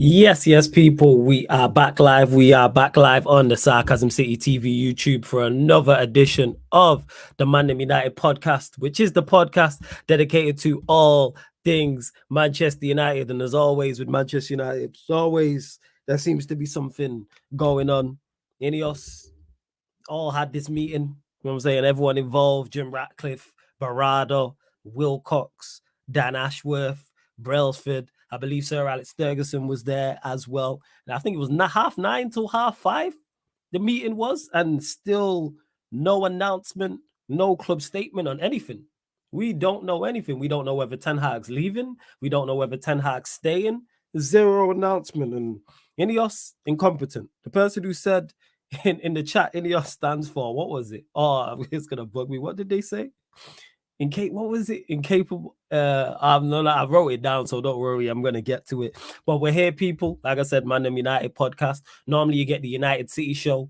Yes, people. We are back live. We are back live on the Sarcasm City TV YouTube for another edition of the Man United podcast, which is the podcast dedicated to all things Manchester United. And as always with Manchester United, as always, there seems to be something going on. Ineos all had this meeting. You know what I'm saying? Everyone involved, Jim Ratcliffe, Barado, Wilcox, Dan Ashworth, Brailsford. I believe Sir Alex Ferguson was there as well. And I think it was 9:30 till 5:30 the meeting was, and still no announcement, no club statement on anything. We don't know anything. We don't know whether Ten Hag's leaving. We don't know whether Ten Hag's staying. Zero announcement. And Ineos, incompetent. The person who said in the chat, Ineos stands for, what was it? Oh, it's going to bug me. What did they say? What was it? Incapable. I wrote it down, so don't worry, I'm gonna get to it. But we're here, people. Like I said, Man United podcast. Normally you get the United City show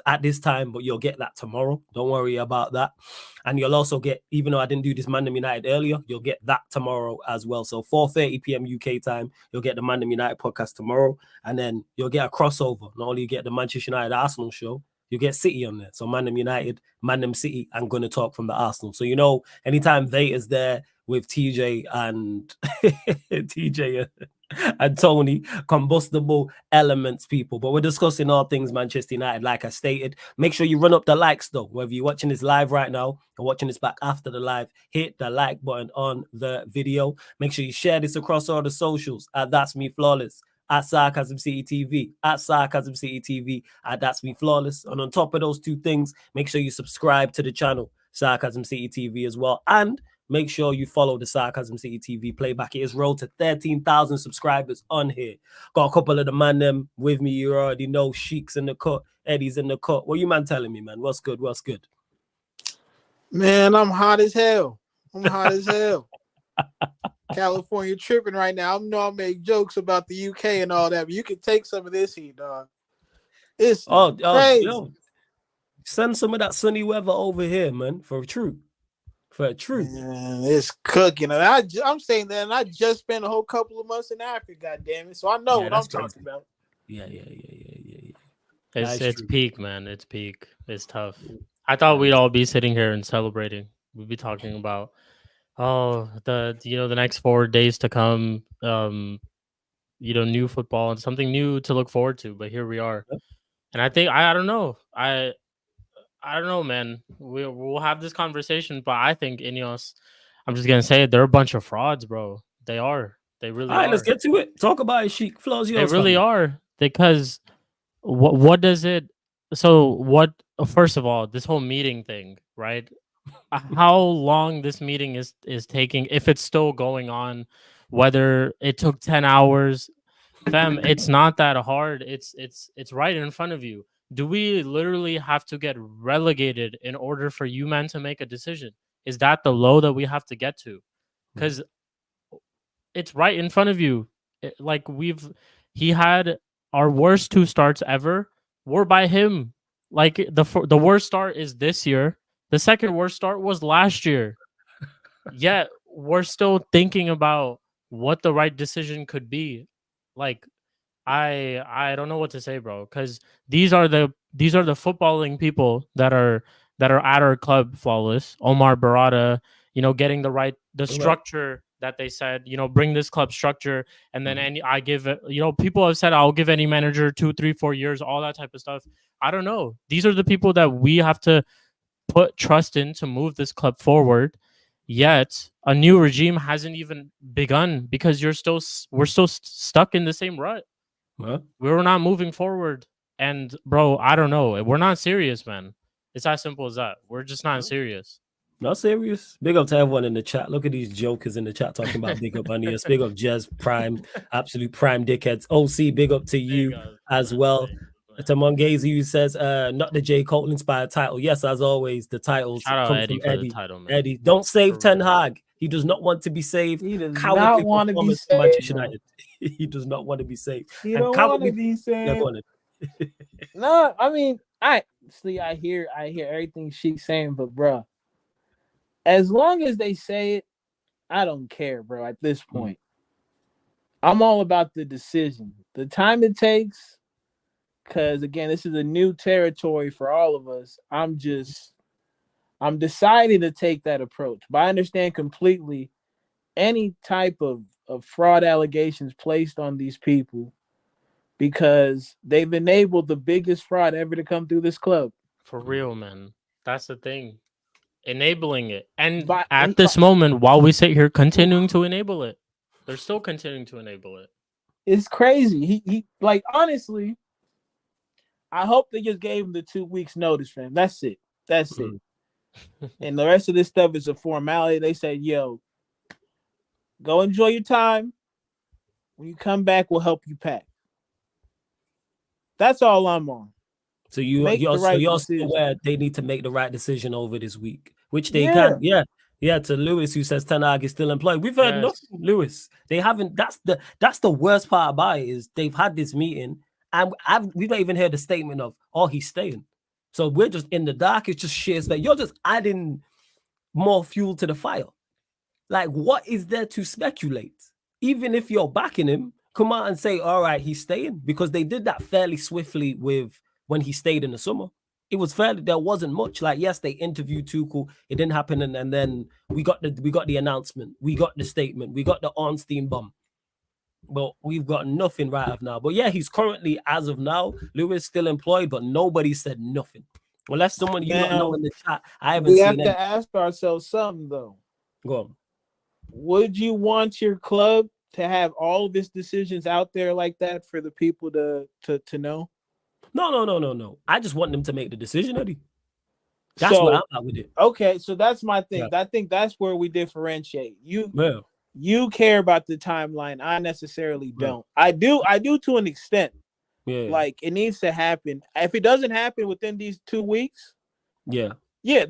at this time, but you'll get that tomorrow. Don't worry about that. And you'll also get, even though I didn't do this Man United earlier, you'll get that tomorrow as well. So 4:30 p.m. UK time, you'll get the Man United podcast tomorrow, and then you'll get a crossover. Not only you get the Manchester United Arsenal show, you get City on there. So Man United, Man City, I'm going to talk from the Arsenal. So, anytime Vader's there with TJ and TJ and Tony, combustible elements, people. But we're discussing all things Manchester United, like I stated. Make sure you run up the likes, though. Whether you're watching this live right now or watching this back after the live, hit the like button on the video. Make sure you share this across all the socials. That's Me Flawless. At Sarcasm City TV, at Sarcasm City TV, at That's Me Flawless. And on top of those two things, make sure you subscribe to the channel, Sarcasm City TV as well. And make sure you follow the Sarcasm City TV playback. It is rolled to 13,000 subscribers on here. Got a couple of the man them with me. You already know Sheik's in the cut, Eddie's in the cut. What you man telling me, man? What's good? What's good? Man, I'm hot as hell. California tripping right now. I know I make jokes about the UK and all that, but you can take some of this heat, dog. It's crazy. Send some of that sunny weather over here, man. For truth. Man, it's cooking. And I'm saying that, and I just spent a whole couple of months in Africa, goddamn it. So I know what I'm talking about. Yeah. It's peak, man. It's peak. It's tough. I thought we'd all be sitting here and celebrating. We'd be talking about the next 4 days to come, new football and something new to look forward to. But here we are, and I think I don't know, man. We'll have this conversation, but I think Ineos, I'm just gonna say it, they're a bunch of frauds, bro. They are. They really are. All right, let's get to it. Talk about it, Sheik. Flows yours. They really are, because what does it? So what? First of all, this whole meeting thing, right? How long this meeting is taking, if it's still going on, whether it took 10 hours, fam, it's not that hard. It's right in front of you. Do we literally have to get relegated in order for you men to make a decision? Is that the low that we have to get to? Because it's right in front of you. He had our worst 2 starts ever were by him. Like the worst start is this year. The second worst start was last year. Yet we're still thinking about what the right decision could be. Like, I don't know what to say, bro, because these are the footballing people that are at our club, Flawless. Omar Barada, getting the structure that they said, bring this club structure, and then I give it, people have said I'll give any manager 2, 3, 4 years, all that type of stuff. I don't know. These are the people that we have to put trust in to move this club forward. Yet a new regime hasn't even begun, because we're still stuck in the same rut. What? We're not moving forward. And bro, I don't know. We're not serious, man. It's as simple as that. We're just not serious. Not serious. Big up to everyone in the chat. Look at these jokers in the chat talking about big up Anias. Big up Jez Prime, absolute prime dickheads. OC, big up to you as well. To Mongezi, who says, not the J. Cole inspired title. Yes, as always, the titles come from Eddie. The title, man. Eddie, don't save Ten Hag. He does not want to be saved. He does not want to be saved. He does not want to be saved. He don't want to be saved. No, I mean, I hear everything she's saying, but bro, as long as they say it, I don't care, bro. At this point, I'm all about the decision, the time it takes. Because again, this is a new territory for all of us. I'm deciding to take that approach, but I understand completely any type of fraud allegations placed on these people because they've enabled the biggest fraud ever to come through this club. For real, man. That's the thing. Enabling it. And By, at this moment, while we sit here continuing to enable it, they're still continuing to enable it. it's crazy. He like honestly, I hope they just gave him the 2 weeks notice, fam. That's it. That's it. And the rest of this stuff is a formality. They said, yo, go enjoy your time. When you come back, we'll help you pack. That's all I'm on. So you're still aware they need to make the right decision over this week, which they can. Yeah. To Lewis, who says Ten Hag is still employed. We've heard nothing, Lewis. They haven't. That's the worst part about it is they've had this meeting and we've not even heard a statement of, oh, he's staying. So we're just in the dark. It's just sheer spec. You're just adding more fuel to the fire. Like, what is there to speculate? Even if you're backing him, come out and say, all right, he's staying, because they did that fairly swiftly with when he stayed in the summer. It was fairly, there wasn't much. Like, yes, they interviewed Tuchel, it didn't happen, and then we got the announcement, we got the statement, we got the Ornstein bomb. But we've got nothing right of now. But yeah, he's currently, as of now, Lewis still employed, but nobody said nothing. Unless someone you don't know in the chat, I haven't seen. We have to ask ourselves something though. Go on. Would you want your club to have all of its decisions out there like that for the people to know? No. I just want them to make the decision, Eddie. That's where I'm at with it. Okay, so that's my thing. Yeah. I think that's where we differentiate. You care about the timeline. I necessarily don't. I do to an extent. Yeah. Like, it needs to happen. If it doesn't happen within these 2 weeks, then they're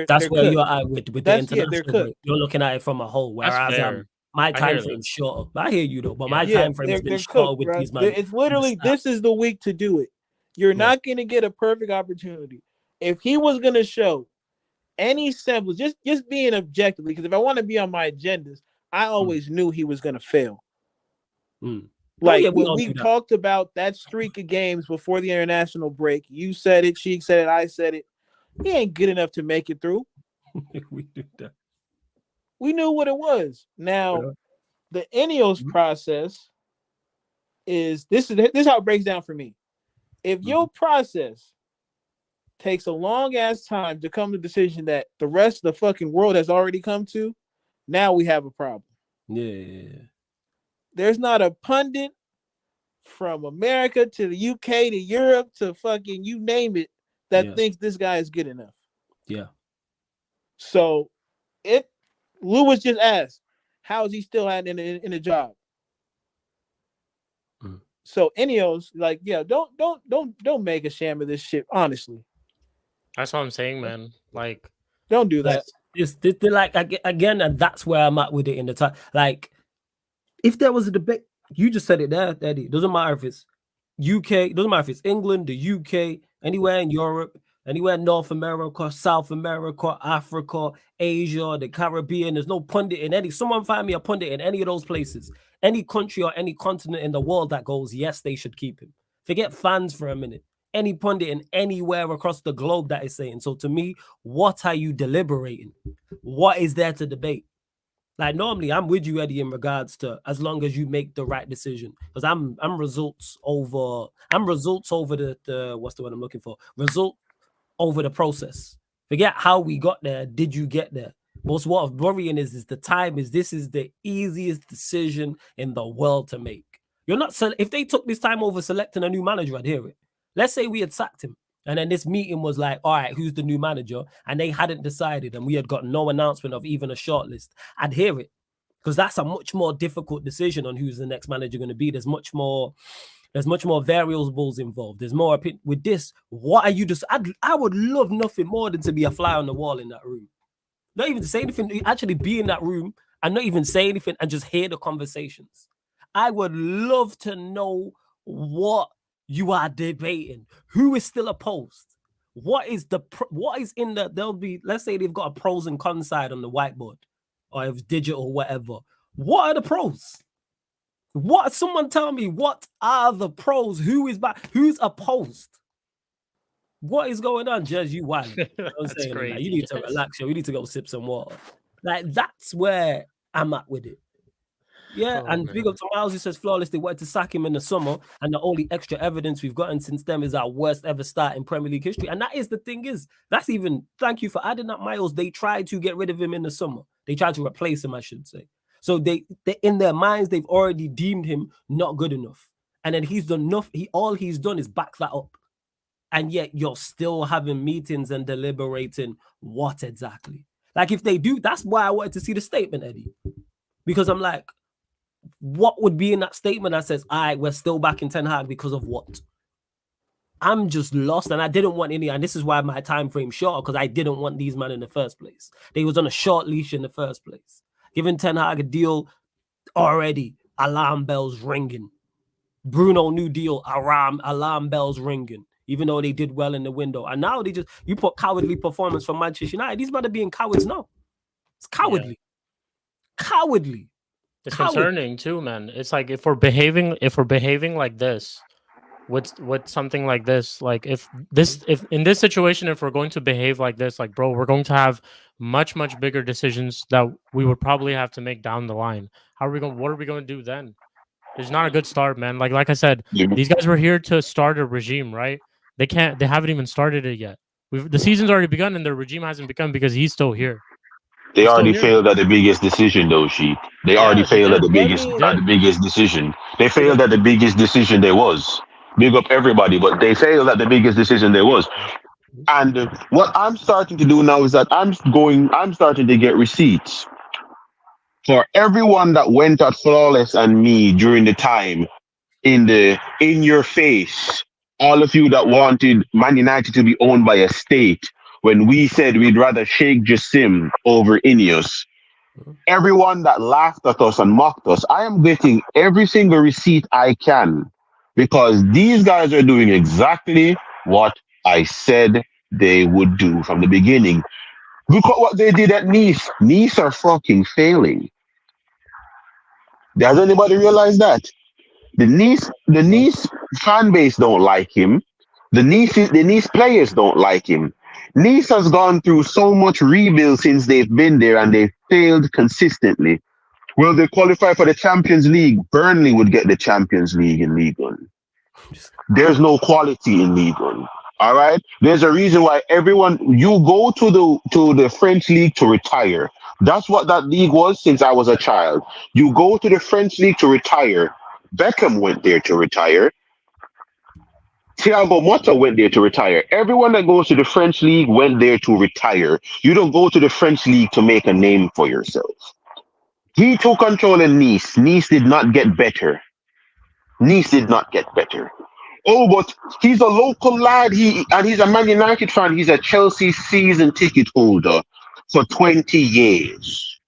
that's where cooked. You're at with the international. You're looking at it from a whole. Whereas my time frame's shorter. I hear you though, but my time frame has been shorter with these men. It's literally this is the week to do it. You're not going to get a perfect opportunity. If he was going to show any semblance, just being objectively, because if I want to be on my agendas, I always knew he was going to fail. Like when we talked about that streak of games before the international break, you said it, Sheik said it, I said it. He ain't good enough to make it through. We did that. We knew what it was. Now, the Ineos process is this is how it breaks down for me. If your process takes a long ass time to come to the decision that the rest of the fucking world has already come to, now we have a problem. Yeah. There's not a pundit from America to the UK to Europe to fucking you name it that thinks this guy is good enough. Yeah. So Lewis just asked, how is he still in a job? So Ineos, like, don't make a sham of this shit, honestly. That's what I'm saying, man. Like, don't do that. Like, again, and that's where I'm at with it in the time. Like, if there was a debate, you just said it there, Eddie. Doesn't matter if it's UK, doesn't matter if it's England, the UK, anywhere in Europe, anywhere in North America, South America, Africa, Asia, the Caribbean. There's no pundit in any. Someone find me a pundit in any of those places, any country or any continent in the world that goes, yes, they should keep him. Forget fans for a minute. Any pundit in anywhere across the globe that is saying. So to me, what are you deliberating? What is there to debate? Like, normally I'm with you, Eddie, in regards to as long as you make the right decision. Because I'm results over the what's the word I'm looking for? Result over the process. Forget how we got there. Did you get there? Most what worrying is the time is this is the easiest decision in the world to make. You're not if they took this time over selecting a new manager, I'd hear it. Let's say we had sacked him. And then this meeting was like, all right, who's the new manager? And they hadn't decided and we had got no announcement of even a shortlist. I'd hear it because that's a much more difficult decision on who's the next manager going to be. There's much more variables involved. There's more with this. What are you just? I would love nothing more than to be a fly on the wall in that room. Not even to say anything, actually be in that room and not even say anything and just hear the conversations. I would love to know what you are debating. Who is still opposed? What is in the, there'll be, let's say they've got a pros and cons side on the whiteboard or if it's digital, whatever. What are the pros? What? Someone tell me, what are the pros? Who is back? Who's opposed? What is going on, Jez? You wild. I'm saying crazy. that. You need to relax. You need to go sip some water. Like, that's where I'm at with it. Yeah, and big up to Miles, who says flawless. They wanted to sack him in the summer, and the only extra evidence we've gotten since then is our worst ever start in Premier League history. And that is the thing is, that's even, thank you for adding that, Miles. They tried to get rid of him in the summer. They tried to replace him, I should say. So they in their minds, they've already deemed him not good enough. And then he's done enough. All he's done is back that up. And yet you're still having meetings and deliberating what exactly. Like, if they do, that's why I wanted to see the statement, Eddie. Because I'm like, what would be in that statement that says, all right, we're still back in Ten Hag because of what? I'm just lost, and I didn't want any, and this is why my time frame short, because I didn't want these men in the first place. They was on a short leash in the first place. Giving Ten Hag a deal already, alarm bells ringing. Bruno, new deal, alarm bells ringing, even though they did well in the window. And now you put cowardly performance from Manchester United. These men are being cowards now. It's cowardly. Yeah. Cowardly. It's concerning too, man. It's like if we're behaving like this, with something like this, like if in this situation, if we're going to behave like this, like, bro, we're going to have much bigger decisions that we would probably have to make down the line. What are we going to do then? It's not a good start, man. Like I said, these guys were here to start a regime, right? They haven't even started it yet. The season's already begun and their regime hasn't begun because he's still here. They already failed at the biggest decision, though, Sheik. They already failed at the biggest decision. They failed at the biggest decision there was. Big up everybody, but they failed at the biggest decision there was. And what I'm starting to do now is that I'm starting to get receipts for everyone that went at Flawless and me during the time in your face. All of you that wanted Man United to be owned by a state, when we said we'd rather Sheikh Jassim over Ineos, everyone that laughed at us and mocked us, I am getting every single receipt I can, because these guys are doing exactly what I said they would do from the beginning. Look at what they did at Nice. Nice are fucking failing. Does anybody realize that? The Nice fan base don't like him. The Nice players don't like him. Nice has gone through so much rebuild since they've been there, and they've failed consistently. Will they qualify for the Champions League? Burnley would get the Champions League in League One. There's no quality in League One. All right? There's a reason why you go to the French League to retire. That's what that league was since I was a child. You go to the French League to retire. Beckham went there to retire. Thiago Motta went there to retire. Everyone that goes to the French League went there to retire. You don't go to the French League to make a name for yourself. He took control in Nice. Nice did not get better. Oh, but he's a local lad. And he's a Man United fan. He's a Chelsea season ticket holder for 20 years.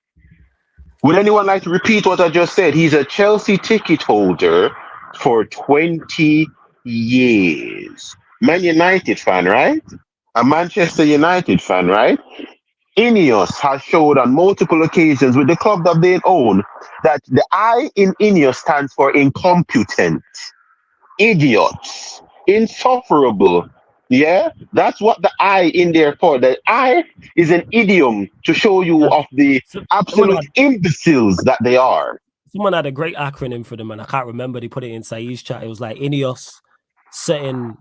Would anyone like to repeat what I just said? He's a Chelsea ticket holder for 20 years. Man United fan, right? A Manchester United fan, right? Ineos has showed on multiple occasions with the club that they own that the I in Ineos stands for incompetent, idiots, insufferable. Yeah, that's what the I in there for. The I is an idiom to show you of the absolute imbeciles that they are. Someone had a great acronym for them, and I can't remember. They put it in Saeed's chat. It was like Ineos, certain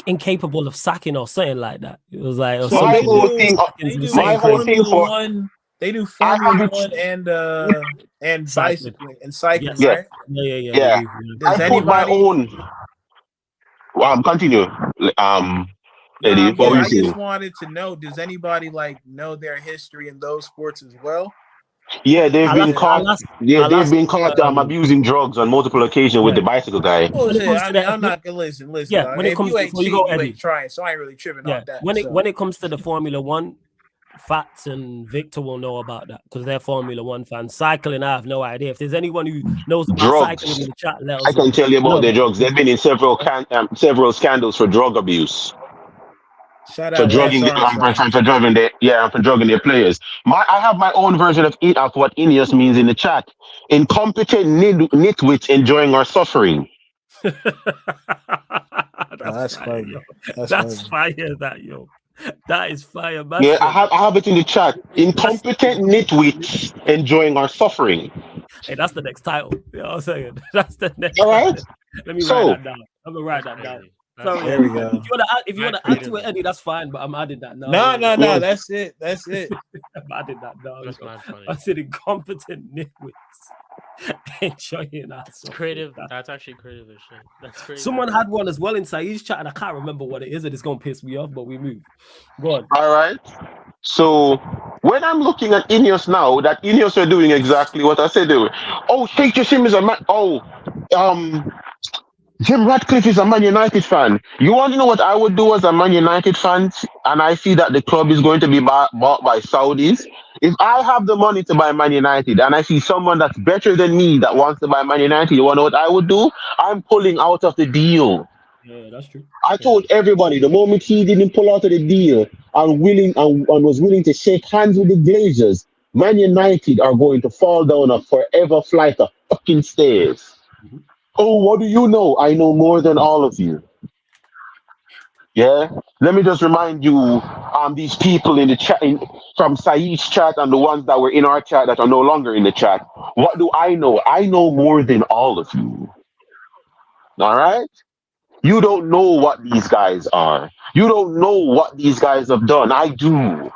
incapable of sacking or something like that. It was like they do Formula One and bicycling and cycling, yes. right? Yeah. Does I put my own. Continue. Eddie, I just wanted to know, does anybody know their history in those sports as well? Yeah, they've been caught abusing drugs on multiple occasions with the bicycle guy. I'm not gonna listen. Yeah, when it comes to you ain't trying, so I ain't really tripping on that. When it comes to the Formula One, Fats and Victor will know about that because they're Formula One fans. Cycling, I have no idea. If there's anyone who knows about cycling in the chat, let us know. I can tell you about their drugs. They've been in several scandals for drug abuse. Shout for out Lance drugging Armstrong. for drugging their players. I have my own version of it of what Ineos means in the chat. Incompetent nitwits enjoying our suffering. That's fire, funny. yo. That's That's funny. fire, that yo. That is fire, man. Yeah, Said, I have it in the chat. Incompetent nitwits enjoying our suffering. hey, that's the next title. You know what I'm saying? That's the next All right. title. Let me write So that down. I'm gonna write That's that down. crazy. That's Sorry, There Eddie. we go. If you wanna add to it, Eddie, that's fine. But I'm adding that now. No. Yeah. That's it. That's it. I'm adding that now. That's mad funny. I said incompetent nitwits enjoying that. It's creative. That's actually creative as shit. That's crazy. Someone had one as well in Saeed's chat, and I can't remember what it is, and it's gonna piss me off. But we move. Go on. All right. So when I'm looking at Ineos now, that Ineos are doing exactly what I said they were. Oh, Sheikh Jassim is a man. Oh, Jim Ratcliffe is a Man United fan. You want to know what I would do as a Man United fan, and I see that the club is going to be bought by Saudis? If I have the money to buy Man United, and I see someone that's better than me that wants to buy Man United, you want to know what I would do? I'm pulling out of the deal. Yeah, that's true. I told everybody the moment he didn't pull out of the deal and was willing to shake hands with the Glazers, Man United are going to fall down a forever flight of fucking stairs. Mm-hmm. Oh, what do you know? I know more than all of you. Yeah. Let me just remind you, these people in the chat, from Saeed's chat and the ones that were in our chat that are no longer in the chat. What do I know? I know more than all of you. All right. You don't know what these guys are. You don't know what these guys have done. I do.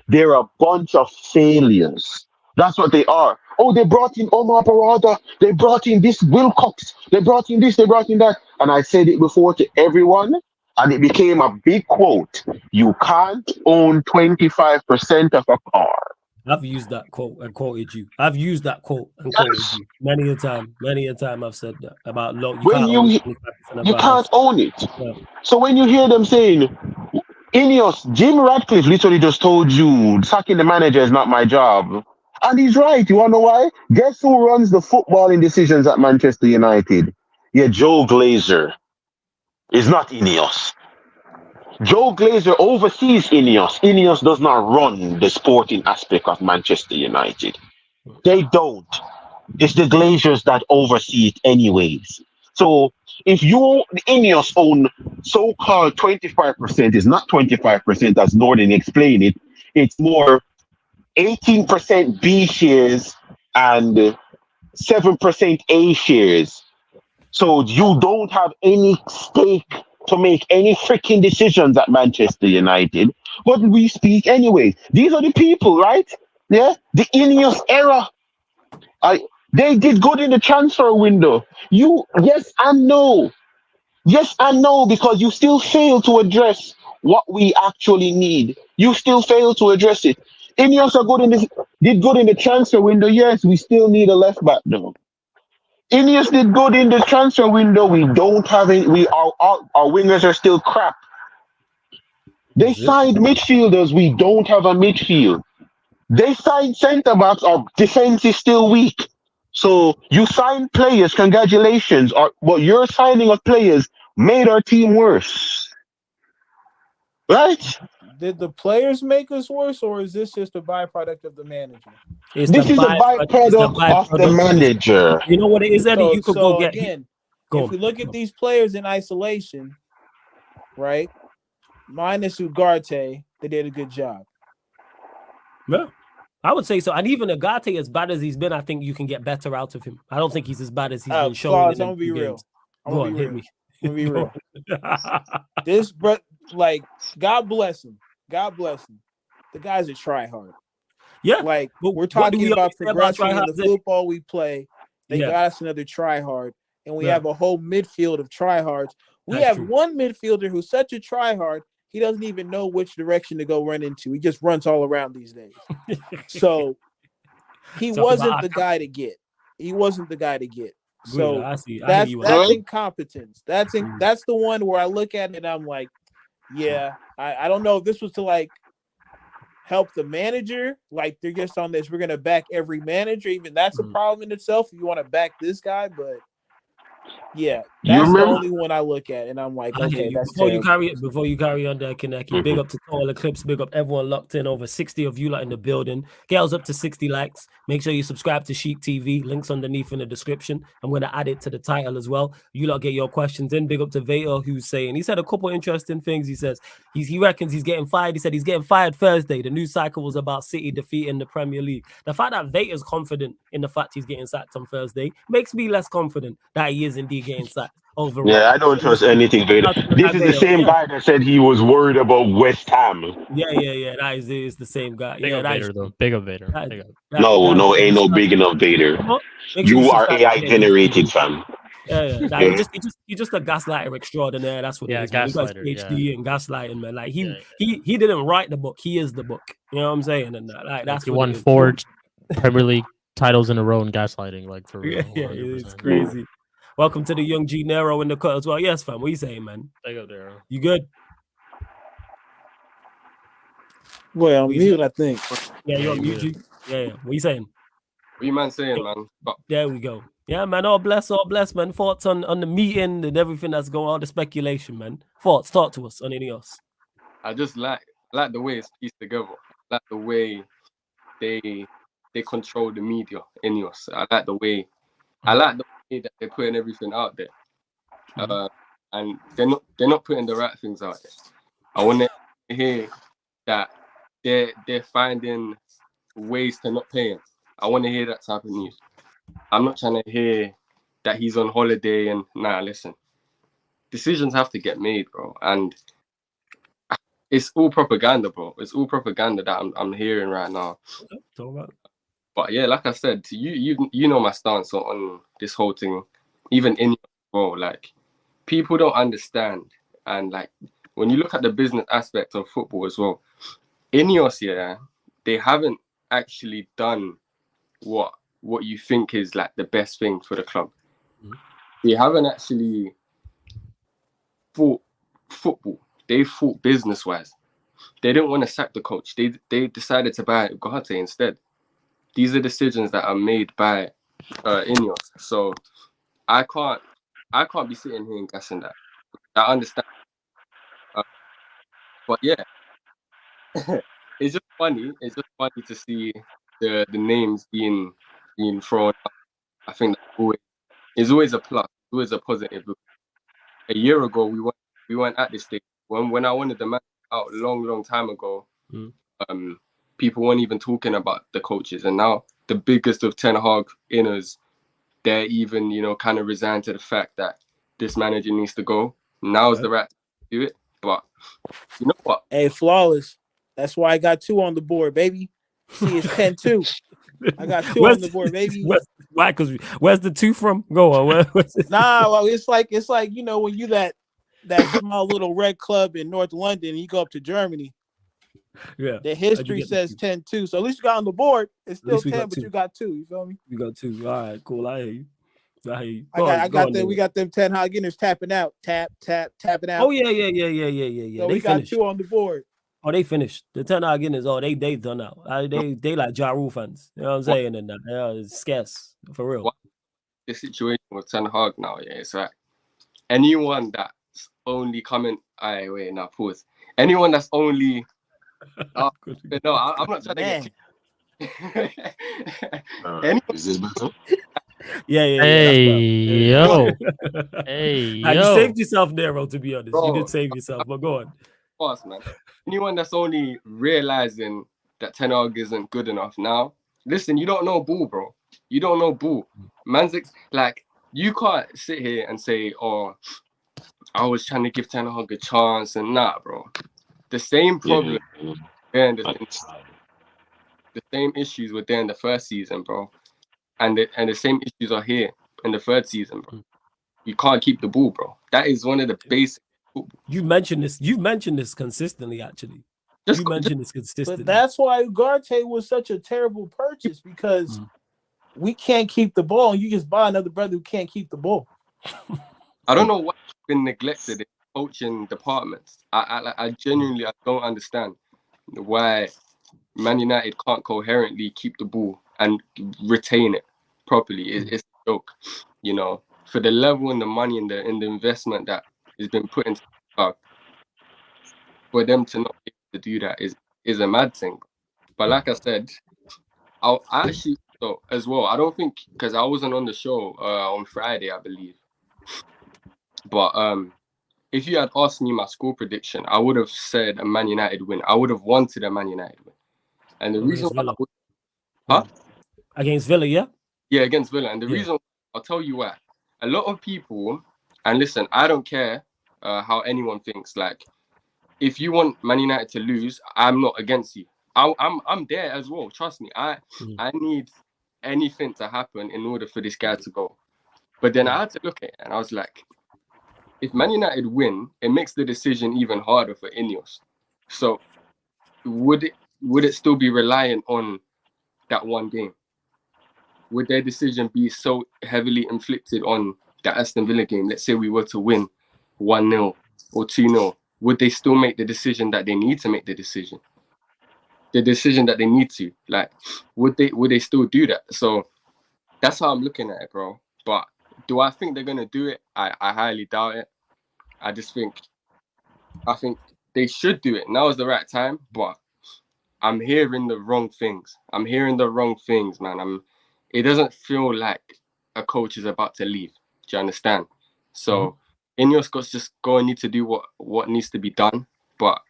They're a bunch of failures. That's what they are. Oh, they brought in Omar Parada. They brought in this Wilcox. They brought in this. They brought in that. And I said it before to everyone, and it became a big quote. You can't own 25% of a car. I've used that quote and quoted you. I've used that quote and quoted you many a time. Many a time I've said that about You can't own it. Yeah. So when you hear them saying, Ineos, Jim Ratcliffe literally just told you sacking the manager is not my job. And he's right. You want to know why? Guess who runs the footballing decisions at Manchester United? Yeah, Joe Glazer. It's not Ineos. Joe Glazer oversees Ineos. Ineos does not run the sporting aspect of Manchester United. They don't. It's the Glazers that oversee it anyways. So if you Ineos own so-called 25%, is not 25% as Northern explained it. It's more 18% B shares and 7% A shares. So you don't have any stake to make any freaking decisions at Manchester United. But we speak anyway. These are the people, right? Yeah? The Ineos era. They did good in the transfer window. Yes and no. Yes and no, because you still fail to address what we actually need. You still fail to address it. Ineos are did good in the transfer window. Yes, we still need a left back though. Ineos did good in the transfer window. We don't have it. Our wingers are still crap. They signed midfielders. We don't have a midfield. They signed centre backs. Our defense is still weak. So you sign players. Congratulations. But your signing of players made our team worse. Right? Did the players make us worse, or is this just a byproduct of the manager? This is a byproduct of the manager. You know what it is, Eddie? You could go get again. If we look at these players in isolation, right? Minus Ugarte, they did a good job. Yeah, I would say so. And even Ugarte, as bad as he's been, I think you can get better out of him. I don't think he's as bad as he's been showing. I'm gonna be real. Go on, hit me. I'm gonna be real. This, like, God bless him. God bless him. The guy's a tryhard. Yeah, like we're talking about progression in the football we play. They got us another tryhard, and we have a whole midfield of tryhards. We have one midfielder who's such a tryhard, he doesn't even know which direction to go run into. He just runs all around these days. So he wasn't the guy to get. He wasn't the guy to get. So that's incompetence. That's the one where I look at it and I'm like, yeah, I don't know if this was to like help the manager. Like they're just on this, we're gonna back every manager. Even that's a problem in itself if you want to back this guy, but yeah, That's the only one I look at, and I'm like, okay, that's before terrible. you carry on there, Kaneki, big up to Total Eclipse, big up everyone locked in, over 60 of you lot in the building. Get us up to 60 likes. Make sure you subscribe to Chic TV. Links underneath in the description. I'm going to add it to the title as well. You lot get your questions in. Big up to Vader, who's saying, he said a couple interesting things. He says he reckons he's getting fired. He said he's getting fired Thursday. The news cycle was about City defeating the Premier League. The fact that Vader's confident in the fact he's getting sacked on Thursday makes me less confident that he is indeed getting sacked. Overall. Yeah, I don't trust anything, Vader. This is the same guy that said he was worried about West Ham. Yeah. That is the same guy. Big up Vader, though. Big up Vader. No, ain't no big enough Vader. You are AI generated, fam. Yeah. He's just a gaslighter extraordinaire. That's what it is. Gaslighter. He got PhD and gaslighting, man. Like he didn't write the book. He is the book. You know what I'm saying? And like that's he won 4 Premier League titles in a row in gaslighting. Like for real. Yeah, it's crazy. Welcome to the young G Nero in the cut as well. Yes, fam. What you saying, man? Big up there. You good? Well, I'm mute, I think. Yeah, you're on mute, G. Yeah. What you saying? What you man saying, man? There we go. Yeah, man. All bless, man. Thoughts on the meeting and everything that's going on, all the speculation, man. Thoughts, talk to us on Ineos. I just like the way it's pieced together. Like the way they control the media, Ineos. I like the way that they're putting everything out there. And they're not putting the right things out there. I want to hear that they're finding ways to not pay him. I want to hear that type of news. I'm not trying to hear that he's on holiday and listen. Decisions have to get made, bro. And it's all propaganda, bro. It's all propaganda that I'm hearing right now. But yeah, like I said, you know my stance on this whole thing. Even in bro, like people don't understand. And like when you look at the business aspect of football as well, Ineos, they haven't actually done what you think is like the best thing for the club. They haven't actually fought football. They fought business-wise. They didn't want to sack the coach. They decided to buy Ugarte instead. These are decisions that are made by Ineos. So I can't be sitting here and guessing that. I understand. But yeah, it's just funny. It's just funny to see the names being thrown out. I think that it's always a plus, always a positive. A year ago, we weren't at this stage. When I wanted the man out long time ago, people weren't even talking about the coaches. And now the biggest of Ten Hag inners, they're even, kind of resigned to the fact that this manager needs to go. Now's the right time to do it. But you know what? Hey, Flawless. That's why I got 2 on the board, baby. See, it's 10-2. I got 2 on the board, baby. Why? Because where's the 2 from? Go on. Well, it's like when you that small little red club in North London, and you go up to Germany. Yeah. The history says 10-2. So at least you got on the board. It's still 10, but you got 2. You feel me? You got 2. All right, cool. I hear you. We got them 10 Hagginers tapping out. Tapping out. Oh yeah. So we got 2 on the board. Oh, they finished. The 10 Hagginers, they done out. They like Ja Rule fans. You know what I'm saying? And it's scarce for real. The situation with Ten Hag now, it's like anyone that's only coming. Pause. Anyone that's only. I'm not trying to get. Is this better? Yeah. Hey, yo. You saved yourself there, bro, to be honest. Bro, you did save yourself, but go on. Of course, man. Anyone that's only realizing that Ten Hag isn't good enough now, listen, you don't know ball, bro. You don't know ball. Man's like, you can't sit here and say, oh, I was trying to give Ten Hag a chance and bro. The same problem and the same issues were there in the first season, bro. And the same issues are here in the third season, bro. You can't keep the ball, bro. That is one of the basic. You've mentioned this consistently, actually. This consistently. But that's why Ugarte was such a terrible purchase, because we can't keep the ball, and you just buy another brother who can't keep the ball. I don't know what's been neglected in coaching departments. I genuinely don't understand why Man United can't coherently keep the ball and retain it properly. It's a joke, for the level and the money and the investment that has been put into the club, for them to not be able to do that is a mad thing. But like I said, I actually so as well. I don't think, because I wasn't on the show on Friday, I believe. But if you had asked me my score prediction, I would have said a Man United win. I would have wanted a Man United win. And the reason why against Villa, yeah? Yeah, against Villa. And the reason, I'll tell you why. A lot of people, and listen, I don't care how anyone thinks. Like, if you want Man United to lose, I'm not against you. I'm there as well. Trust me. I need anything to happen in order for this guy to go. But then I had to look at it and I was like, if Man United win, it makes the decision even harder for Ineos. So would it still be reliant on that one game? Would their decision be so heavily inflicted on the Aston Villa game? Let's say we were to win 1-0 or 2-0. Would they still make the decision that they need to make the decision? The decision that they need to, like, would they still do that? So that's how I'm looking at it, bro. But do I think they're gonna do it? I highly doubt it. I think they should do it. Now is the right time, but I'm hearing the wrong things. Man. It doesn't feel like a coach is about to leave. Do you understand? So Ineos got just go and need to do what needs to be done. But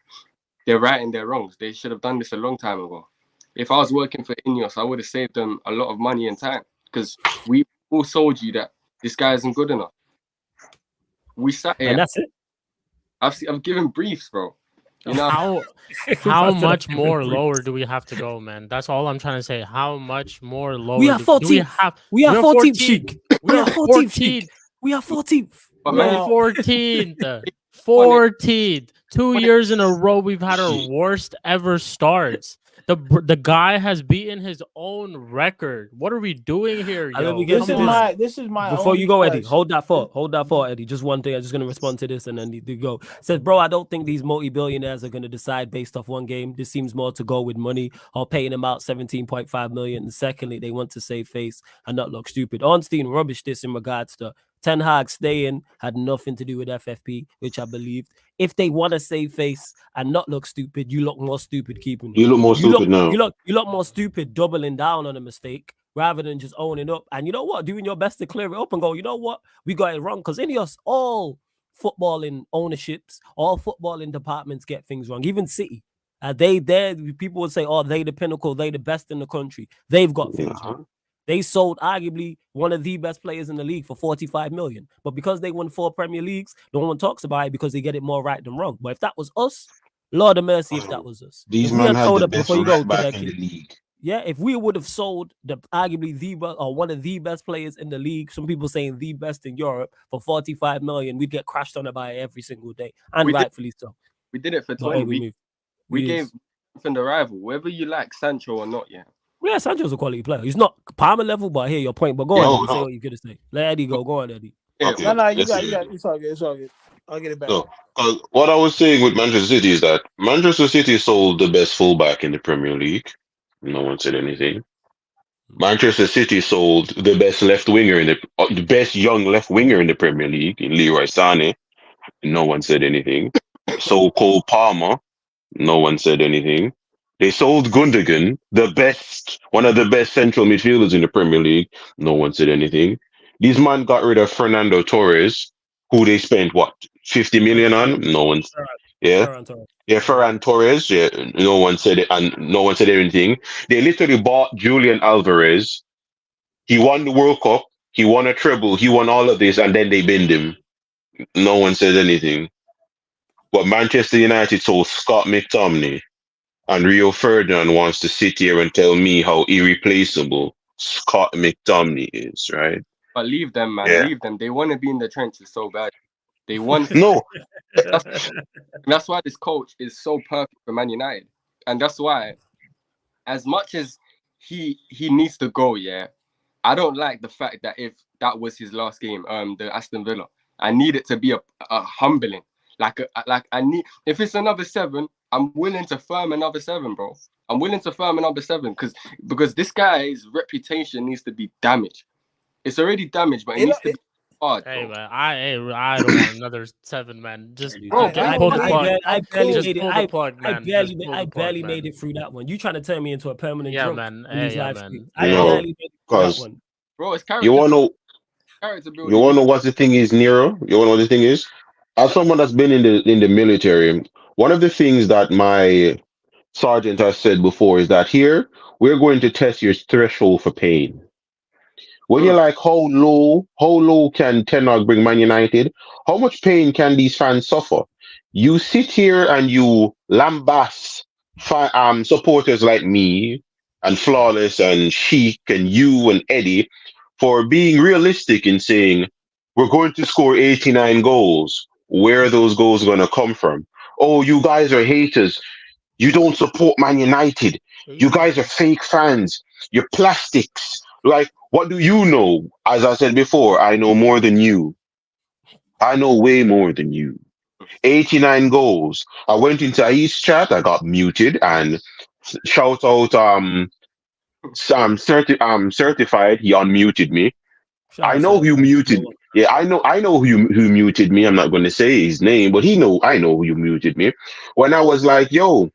they're right in their wrongs. They should have done this a long time ago. If I was working for Ineos, I would have saved them a lot of money and time, because we all sold you that this guy isn't good enough. We sat here. And that's it. I've given briefs, bro. You know, how much more lower do we have to go, man? That's all I'm trying to say. How much more lower? We are 14th. We are 14th, Sheik. We are 14th. We are 14th. But We're man, 14th. 14th. 2 years in a row, we've had our worst ever starts. The guy has beaten his own record. What are we doing here, yo? This is my. Before you go, Eddie, hold that thought, Eddie. Just one thing. I'm just gonna respond to this and then you go. Says, bro, I don't think these multi-billionaires are gonna decide based off one game. This seems more to go with money or paying them out 17.5 million. And secondly, they want to save face and not look stupid. Ornstein rubbish this in regards to Ten Hag staying had nothing to do with FFP, which I believed. If they want to save face and not look stupid, you look more stupid keeping it. You look more stupid now. You look more stupid doubling down on a mistake rather than just owning up. And you know what? Doing your best to clear it up and go, you know what? We got it wrong. Because Ineos, all footballing ownerships, all footballing departments get things wrong. Even City. People would say, oh, they the pinnacle, they the best in the country. They've got things wrong. They sold arguably one of the best players in the league for 45 million. But because they won 4 Premier Leagues, no one talks about it because they get it more right than wrong. But if that was us, Lord of mercy, if that was us. These men had the best right back in the league. Yeah, if we would have sold arguably one of the best players in the league, some people saying the best in Europe, for 45 million, we'd get crashed on by every single day. And rightfully so. We did it for 20. We gave from the rival, whether you like Sancho or not, yeah. Yeah, Sancho's a quality player. He's not Palmer level, but I hear your point. But go on, Eddie, say what you're gonna say. Let Eddie go. Go on, Eddie. Okay. No, you got it. It's all good. I'll get it back. So, what I was saying with Manchester City is that Manchester City sold the best fullback in the Premier League. No one said anything. Manchester City sold the best left winger the best young left winger in the Premier League in Leroy Sané. No one said anything. So Cole Palmer. No one said anything. They sold Gundogan, one of the best central midfielders in the Premier League. No one said anything. These men got rid of Fernando Torres, who they spent 50 million on. No one. Ferran Torres. Yeah, no one said it, and no one said anything. They literally bought Julian Alvarez. He won the World Cup. He won a treble. He won all of this, and then they binned him. No one said anything. But Manchester United sold Scott McTominay. And Rio Ferdinand wants to sit here and tell me how irreplaceable Scott McTominay is, right? But leave them, man. Yeah. Leave them. They want to be in the trenches so bad. They want no. That's why this coach is so perfect for Man United. And that's why, as much as he needs to go, yeah, I don't like the fact that if that was his last game, the Aston Villa, I need it to be a humbling. If it's another 7, I'm willing to firm another 7, bro. I'm willing to firm another 7 because this guy's reputation needs to be damaged. It's already damaged, but it needs to be hard, Hey bro. man, I don't want another 7, man. Just Bro, pull the plug. I barely Just made it. pull the plug, man. Just pull I the plug, barely man. made it through that one. You trying to turn me into a permanent Yeah, drunk man. in these Hey, yeah, live man. streams? I No, barely made it through that because one. bro, it's you character, wanna know character you building. wanna know what the thing is, Nero? You wanna know what the thing is? As someone that's been in the military, one of the things that my sergeant has said before is that here we're going to test your threshold for pain. When you're Mm. like, how low can Ten Hag bring Man United? How much pain can these fans suffer? You sit here and you lambast supporters like me and Flawless and Sheik and you and Eddie for being realistic in saying we're going to score 89 goals. Where are those goals going to come from? Oh, you guys are haters. You don't support Man United. You guys are fake fans. You're plastics. Like, what do you know? As I said before, I know more than you. I know way more than you. 89 goals. I went into A's chat, I got muted, and shout out certified, he unmuted me. Shout I out know who certified. muted. Yeah, I know who muted me. I'm not gonna say his name, but I know who muted me. When I was like, yo,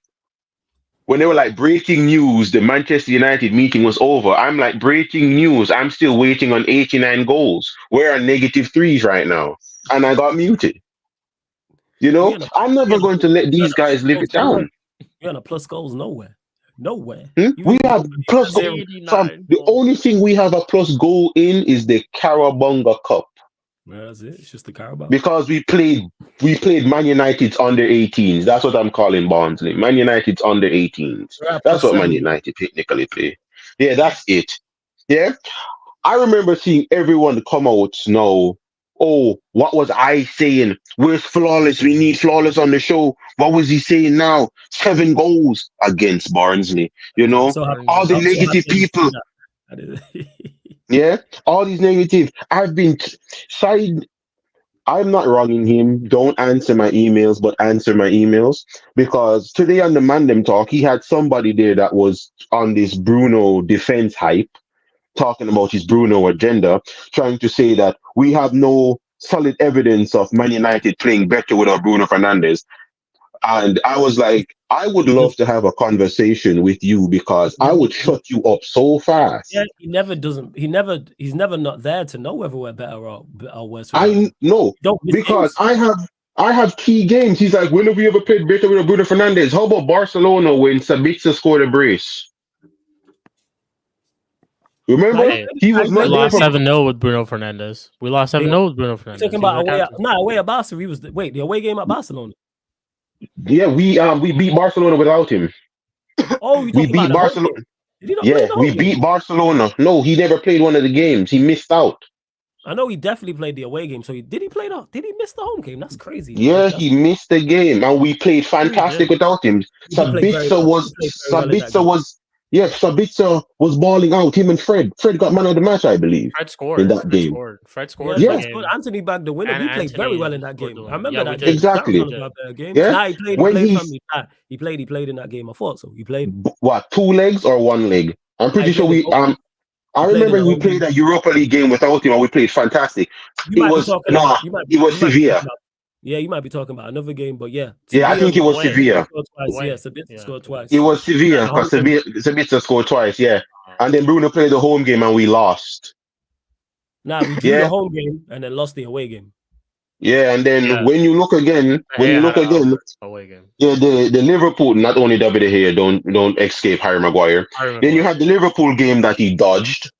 when they were like breaking news, the Manchester United meeting was over. I'm like, breaking news. I'm still waiting on 89 goals. We're on negative threes right now. And I got muted. We on a I'm we never on a going to let we on these a plus guys live goals it nowhere. down. We on a plus goals nowhere. Nowhere. We Even have plus goal. zero. Fam, 89 the goals. only thing we have a plus goal in is the Carabunga Cup Well, that's it. It's just the Carabao. because we played Man United's under 18s. That's what I'm calling Barnsley. Man United's under 18s. We're at That's plus what Man seven. United technically play. Yeah, that's it. Yeah. I remember seeing everyone come out now. Oh, what was I saying? Where's Flawless? We need Flawless on the show. What was he saying now? 7 goals against Barnsley. I'm so happy. All the I'm so happy negative that you people. see that. That is- Yeah, all these negative. I've been side. I'm not wronging him. Don't answer my emails, but answer my emails because today on the Mandem talk, he had somebody there that was on this Bruno defense hype talking about his Bruno agenda, trying to say that we have no solid evidence of Man United playing better without Bruno Fernandes. And I was like, I would he love just to have a conversation with you because I would shut you up so yeah, fast. he never doesn't. He's never not there to know whether we're better or worse without I him. know Don't miss because games. I have key games. He's like, when have we ever played better with Bruno Fernandes? How about Barcelona when Sabitzer scored a brace? Now Remember? Hey, He I was we played not there lost for 7-0 with Bruno Fernandes. We lost the 7-0 with Bruno you're talking Fernandes. He was about our captain. away at Barca. He was the away game at Barcelona. Yeah, we beat Barcelona without him. Oh, you're We talking about beat the home Barcelona. game. Did he not play in Yeah, the we home game? beat Barcelona. No, he never played one of the games. He missed out. I know he definitely played the away game. So did he play the? Did he miss the home game? That's crazy. He Yeah, did. That's he missed the game, and we played Sure he fantastic did. without him. he did play very well. He played very well in that game. Sabitzer was balling out. Him and Fred. Fred got man of the match, I believe, Fred in scored. that Fred game. scored. Fred Yeah, scored in the Yeah, Fred scored. game. Anthony bagged the winner. And We played very well Anthony in that scored game. the I winner. remember Yeah, we that did. game. That was exactly. one We of did. our better games. Yeah, Nah, he played. He when played he's family. Nah, he played in that game. I thought so. He played. what 2 legs or 1 leg? I'm Nah, he pretty sure played in we both games. I He played in remember the we home played game. a Europa League game without him, and we played fantastic. You It might be was talking no, about. it was You might be talking Sevilla. about. Yeah, you might be talking about another game. But yeah, Yeah, I Sevilla. think it was Away. Sabitzer Sevilla. scored twice. Yeah, Away. Sabitzer Yeah. scored It twice. was Nah, Sevilla the home because game. Sabitzer scored twice. Yeah, Uh, and then Bruno played the home game and we lost. Nah, we drew the Yeah, home game and then lost the away game. yeah, and then yeah. when you look again, Hey, had an away game. yeah, the Liverpool, not only David De Gea, don't escape Harry Maguire. Harry Then you Maguire. had the Liverpool game that he dodged.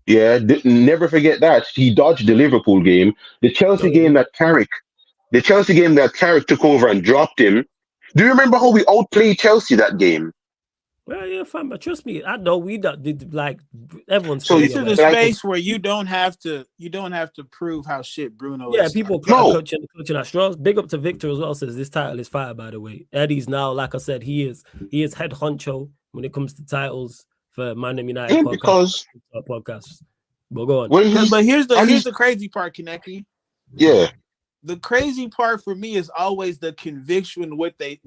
Yeah, never forget that he dodged the Liverpool game. The Chelsea Don't even game get. that Carrick took over and dropped him. Do you remember how we outplayed Chelsea that game? Well, yeah, fine, but trust me, I know we don't did like everyone's So This familiar is with a it. like space where you don't have to prove how shit Bruno Yeah, is. people no, coaching at straws. Big up to Victor as well. Says this title is fire. By the way, Eddie's now, like I said, he is head honcho when it comes to titles for Man United yeah, because podcasts. But go on. when he's But here's and he's the crazy part, Kaneki. yeah. The crazy part for me is always the conviction what they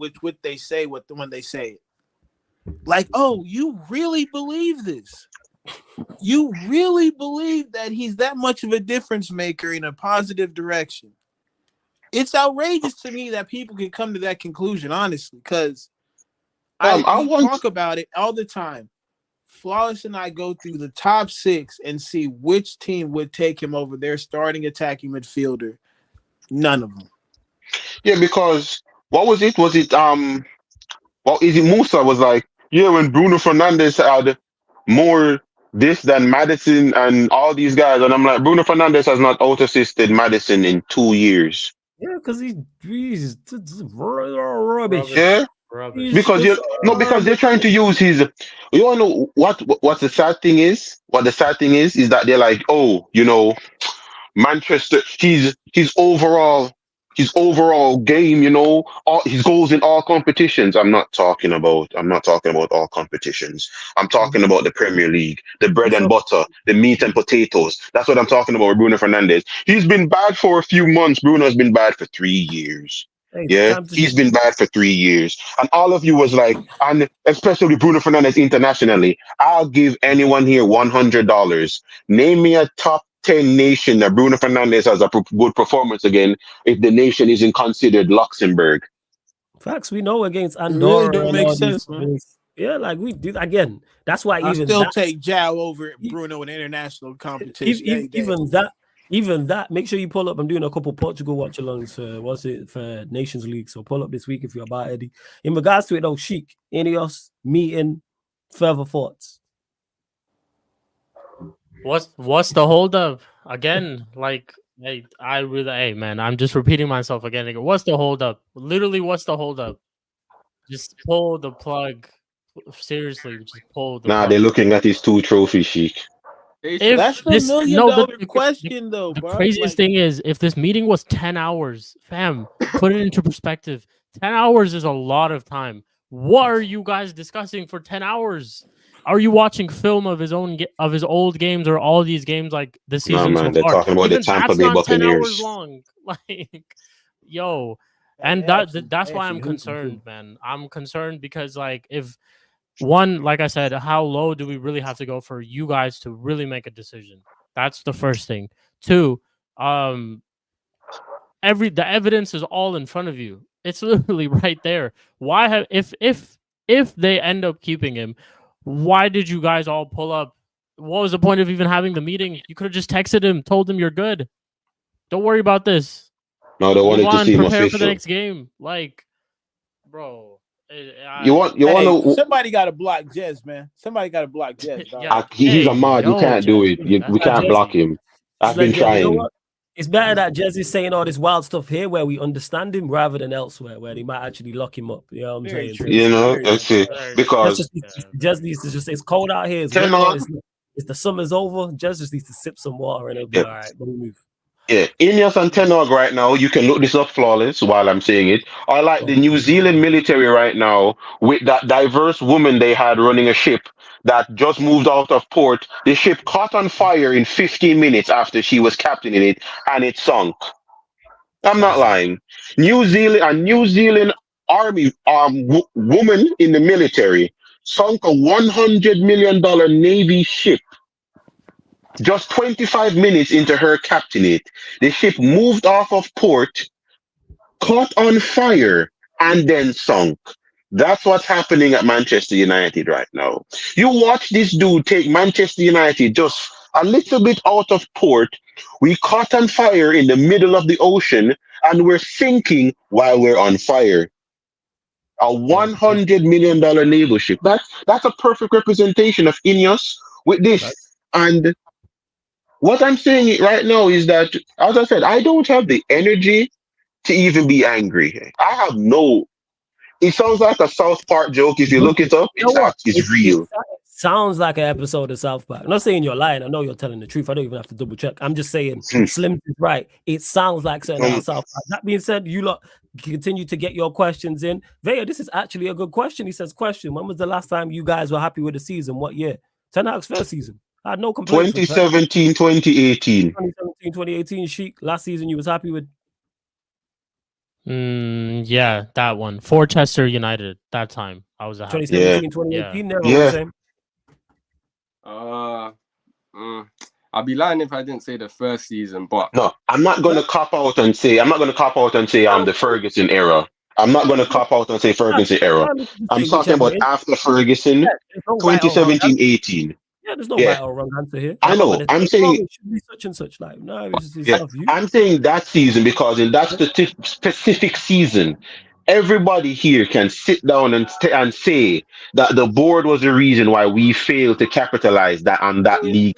say when they say it. Like, oh, you really believe this? You really believe that he's that much of a difference maker in a positive direction? It's outrageous to me that people can come to that conclusion, honestly, because we talk about it all the time. Flawless and I go through the top 6 and see which team would take him over their starting attacking midfielder. None of them. Yeah, because what was it? Well, is it Musa was like, yeah, when Bruno Fernandes had more this than Madison and all these guys, and I'm like, Bruno Fernandes has not out assisted Madison in 2 years. Yeah, because he's rubbish. Yeah, Rubbish. because they're trying to use his. You want to know what the sad thing is? What the sad thing is that they're like, oh, Manchester, his overall game, all his goals in all competitions. I'm not talking about all competitions. I'm talking about the Premier League, the bread and butter, the meat and potatoes. That's what I'm talking about with Bruno Fernandes. He's been bad for a few months. Bruno's been bad for 3 years. Yeah, he's been bad for 3 years. And all of you was like, and especially Bruno Fernandes internationally, I'll give anyone here $100. Name me a top 10 nation that Bruno Fernandes has a good performance again if the nation isn't considered Luxembourg. Facts, we know against Andorra. It really don't make sense, man. Yeah, like we do again. That's why I still take Jao over Bruno in international competition. Even that. Make sure you pull up. I'm doing a couple Portugal watch-alongs for Nations League. So pull up this week if you're about Eddie. In regards to it, though, Sheik, Ineos meeting, further thoughts. What's the holdup again? Like, hey man, I'm just repeating myself again. What's the holdup? Literally, what's the holdup? Just pull the plug. Seriously, just pull the plug. They're looking at his 2 trophies, Sheik. That's the $1 million question, though, the bro. Craziest thing is, if this meeting was 10 hours, fam, put it into perspective. 10 hours is a lot of time. What are you guys discussing for 10 hours? Are you watching film of his old games or all these games like this season? No, man, they're talking about the Tampa Bay Buccaneers. 10 hours long. Like, yo, and that's why I'm concerned, man. I'm concerned because, like, if one, like I said, how low do we really have to go for you guys to really make a decision? That's the first thing. 2, the evidence is all in front of you. It's literally right there. Why if they end up keeping him, why did you guys all pull up? What was the point of even having the meeting? You could have just texted him, told him you're good. Don't worry about this. No, they wanted to see him prepare official for the next game. Like, bro. Somebody got to block Jez, man. Somebody got to block Jez. He's a mod. You can't do it. We can't block him. I've been trying. You know what? It's better that Jez is saying all this wild stuff here where we understand him rather than elsewhere where they might actually lock him up. You know what I'm saying? That's it. Because Jez needs to just, it's cold out here. It's the summer's over. Jez just needs to sip some water and it'll be all right. Let me move. Yeah, Ineos and Tenog right now, you can look this up, Flawless, while I'm saying it. I like the New Zealand military right now with that diverse woman they had running a ship that just moved out of port. The ship caught on fire in 15 minutes after she was captaining it, and it sunk. I'm not lying. New Zealand army woman in the military sunk a $100 million Navy ship. Just 25 minutes into her captaining it, the ship moved off of port, caught on fire, and then sunk. That's what's happening at Manchester United right now. You watch this dude take Manchester United just a little bit out of port. We caught on fire in the middle of the ocean, and we're sinking while we're on fire. A $100 million naval ship. That's a perfect representation of Ineos with this. And what I'm saying right now is that, as I said, I don't have the energy to even be angry. I have no. It sounds like a South Park joke. If you look it up, it's real. It sounds like an episode of South Park. I'm not saying you're lying. I know you're telling the truth. I don't even have to double check. I'm just saying Slim is right. It sounds like something out of South Park. That being said, you lot continue to get your questions in. Vega, this is actually a good question. He says, question, when was the last time you guys were happy with the season? What year? Ten Hag's first season. I had no complaints. 2017, 2018. 2017, 2018, Sheik. Last season you was happy with? Yeah, that one. For Chester United, that time. I was happy. 2017, 2018, yeah. I'd be lying if I didn't say the first season, but No, I'm not going to cop out and say the Ferguson era. I'm not going to cop out and say Ferguson era. I'm talking about after Ferguson, 2017-18. Yeah, there's no right or wrong answer here. I know. I'm saying it should be such and such. Like, no, it's view. I'm saying that season because in that specific season, everybody here can sit down and say that the board was the reason why we failed to capitalize that on that league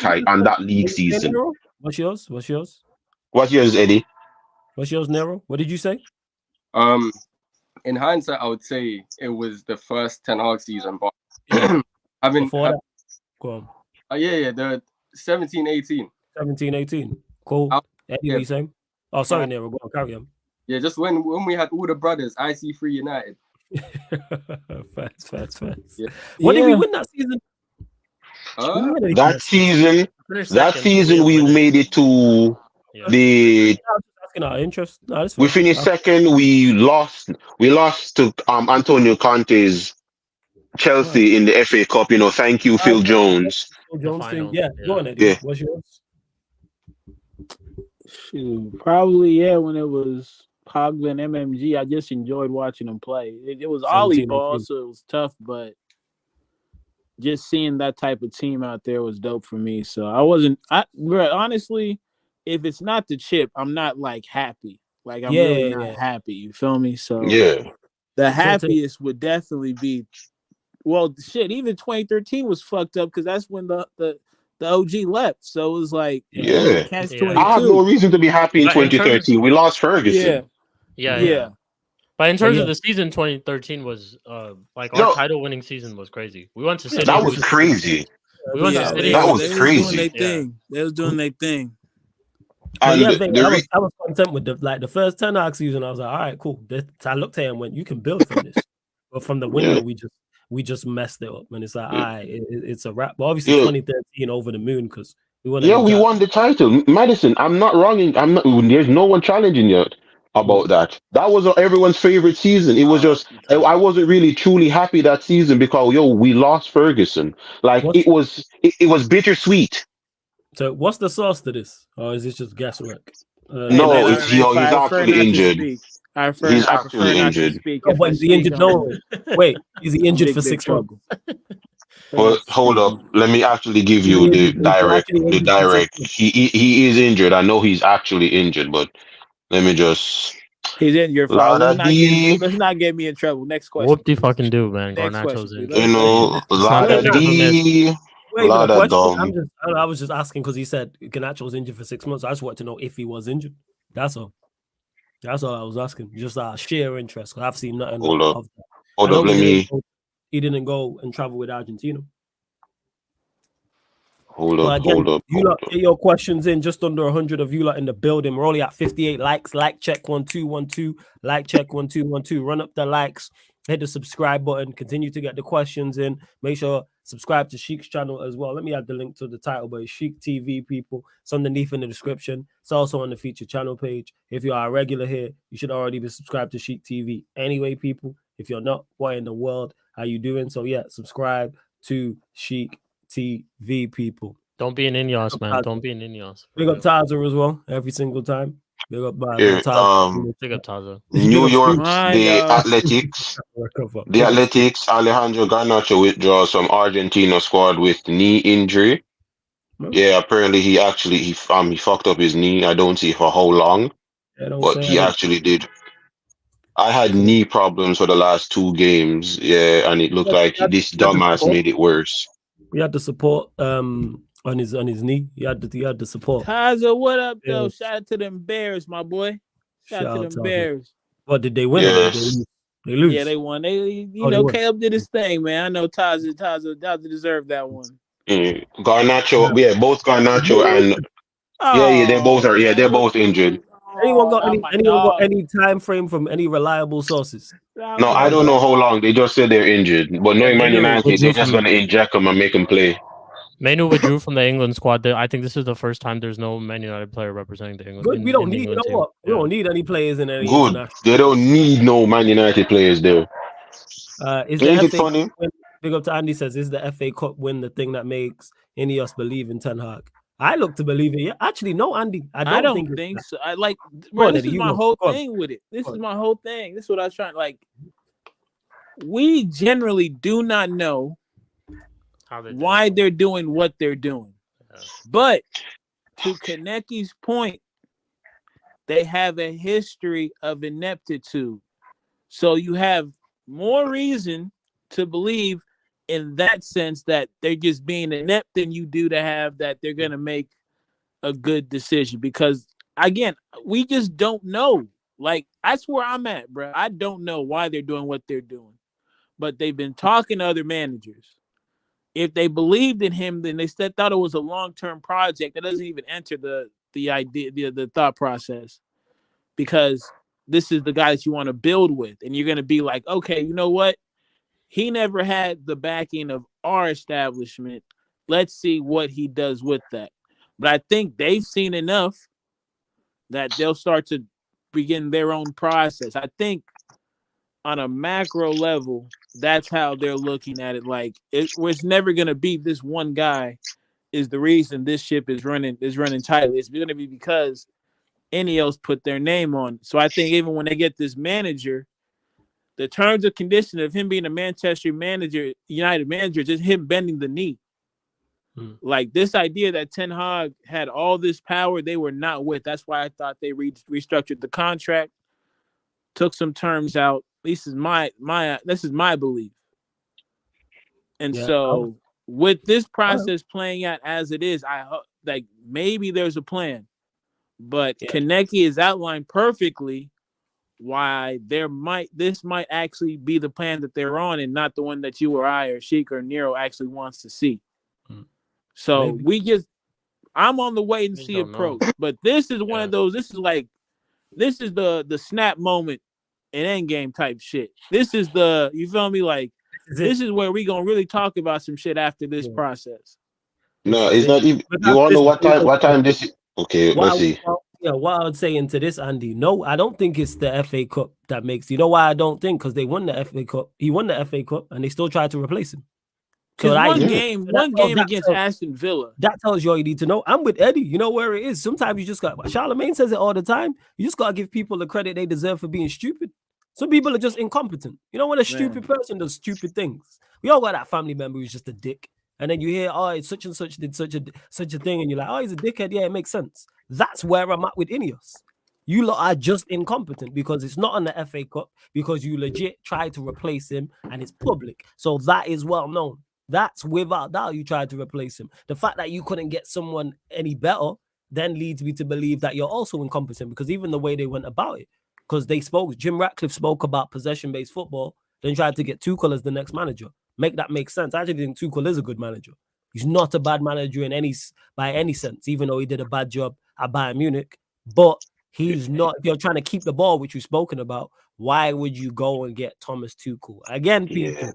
season. What's yours? What's yours, Eddie? What's yours, Nero? What did you say? In hindsight, I would say it was the first Ten Hag season, but go on. The 17-18. 17-18. Cool. Eddie, what you saying? Oh, sorry, Nero. Go on, carry on. Yeah, just when we had all the brothers, IC3 United. Facts. Yeah. What did we win that season? That season we made it to the. Interest. No, we finished second. We lost to Antonio Conte's Chelsea in the FA Cup. Thank you, Phil Jones. Go on, Eddie. Yeah. What's yours? Shoot, probably when it was Pogba and MMG. I just enjoyed watching them play. It was Ollie ball, so it was tough, but just seeing that type of team out there was dope for me. So honestly, if it's not the chip, I'm not like happy. Like I'm really not happy. You feel me? So the happiest would definitely be. Well, shit. Even 2013 was fucked up because that's when the OG left. So it was like catch 22. I have no reason to be happy in 2013. We lost Ferguson. Yeah. But in terms of the season, 2013 was our title winning season was crazy. We went to City. That was crazy. We went to City. That was crazy. They was doing their thing. I was content with the first 10 arc season. I was like, all right, cool. I looked at him and went, you can build from this. But from the window, we just messed it up. And it's like, all right, it's a wrap. But obviously 2013 over the moon because we won. We won the title. Madison, I'm not wrong. There's no one challenging you about that. That was everyone's favorite season. It was just I wasn't really truly happy that season because we lost Ferguson. Like it was bittersweet. So what's the source to this? Or is this just guesswork? No, he's actually injured. He's actually injured. But is he injured? No. Wait, is he injured for 6 months? Well, hold up. Let me actually give you the direct. He is injured. I know he's actually injured, but let me just. He's in your fault. Let's not get me in trouble. Next question. What do you fucking do, man? Garnacho's in. I was just asking because he said Garnacho was injured for 6 months. I just wanted to know if he was injured. That's all I was asking. Just sheer interest because I've seen nothing. Hold up. He didn't go and travel with Argentina. Hold up. You lot get your questions in. Just under 100 of you lot in the building. We're only at 58 likes. Like check 1212. Like check 1212. Run up the likes. Hit the subscribe button. Continue to get the questions in. Make sure subscribe to Sheik's channel as well. Let me add the link to the title, but it's Sheik TV, people. It's underneath in the description. It's also on the featured channel page. If you are a regular here, you should already be subscribed to Sheik TV. Anyway, people, if you're not, what in the world are you doing? So subscribe to Sheik TV, people. Don't be an Ineos, man. Don't be an Ineos. Big up Taza as well, every single time. Big up Taza. Big up Taza. New York, the Athletics, Alejandro Garnacho withdraws from Argentina squad with knee injury. Yeah, apparently he fucked up his knee. I don't see for how long, but he actually did. I had knee problems for the last 2 games, and it looked like this dumbass made it worse. We had the support on his knee. He had the support. Taza, what up, though? Shout out to them Bears, my boy. Shout out to them Bears. What did they win? Yes. They lose. Yeah, they won. Caleb did his thing, man. I know Taza deserved that one. Garnacho, both Garnacho and they both are. Yeah, they're both injured. Anyone got any time frame from any reliable sources? No, I don't know how long. They just said they're injured. But knowing Man United, they're just going to inject them and make them play. Manu withdrew from the England squad. I think this is the first time there's no Man United player representing the England. Good. We don't need. We don't need any players in any. Good. They don't need no Man United players there. Is it funny? Big up to Andy says, is the FA Cup win the thing that makes Ineos believe in Ten Hag? I look to believe it. Yeah, actually, no, Andy. I don't think so. I like, bro. this is my whole thing with it. This is my whole thing. This is what I was trying. Like, we generally do not know why they're doing what they're doing, but to Kaneki's point, they have a history of ineptitude. So you have more reason to believe in that sense that they're just being inept than you do to have that they're going to make a good decision. Because, again, we just don't know. Like, that's where I'm at, bro. I don't know why they're doing what they're doing. But they've been talking to other managers. If they believed in him, then they thought it was a long-term project. That doesn't even enter the idea, the thought process. Because this is the guy that you want to build with. And you're going to be like, okay, you know what? He never had the backing of our establishment. Let's see what he does with that. But I think they've seen enough that they'll start to begin their own process. I think on a macro level, that's how they're looking at it. Like, it's never going to be this one guy is the reason this ship is running tightly. It's going to be because Ineos put their name on it. So I think even when they get this manager, the terms and conditions of him being a Manchester manager, United manager, just him bending the knee. Like, this idea that Ten Hag had all this power, they were not with. That's why I thought they restructured the contract, took some terms out. This is my belief. And so with this process playing out as it is, I hope like maybe there's a plan, but Kaneki is outlined perfectly why this might actually be the plan that they're on and not the one that you or I or Sheik or Nero actually wants to see. So I'm on the wait and see approach, but this is one of those. This is the snap moment in Endgame type shit. This is you feel me? Like, this is where we gonna really talk about some shit after this process. No, it's not even. You want to know what time? What time this? Okay, let's see. What I would say into this, Andy. No, I don't think it's the FA Cup that makes. You know why I don't think? Because they won the FA Cup. He won the FA Cup, and they still tried to replace him. Because one game against Aston Villa. That tells you all you need to know. I'm with Eddie. You know where it is. Sometimes you just got. Charlemagne says it all the time. You just gotta give people the credit they deserve for being stupid. Some people are just incompetent. You know, when a stupid person does stupid things, we all got that family member who's just a dick. And then you hear, oh, it's such and such did such a thing, and you're like, oh, he's a dickhead. Yeah, it makes sense. That's where I'm at with Ineos. You lot are just incompetent because it's not on the FA Cup, because you legit tried to replace him and it's public. So that is well known. That's without doubt you tried to replace him. The fact that you couldn't get someone any better then leads me to believe that you're also incompetent, because even the way they went about it, because Jim Ratcliffe spoke about possession-based football, then tried to get Tuchel as the next manager. Make that make sense. I actually think Tuchel is a good manager. He's not a bad manager by any sense, even though he did a bad job at Bayern Munich. But he's not, if you're trying to keep the ball, which we've spoken about, why would you go and get Thomas Tuchel? Again, people,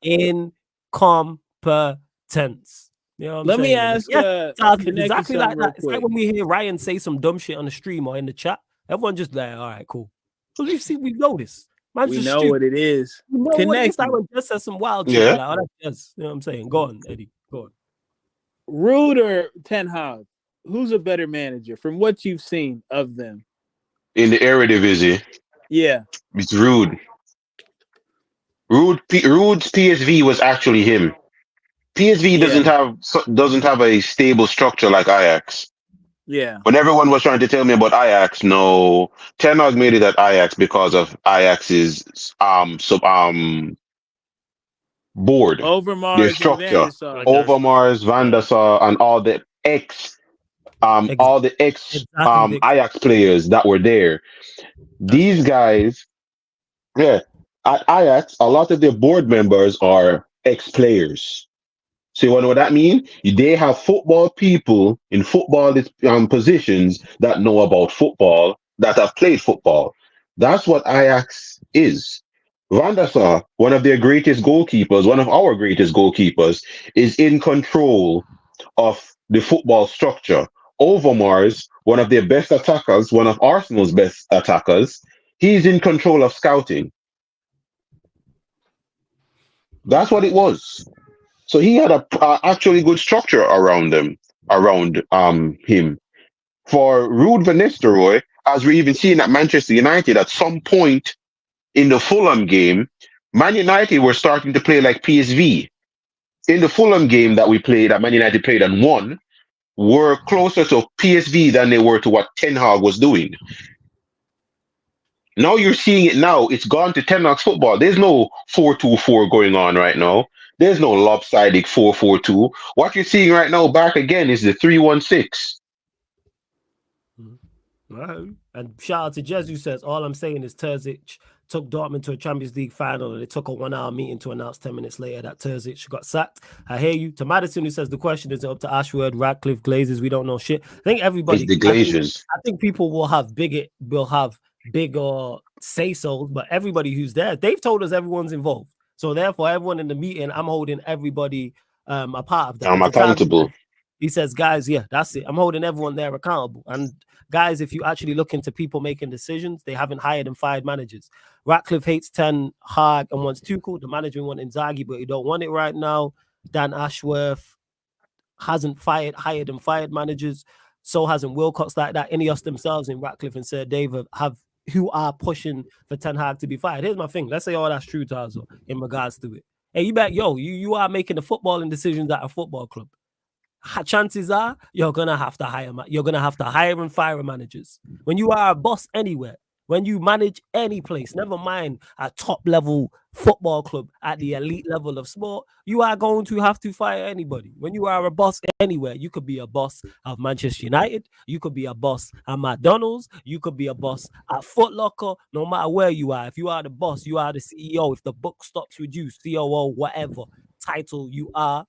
incompetence. You know what Let me ask exactly like that. It's like when we hear Ryan say some dumb shit on the stream or in the chat, everyone just like, all right, cool. Because we know this. We know what it is. We know what it is. Like when Jess says some wild shit. Like, oh, that's Jess. You know what I'm saying? Go on, Eddie. Go on. Rude or Ten Hag? Who's a better manager from what you've seen of them? In the Eredivisie, it's Rude. Rude's PSV was actually him. PSV doesn't have a stable structure like Ajax. Yeah. When everyone was trying to tell me about Ajax, no, Ten Hag made it at Ajax because of Ajax's board, Overmars, their structure, Overmars, Van der Sar, and all the ex Ajax players that were there. These guys, at Ajax, a lot of their board members are ex-players. So you want to know what that means? They have football people in football positions that know about football, that have played football. That's what Ajax is. Van der Sar, one of our greatest goalkeepers, is in control of the football structure. Overmars, one of their best attackers, one of Arsenal's best attackers, he's in control of scouting. That's what it was. So he had a actually good structure around him. For Ruud van Nistelrooy, as we're even seeing at Manchester United, at some point in the Fulham game, Man United were starting to play like PSV. In the Fulham game that Man United played and won, were closer to PSV than they were to what Ten Hag was doing. Now you're seeing it now. It's gone to Ten Hag's football. There's no 4-2-4 going on right now. There's no lopsided 4-4-2. What you're seeing right now back again is the 3-1-6. Right. And shout out to Jez, who says, all I'm saying is Terzic took Dortmund to a Champions League final and it took a 1 hour meeting to announce 10 minutes later that Terzic got sacked. I hear you. To Madison, who says the question is up to Ashworth, Radcliffe, Glazers. We don't know shit. I think everybody, It's the Glazers. I think people will have bigger say-so, but everybody who's there, they've told us everyone's involved. So therefore, everyone in the meeting, I'm holding everybody a part of that. I'm accountable. He says, guys, yeah, that's it. I'm holding everyone there accountable. And guys, if you actually look into people making decisions, they haven't hired and fired managers. Ratcliffe hates Ten Hag and wants Tuchel. The manager wants Inzaghi, but he don't want it right now. Dan Ashworth hasn't hired and fired managers. So hasn't Wilcox like that. Ineos themselves in Ratcliffe and Sir David who are pushing for Ten Hag to be fired. Here's my thing. Let's say all that's true, Tazo, in regards to it. Hey, you are making the footballing decisions at a football club. Chances are you're gonna have to hire and fire managers. When you are a boss anywhere, when you manage any place, never mind a top level football club at the elite level of sport, you are going to have to fire anybody. When you are a boss anywhere, you could be a boss of Manchester United, you could be a boss at McDonald's, you could be a boss at Foot Locker, no matter where you are. If you are the boss, you are the CEO. If the book stops with you, COO, whatever title you are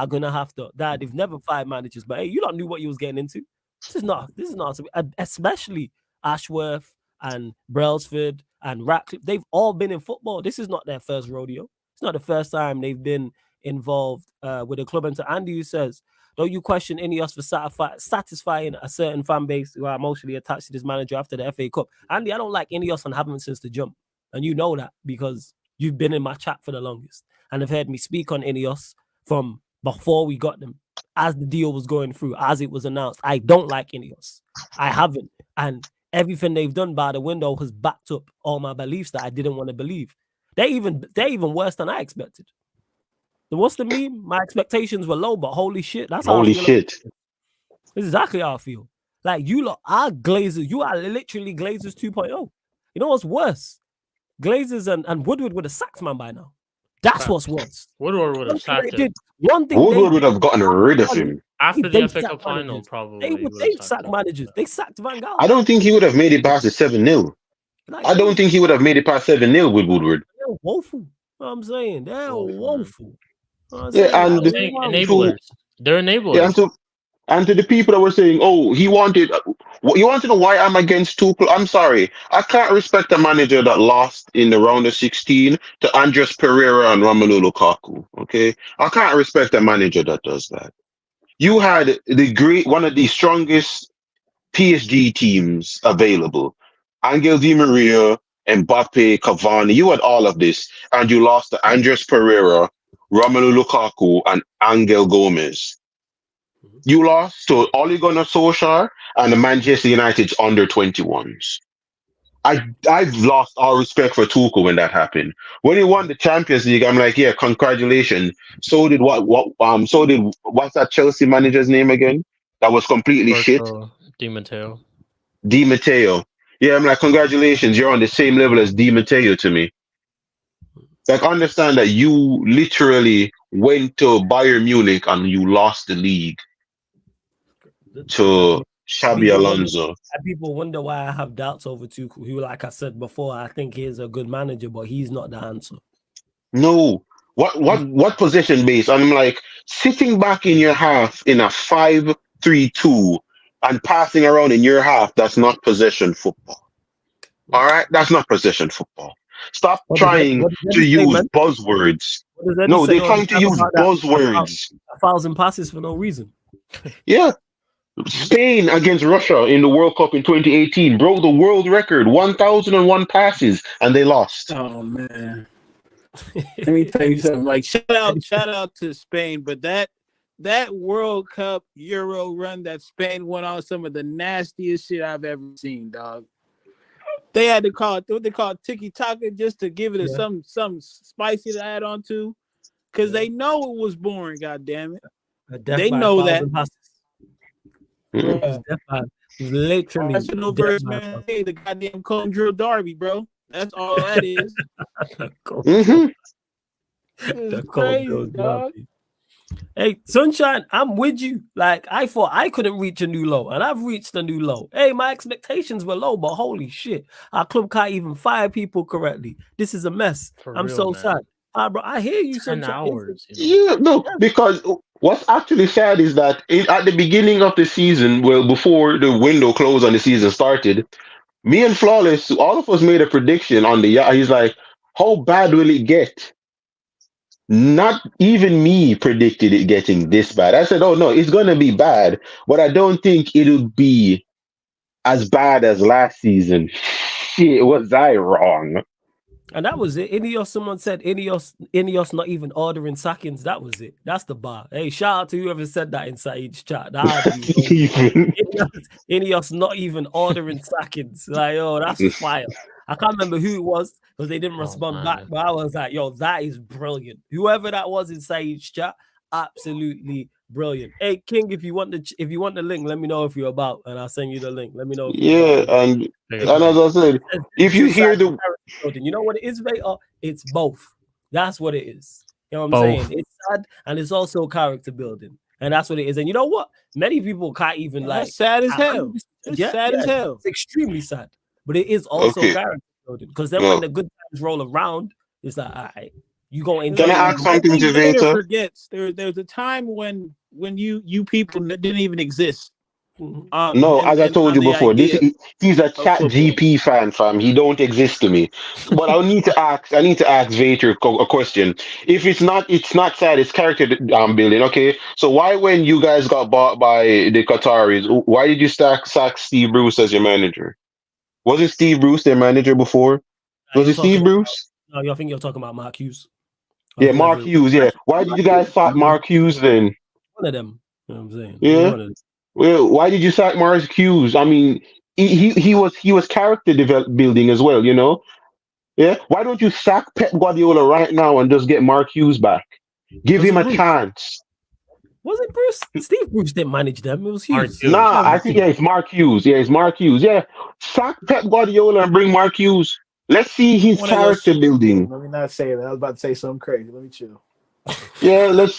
gonna have to. That they've never fired managers, but hey, you don't knew what you was getting into. This is not, especially Ashworth and Brailsford and Ratcliffe. They've all been in football. This is not their first rodeo. It's not the first time they've been involved with a club. And to Andy, who says, don't you question Ineos for satisfying a certain fan base who are emotionally attached to this manager after the FA Cup? Andy, I don't like Ineos and haven't since the jump. And you know that because you've been in my chat for the longest and have heard me speak on Ineos from before we got them, as the deal was going through, as it was announced. I don't like Ineos. I haven't. And everything they've done by the window has backed up all my beliefs that I didn't want to believe. They're even worse than I expected. So what's the meme? My expectations were low, but holy shit, that's how I feel. Shit. This is exactly how I feel. Like you lot are Glazers. You are literally Glazers 2.0. You know what's worse? Glazers and Woodward would have sacked man by now. That's what's worse. Woodward would have sacked him. Woodward would have gotten rid of him. After the FA Cup final, probably. They sacked managers. They sacked Van Gaal. I don't think he would have made it past the 7-0. I don't think he would have made it past 7-0 with Woodward. They're woeful. You know what I'm saying? They're woeful. Yeah, and enablers. They're enablers. Yeah, and to the people that were saying, oh, you want to know why I'm against Tuchel? I'm sorry. I can't respect a manager that lost in the round of 16 to Andres Pereira and Romelu Lukaku. Okay? I can't respect a manager that does that. You had one of the strongest PSG teams available. Angel Di Maria, Mbappe, Cavani. You had all of this, and you lost to Andres Pereira, Romelu Lukaku, and Angel Gomez. You lost to Ole Gunnar Solskjaer and the Manchester United's under 21s. I've lost all respect for Tuchel when that happened. When he won the Champions League, I'm like, yeah, congratulations. So did what's that Chelsea manager's name again? That was completely shit. Di Matteo. Yeah, I'm like, congratulations, you're on the same level as Di Matteo to me. Like, understand that you literally went to Bayern Munich and you lost the league to Xabi Alonso. People wonder why I have doubts over Tuchel, who, like I said before, I think he is a good manager, but he's not the answer. No. What position base? I'm like, sitting back in your half in a 5-3-2 and passing around in your half, that's not possession football. All right? That's not possession football. Stop trying to use buzzwords. No, they're trying to use buzzwords. 1,000 passes for no reason. Yeah. Spain against Russia in the World Cup in 2018 broke the world record, 1,001 passes, and they lost. Oh, man. Let me tell you something. Like shout out to Spain, but that World Cup Euro run that Spain went on, some of the nastiest shit I've ever seen, dog. They had to call it what they call tiki taka just to give it some spicy to add on to, because they know it was boring. God damn it, they know that. It was literally Arsenal versus Man, the goddamn Cone Drill Derby, bro. That's all that is. It's crazy, dog. Hey, Sunshine, I'm with you. Like, I thought I couldn't reach a new low, and I've reached a new low. Hey, my expectations were low, but holy shit, our club can't even fire people correctly. This is a mess. I'm so sad. Bro, I hear you, Sunshine. Yeah, no, because what's actually sad is that at the beginning of the season, well, before the window closed and the season started, me and Flawless, all of us made a prediction on the yacht. He's like, how bad will it get? Not even me predicted it getting this bad. I said, oh no, it's going to be bad, but I don't think it'll be as bad as last season. Shit, was I wrong? And that was it. Ineos, someone said Ineos not even ordering sackings. That was it. That's the bar. Hey, shout out to whoever said that in Saeed's chat. Ineos not even ordering sackings. Like, oh, that's fire. I can't remember who it was because they didn't respond back. But I was like, yo, that is brilliant. Whoever that was in Saeed's chat, absolutely brilliant. Hey, King, if you want the link, let me know if you're about, and I'll send you the link. Let me know if you're about. And as I said, if you hear the, you know what it is, Vader? It's both. That's what it is. You know what I'm saying? It's sad and it's also character building, and that's what it is. And you know what? Many people can't even that's sad as hell. It's sad as hell. It's extremely sad, but it is also character building because then when the good times roll around, it's like, all right, you gonna enjoy. Can I ask something to Vader? Forgets there's a time when you people didn't even exist. No, as I told you before, he's a Chat GP fan, fam. He don't exist to me. But I need to ask Vader a question. If it's not sad, it's character building. Okay, so why when you guys got bought by the Qataris, why did you sack Steve Bruce as your manager? Wasn't Steve Bruce their manager before? Was it Steve Bruce? No, I think you're talking about Mark Hughes. Yeah, Mark Hughes. Yeah, why did you guys sack Mark Hughes then? One of them. You know what I'm saying? Yeah. Well, why did you sack Mark Hughes? I mean, he was character building as well, you know. Yeah. Why don't you sack Pep Guardiola right now and just get Mark Hughes back? Give him a chance. Was it Bruce? Steve Bruce didn't manage them. It was Hughes. Nah, I think it's Mark Hughes. Yeah, it's Mark Hughes. Yeah, sack Pep Guardiola and bring Mark Hughes. Let's see his character building. Let me not say that. I was about to say something crazy. Let me chill. Yeah, let's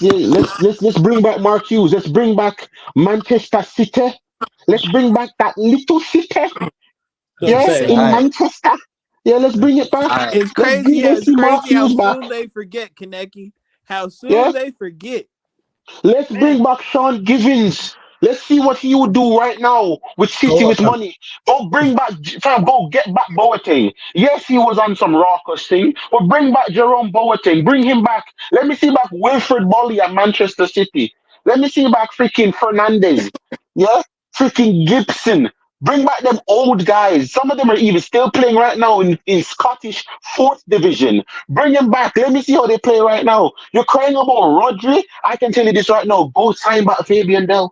bring back Mark Hughes. Let's bring back Manchester City. Let's bring back that little city. Yeah, in Manchester. Yeah, let's bring it back. It's crazy. It's crazy how soon they forget, Kaneki. How soon they forget. Let's bring back Sean Givens. Let's see what he would do right now with City with money. Go get back Boateng. Yes, he was on some raucous thing, but bring back Jerome Boateng. Bring him back. Let me see back Wilfred Bolly at Manchester City. Let me see back freaking Fernandes. Yeah, freaking Gibson. Bring back them old guys. Some of them are even still playing right now in Scottish 4th Division. Bring them back. Let me see how they play right now. You're crying about Rodri? I can tell you this right now. Go sign back Fabian Delph.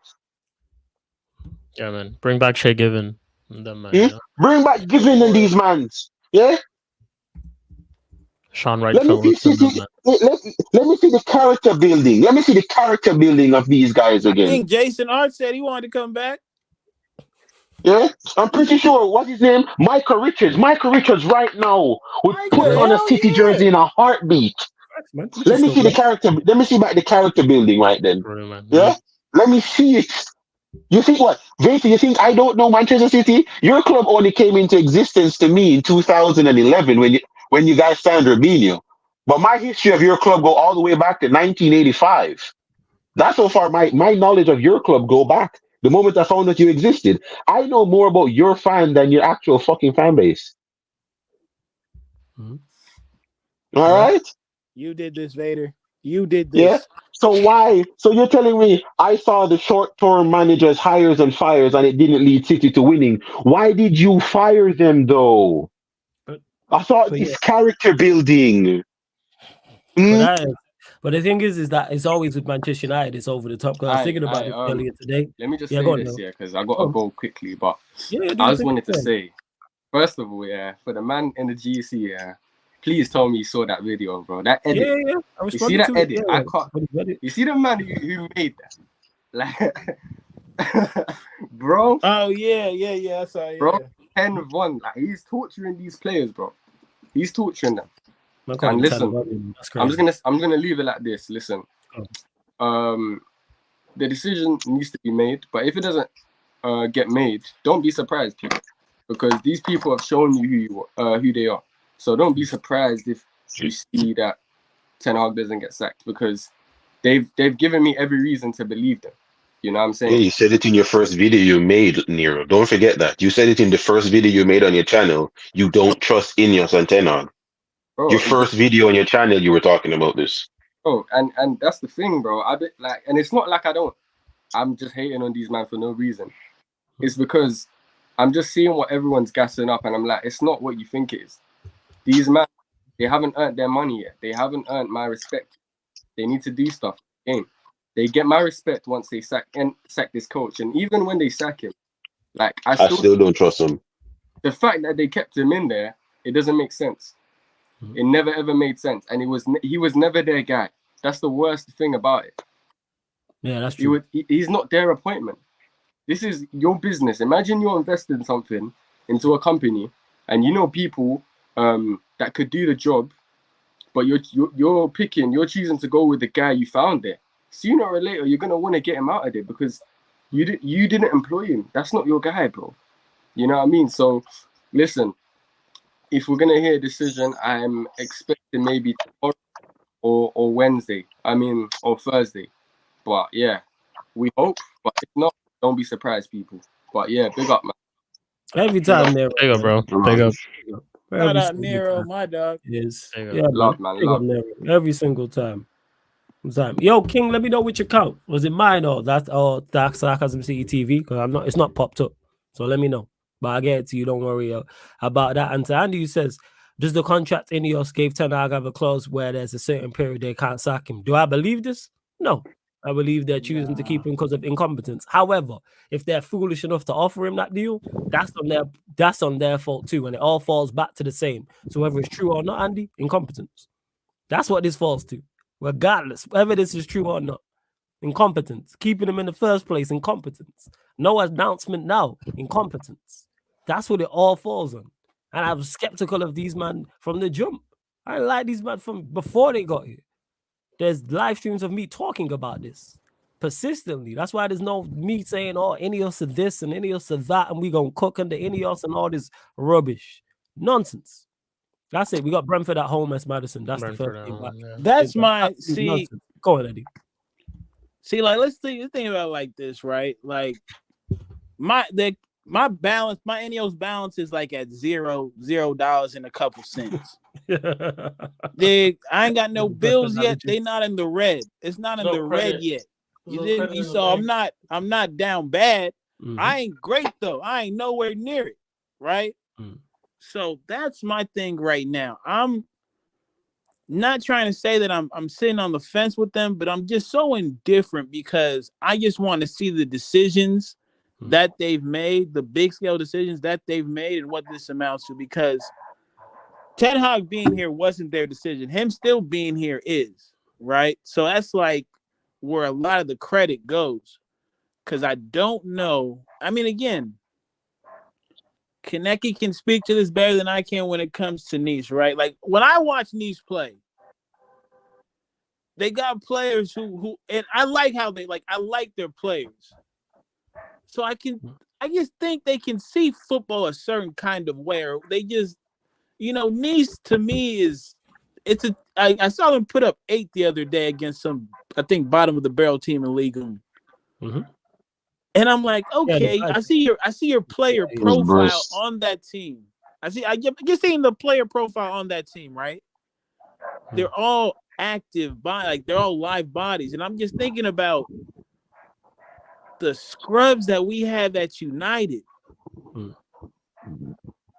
Yeah, man. Bring back Shea Given. Bring back Given and these mans. Yeah? Sean Wright let me see the character building. Let me see the character building of these guys again. I think Jason Art said he wanted to come back. Yeah? I'm pretty sure. What's his name? Michael Richards. Michael Richards right now would put on a City jersey in a heartbeat. Let me see the character. Let me see back the character building right then. Yeah? Let me see it. You think what? Vader, you think I don't know Manchester City? Your club only came into existence to me in 2011 when you guys signed Robinho. But my history of your club go all the way back to 1985. That's how far my knowledge of your club go back. The moment I found that you existed. I know more about your fan than your actual fucking fan base. All right? You did this, Vader. You did this. Yeah. So why? So you're telling me I saw the short-term managers hires and fires and it didn't lead City to winning. Why did you fire them though? I thought it's character building. But the thing is that it's always with Manchester United, it's over the top. Because I was thinking about this earlier today. Let me just say this, because I got to go quickly. But I just wanted to say, first of all, for the man in the GC, please tell me you saw that video, bro. That edit. Yeah. You see that edit? I can't. You see the man who made that? Like, bro. Oh yeah. I saw it. Bro, 10-1. Like, he's torturing these players, bro. He's torturing them. And listen, I'm gonna leave it like this. Listen, the decision needs to be made, but if it doesn't get made, don't be surprised, people, because these people have shown you who they are. So don't be surprised if you see that Ten Hag doesn't get sacked, because they've given me every reason to believe them. You know what I'm saying? Yeah, you said it in your first video you made, Nero. Don't forget that. You said it in the first video you made on your channel. You don't trust Ineos and Ten Hag. Bro, your first video on your channel, you were talking about this. Oh, and that's the thing, bro. And it's not like I'm just hating on these men for no reason. It's because I'm just seeing what everyone's gassing up, and I'm like, it's not what you think it is. These men, they haven't earned their money yet. They haven't earned my respect. They need to do stuff. Game. They get my respect once they sack this coach, and even when they sack him, like I still don't trust him. The fact that they kept him in there, it doesn't make sense. It never ever made sense, and he was never their guy. That's the worst thing about it. Yeah, that's true. He's not their appointment. This is your business. Imagine you're investing something into a company, and you know people that could do the job, but you're choosing to go with the guy you found there. Sooner or later, you're gonna want to get him out of there because you didn't employ him. That's not your guy, bro. You know what I mean? So, listen. If we're gonna hear a decision, I'm expecting maybe tomorrow or Wednesday. Or Thursday. But yeah, we hope. But if not, don't be surprised, people. But yeah, big up, man. Every time, Nero. Big up, bro. Big up. Shout out Nero, my dog. Yes. Yeah, love, man. Love. Nero. Every single time. Yo, King, let me know which account. Was it mine or Dark Sarcasm City TV? Because it's not popped up. So let me know. But I get it to you. Don't worry about that. And to Andy, who says, does the contract Ineos gave Ten Hag have a clause where there's a certain period they can't sack him? Do I believe this? No. I believe they're choosing to keep him because of incompetence. However, if they're foolish enough to offer him that deal, that's on their fault too. And it all falls back to the same. So whether it's true or not, Andy, incompetence. That's what this falls to. Regardless, whether this is true or not. Incompetence. Keeping him in the first place, incompetence. No announcement now, incompetence. That's what it all falls on. And I was skeptical of these men from the jump. I like these men from before they got here. There's live streams of me talking about this persistently. That's why there's no me saying, oh, Ineos are this and Ineos are that, and we gonna cook under Ineos and all this rubbish. Nonsense. That's it. We got Brentford at home as Madison. That's Brentford the first thing. Yeah. That's my see. Go on, Eddie. See, like let's think about it like this, right? Like my balance, my Ineos balance is like at $0 and a couple cents. I ain't got no bills yet. They not in the red. It's not in the red yet. So I'm not down bad. Mm-hmm. I ain't great though. I ain't nowhere near it. Right. Mm. So that's my thing right now. I'm not trying to say that I'm sitting on the fence with them, but I'm just so indifferent because I just want to see the decisions that they've made, the big scale decisions that they've made, and what this amounts to. Because Ten Hag being here wasn't their decision. Him still being here is, right? So that's like where a lot of the credit goes. Because I don't know. I mean, again, Kaneki can speak to this better than I can when it comes to Nice, right? Like when I watch Nice play, they got players who and I like how I like their players. So I just think they can see football a certain kind of way, or they just, Nice to me I saw them put up 8 the other day against some, I think, bottom of the barrel team in Ligue 1. Mm-hmm. And I'm like, okay, I see your player profile on that team. You're seeing the player profile on that team, right? They're all active they're all live bodies. And I'm just thinking about the scrubs that we have at United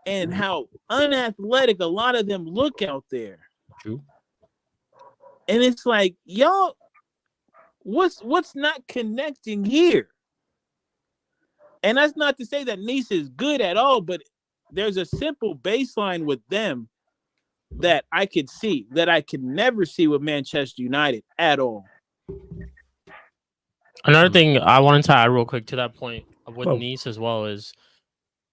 and how unathletic a lot of them look out there. True. And it's like, y'all, what's not connecting here? And that's not to say that Nice is good at all, but there's a simple baseline with them that I could see that I could never see with Manchester United at all. Another thing I wanted to add real quick to that point with Nice as well is,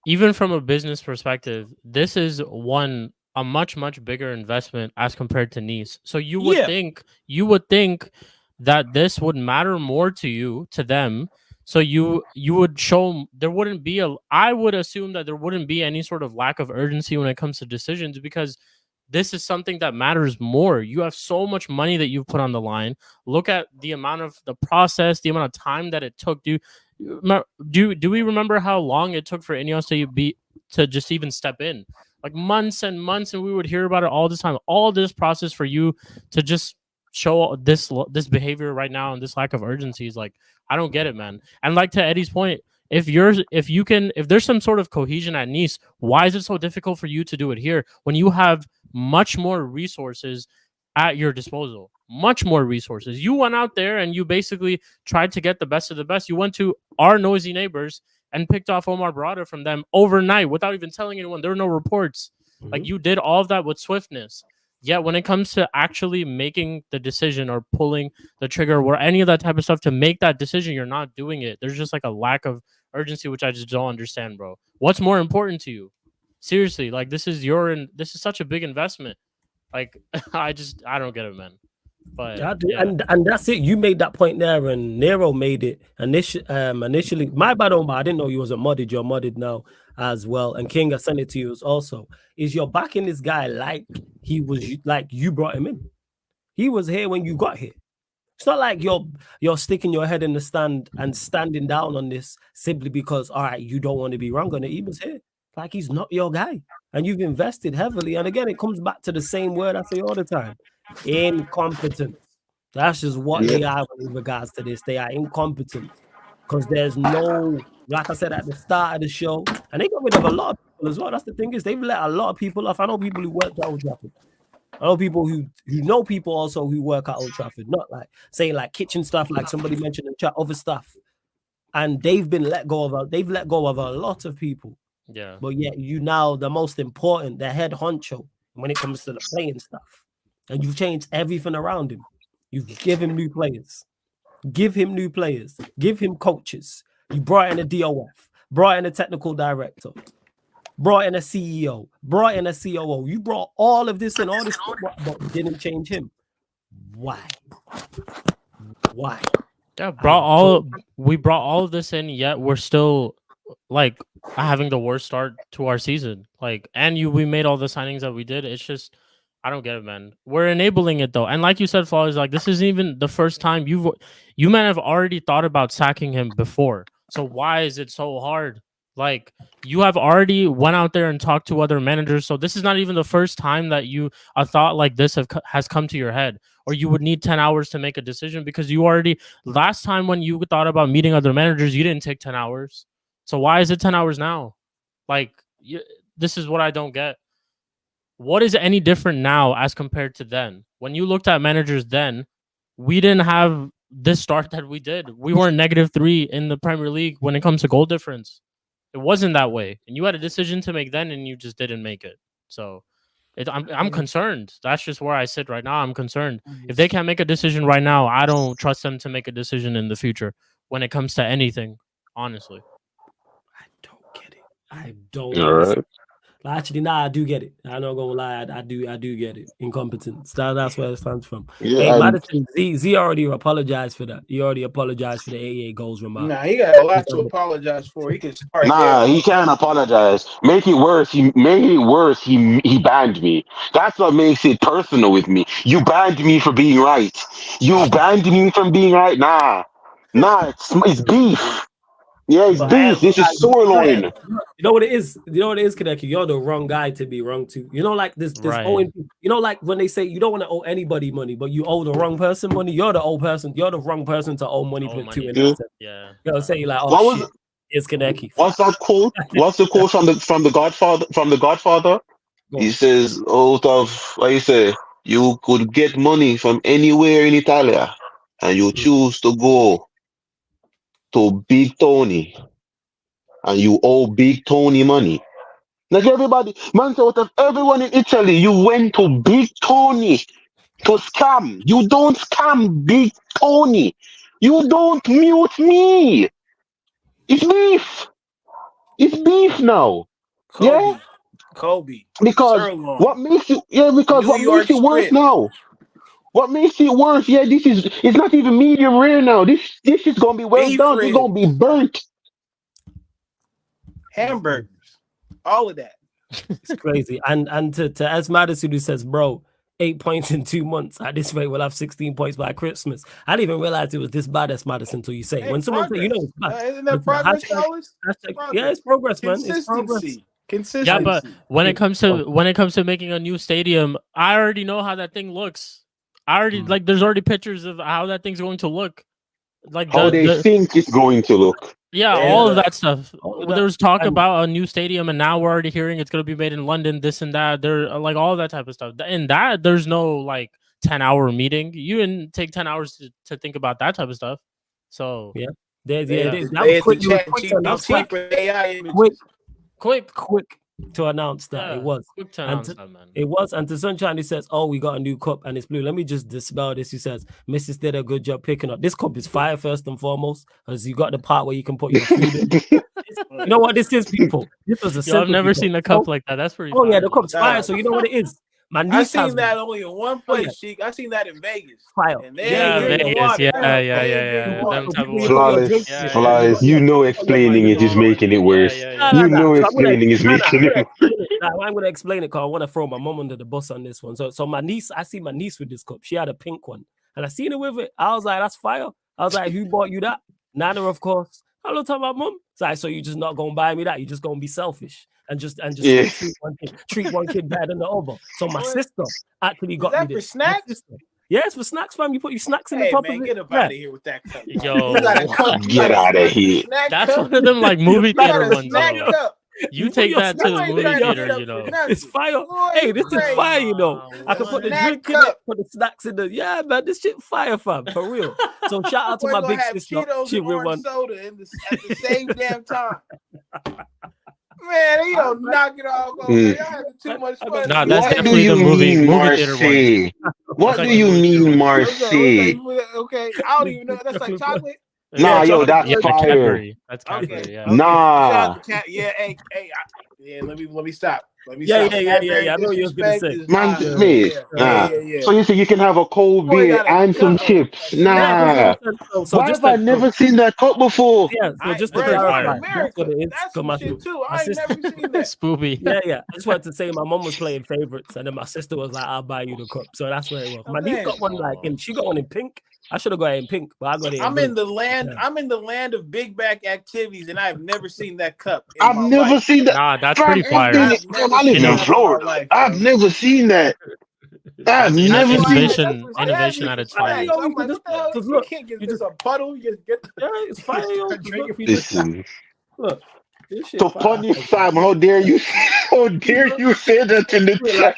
even from a business perspective, this is a much bigger investment as compared to Nice. So you would think that this would matter more to them. So you would show there wouldn't be I would assume that there wouldn't be any sort of lack of urgency when it comes to decisions, because this is something that matters more. You have so much money that you've put on the line. Look at the amount of the process, the amount of time that it took. Do we remember how long it took for Ineos to just even step in? Like months and months, and we would hear about it all the time. All this process for you to just show this behavior right now and this lack of urgency is like, I don't get it, man. And like to Eddie's point, if there's some sort of cohesion at Nice, why is it so difficult for you to do it here when you have much more resources at your disposal? Much more resources. You went out there and you basically tried to get the best of the best. You went to our noisy neighbors and picked off Omar Barada from them overnight without even telling anyone. There were no reports. Like, you did all of that with swiftness. Yet when it comes to actually making the decision or pulling the trigger or any of that type of stuff to make that decision, you're not doing it. There's just like a lack of urgency, which I just don't understand, bro. What's more important to you? Seriously, like, this is such a big investment. Like, I don't get it, man. But and that's it. You made that point there, and Nero made it initially. My bad, Omar. I didn't know you was a modded. You're modded now as well. And King, I sent it to you also. Is you're backing this guy like he was, like you brought him in. He was here when you got here. It's not like you're sticking your head in the stand and standing down on this simply because, all right, you don't want to be wrong on it. He was here. Like, he's not your guy. And you've invested heavily. And again, it comes back to the same word I say all the time. Incompetence. That's just what they are in regards to this. They are incompetent. Because there's no, like I said at the start of the show, and they got rid of a lot of people as well. That's the thing, is they've let a lot of people off. I know people who work at Old Trafford. I know people who know people also who work at Old Trafford, not like saying like kitchen stuff, like somebody mentioned in chat, other stuff. And they've been let go of a lot of people. Yeah. But yet you now the most important, the head honcho when it comes to the playing stuff. And you've changed everything around him. You've given him new players. Give him new players. Give him coaches. You brought in a DOF, brought in a technical director, brought in a CEO, brought in a COO. You brought all of this and all this, but didn't change him. Why? Yeah, we brought all of this in, yet we're still like having the worst start to our season. Like, and we made all the signings that we did. It's just, I don't get it, man. We're enabling it though, and like you said, Flaw, is like, this isn't even the first time you might have already thought about sacking him before. So why is it so hard? Like, you have already went out there and talked to other managers. So this is not even the first time that a thought like this has come to your head, or you would need 10 hours to make a decision, because you already, last time when you thought about meeting other managers, you didn't take 10 hours. So why is it 10 hours now? Like, this is what I don't get. What is any different now as compared to then? When you looked at managers then, we didn't have this start that we did. We weren't -3 in the Premier League when it comes to goal difference. It wasn't that way. And you had a decision to make then, and you just didn't make it. So I'm concerned. That's just where I sit right now. I'm concerned. If they can't make a decision right now, I don't trust them to make a decision in the future when it comes to anything, honestly. I don't get it. I don't. All right. Actually, nah, I do get it. I'm not gonna lie, I do get it. Incompetence. That's where it stands from. Yeah, hey, Madison, Z already apologized for that. He already apologized for the 88 goals remark. Nah, he got a lot to apologize for. He can start. Nah, he can't apologize. Make it worse. He banned me. That's what makes it personal with me. You banned me for being right. You banned me from being right. Nah, it's beef. Yeah, it's beef. This is so annoying. You know what it is? Kaneki? You're the wrong guy to be wrong to. You know, like this right. owing. You know, like when they say you don't want to owe anybody money, but you owe the wrong person money. You're the old person. You're the wrong person to owe money to. Yeah. You know, say like, oh shit, it's Kaneki. What's that quote? What's the quote from the Godfather? He says, "Oath of what you say? You could get money from anywhere in Italia, and you choose to go to Big Tony, and you owe Big Tony money. Like everybody, man, so out of everyone in Italy, you went to Big Tony to scam. You don't scam Big Tony. You don't mute me. It's beef. It's beef now. Yeah? Kobe, Because sirloin, because New what makes York it worse strip, now? What makes it worse? Yeah, it's not even medium rare now. This is gonna be well beef done. It's ribs, gonna be burnt. hamburgers, all of that. It's crazy. And to as Madison who says, bro, 8 points in 2 months. At this rate, we'll have 16 points by Christmas. I didn't even realize it was this bad as Madison until you say it. Hey, When someone say, you know, it's bad. Isn't that progress, fellas? Yeah, it's progress, man. It's progress. Consistency. Yeah, but when it comes to making a new stadium, I already know how that thing looks. I already like. There's already pictures of how that thing's going to look. Like How they think it's going to look. Yeah, all of that stuff. All of There was that. talk about a new stadium, and now we're already hearing it's going to be made in London, this and that. There, like all of that type of stuff. In that, there's no like 10-hour meeting. You didn't take 10 hours to think about that type of stuff. So yeah, quick to announce that it was. Quick to announce that, man. It was. And to Sunshine, he says, "Oh, we got a new cup and it's blue." Let me just dispel this. He says, "Mrs. did a good job picking up. This cup is fire first and foremost, as you got the part where you can put your food in." You know what this is, people? This was a I've never seen a cup like that. That's pretty. Oh yeah, the cup's fire. So you know what it is. My niece I seen that only in one place, Sheik. I seen that in Vegas. Fire. Vegas. Yeah. Flies. You know, explaining it is making it worse. You know, explaining is making it. I'm gonna explain it because I want to throw my mom under the bus on this one. So my niece, I see my niece with this cup. She had a pink one, and I seen her with it. I was like, "That's fire." I was like, "Who bought you that?" Nana, of course. I don't talk about mom. It's like, so you just not gonna buy me that? You just gonna be selfish and just treat one kid better than the other. So my sister actually got me this. For snacks? Yes, for snacks, fam. You put your snacks in the top of it. Get up out of here with that cup. Yo, get out of here. That's one of them like movie theater ones. You take that to the movie theater, you know. It's fire. Hey, this is fire, you know. I can put the drink in it, put the snacks in the. Yeah, man, this shit fire, fam, for real. So shout out to my big sister. She will run soda at the same damn time. Man, you don't knock it off. Y'all having too much fun. Nah, that's definitely the movie theater one. What do you mean, Marcy? Okay, I don't even know. That's like chocolate. Nah, yo, that's fire. That's Cadbury, yeah. Nah. Let me stop. Yeah. I know you was gonna say. Man, So you say you can have a cold beer and some chips? Nah. Why have I never seen that cup before? Yeah, so just to clarify, that's what it is. That's shit too. I ain't never seen that. Spoopy. Yeah. I just wanted to say my mom was playing favorites, and then my sister was like, "I'll buy you the cup." So that's where it was. My niece got one and she got one in pink. I should have got it in pink, but I got it. I'm in the land of big back activities, and I've never seen that cup. I've never seen that. Nah, that's pretty fire. I live in Florida. I've never seen that. I've never seen innovation at its finest. Because look, you can't get this a puddle. You just get it's fine. Listen. Look. So funny, Sam. How dare you say that in the chat?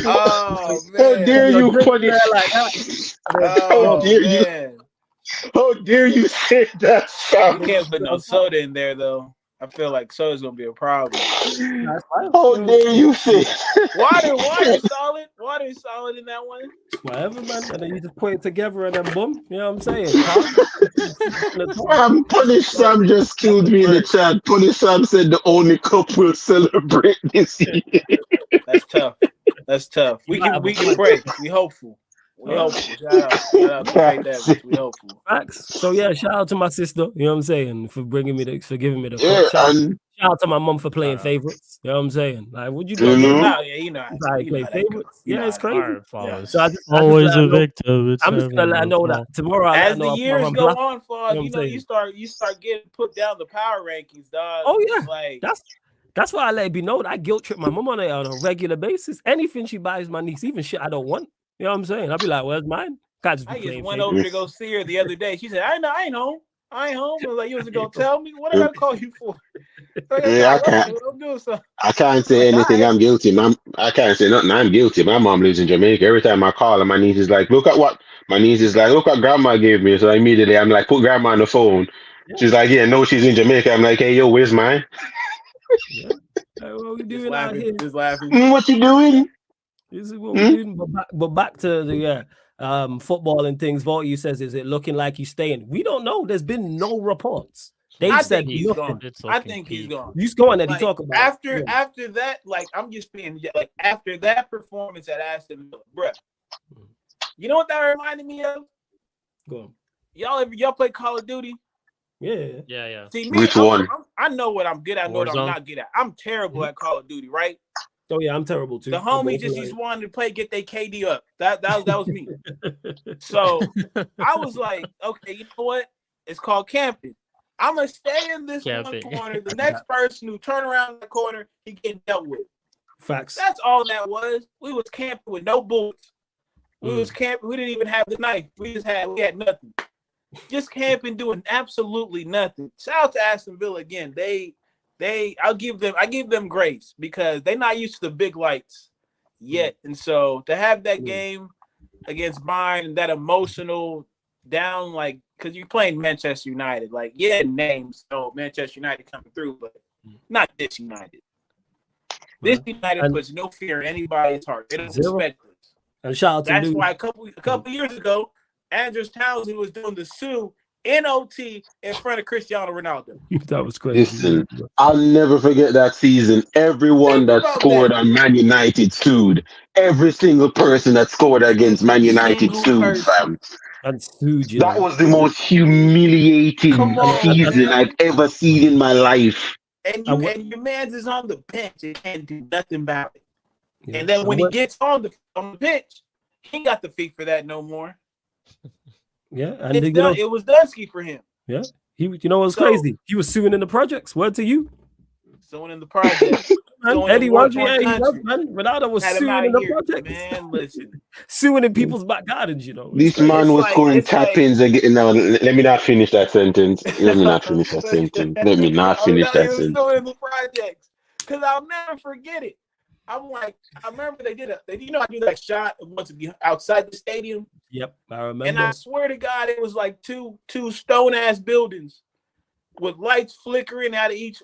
Oh, man. How dare you punish like that? How dare you say that, Sam? You can't put no soda in there though. I feel like soda's gonna be a problem. How dare you say water solid? Water is solid in that one. Whatever, man. And then you just put it together and then boom. You know what I'm saying? Punish Sam just killed me in the chat. Punish Sam said the only cup will celebrate this year. That's tough. We can pray. We hopeful. We hopeful. Shout out to we hopeful. Facts. So yeah, shout out to my sister. You know what I'm saying, for giving me the shout out to my mom for playing favorites. You know what I'm saying? Like, would you do? You know, play favorites. Yeah, it's crazy. So always a victim. I'm just gonna let her know that tomorrow. As the years go on, you start getting put down the power rankings, dog. Oh yeah, like that's why I let it be known. I guilt trip my mom on it on a regular basis. Anything she buys my niece, even shit I don't want. You know what I'm saying? I'll be like, "Where's mine?" I just went over to go see her the other day. She said, "I know." I ain't home. I was like, you was gonna tell me? What I gotta call you for? Yeah, I'm doing something. I can't say anything. I'm guilty. I can't say nothing. I'm guilty. My mom lives in Jamaica. Every time I call her, my niece is like, look at what my niece is like, look what grandma gave me. So immediately I'm like, put grandma on the phone. Yeah. She's like, yeah, no, she's in Jamaica. I'm like, hey, yo, where's mine? Yeah. What we doing out here? Just laughing. What you doing? This is what we're doing. But back to the football and things. Voltu says, is it looking like he's staying? We don't know. There's been no reports. They've said he's gone. I think he's gone. He's going. Eddie, like, talk about after that. Like I'm just being like after that performance at Aston Villa, bruh. You know what that reminded me of? Go on. Y'all play Call of Duty? Yeah. See, me, Which one? I know what I'm good at. I know what I'm not good at. I'm terrible at Call of Duty, right? Oh yeah, I'm terrible too. The homie just wanted to play, get their KD up. That was me. So I was like, okay, you know what? It's called camping. I'm gonna stay in this one corner. The next person who turn around the corner, he getting dealt with. Facts. That's all that was. We was camping with no bullets. We was camping. We didn't even have the knife. We had nothing. Just camping, doing absolutely nothing. Shout out to Aston Villa again. I give them grace because they're not used to the big lights yet. And so to have that game against Bayern and that emotional down, like, because you're playing Manchester United, like, names, so Manchester United coming through, but not this United. This United puts no fear in anybody's heart. They don't respect us. And shout out to That's why a couple years ago, Andrews Townsend was doing the Sue NOT in front of Cristiano Ronaldo. That was crazy. Listen, I'll never forget that season. Everyone that scored on Man United sued. Every single person that scored against Man United sued, fam. And sued, that was the most humiliating season I've ever seen in my life. And your man's is on the bench and can't do nothing about it. Yeah. And then when he gets on the bench, he ain't got the feet for that no more. Yeah, and it was Dunsky for him. Yeah, you know what's crazy? He was suing in the projects. Word to you. Suing in the projects. Eddie was, man. Ronaldo was suing in the projects. Man, listen. Suing in people's back gardens, you know. This man was scoring tap-ins again. No, let me not finish that sentence. Let me not finish that sentence. Let me not finish that sentence. Suing in the projects. Because I'll never forget it. I'm like, I remember they did I do that shot of once to be outside the stadium. Yep, I remember. And I swear to God, it was like two stone ass buildings with lights flickering out of each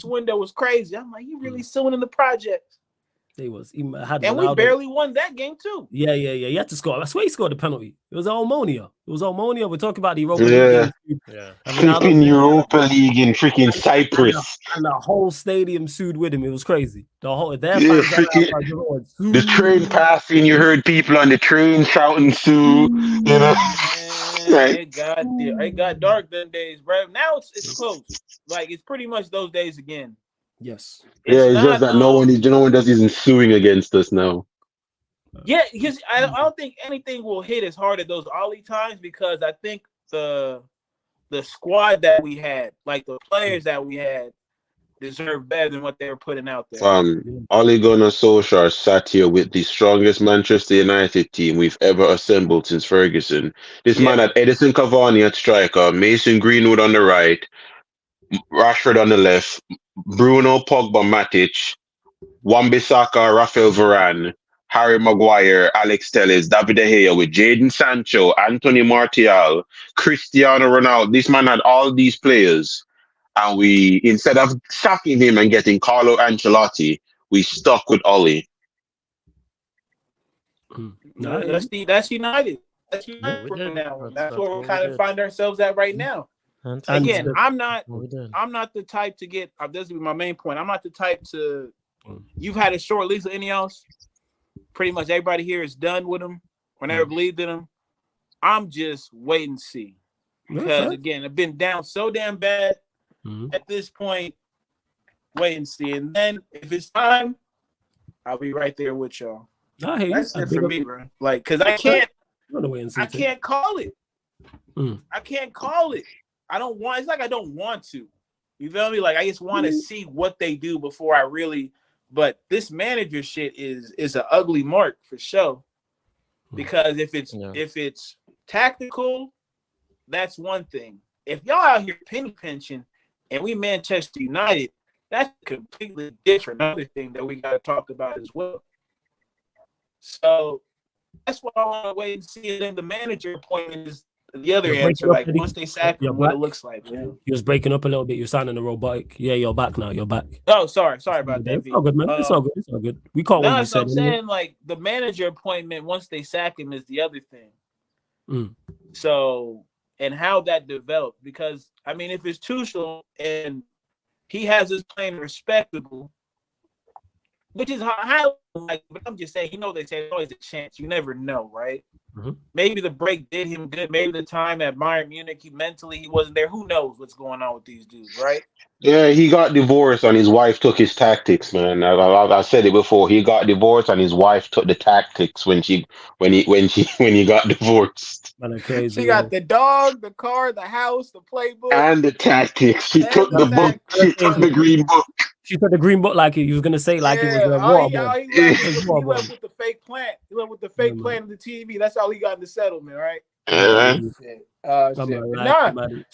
window. It was crazy. I'm like, you really suing in the projects? They was. And we barely won that game too. Yeah. You had to score. I swear he scored a penalty. It was Almonia. We're talking about the Europa League. Freaking Europa League in freaking Cyprus. And the whole stadium sued with him. It was crazy. The train passing, you heard people on the train shouting "Sue." You know, it got dark them days, bro. Now it's close. Like it's pretty much those days again. Yes. It's just that no one isn't suing against us now. Yeah, because I don't think anything will hit as hard at those Ollie times because I think the squad that we had, like the players that we had, deserve better than what they were putting out there. Ole Gunnar Solskjaer sat here with the strongest Manchester United team we've ever assembled since Ferguson. This man had Edison Cavani at striker, Mason Greenwood on the right, Rashford on the left, Bruno, Pogba, Matic, Wan-Bissaka, Rafael Varane, Harry Maguire, Alex Telles, David De Gea with Jadon Sancho, Anthony Martial, Cristiano Ronaldo. This man had all these players. And we, instead of sacking him and getting Carlo Ancelotti, we stuck with Ole. That's United. That's United from now. That's where we kind of find ourselves at right now. Again, I'm not the type to get. This is my main point. I'm not the type to. You've had a short lease with Ineos. Pretty much everybody here is done with them. Or never believed in them. I'm just wait and see because again, I've been down so damn bad. At this point, wait and see, and then if it's time, I'll be right there with y'all. That's it for me, bro. Like, cause I can't call it. I can't call it. I don't want. It's like I don't want to. You feel me? Like I just want to see what they do before I really. But this manager shit is an ugly mark for sure. Because if it's tactical, that's one thing. if y'all out here penny pinching and we Manchester United, that's completely different. Another thing that we got to talk about as well. So that's why I want to wait and see. And then the manager appointment is the other answer. Like once they sack him, what it looks like. You was breaking up a little bit. You're sounding robotic. Yeah, you're back now. You're back. Oh, sorry about that. It's all good, man. It's all good. It's all good. We caught what you said. I'm saying like the manager appointment once they sack him is the other thing. So and how that developed, because I mean, if it's Tuchel and he has his playing respectable, which is how like, but I'm just saying, they say there's always a chance. You never know, right? Maybe the break did him good. Maybe the time at Bayern Munich, he wasn't there. Who knows what's going on with these dudes, right? Yeah, he got divorced and his wife took his tactics, man. I said it before. He got divorced and his wife took the tactics when he got divorced. Man, crazy, she got the dog, the car, the house, the playbook, and the tactics. She took the book. She took the green book. She took the green book like you was gonna say, like it was a war. He went with the fake plant. He went with the fake plant of the TV. That's all he got in the settlement, right? So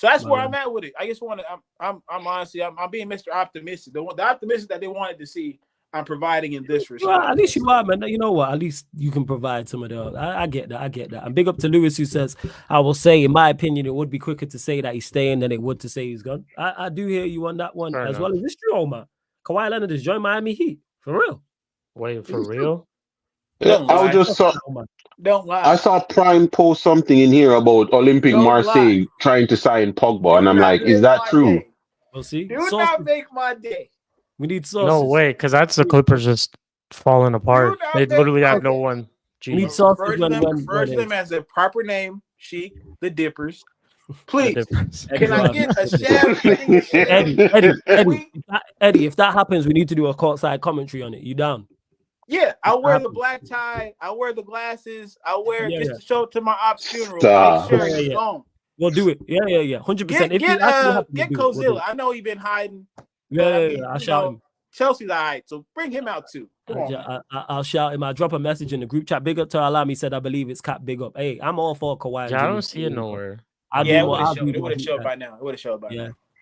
that's where I'm at with it. I just want to. I'm honestly, I'm being Mr. Optimistic. The optimistic that they wanted to see, I'm providing in this respect. Well, at least you are, man. You know what? At least you can provide some of the. I get that. And big up to Lewis, who says, "I will say, in my opinion, it would be quicker to say that he's staying than it would to say he's gone." I do hear you on that one as well. Is this true, Omar? Kawhi Leonard has joined Miami Heat for real. Wait, for real? Don't lie. I saw Prime post something in here about Olympique Marseille trying to sign Pogba, and I'm like, is that true? We'll see. Do not make my day. We need sources. No way, because that's the Clippers just falling apart. They literally have no one. We need sources. Refer to them as a proper name, Sheik, the Dippers. Please, can I get a shout? Eddie, if that happens, we need to do a courtside commentary on it. You down? Yeah, I'll wear the black tie. I'll wear the glasses. I'll wear it just to show it to my op's funeral. Make sure We'll do it. Yeah. 100%. Get Kozilla. I know he's been hiding. I'll shout him. Chelsea's all right, so bring him out too. I'll shout him. I'll drop a message in the group chat. Big up to Alami, said I believe it's Cap. Big up. Hey, I'm all for Kawhi. Yeah, I don't see it nowhere. It would have showed by now.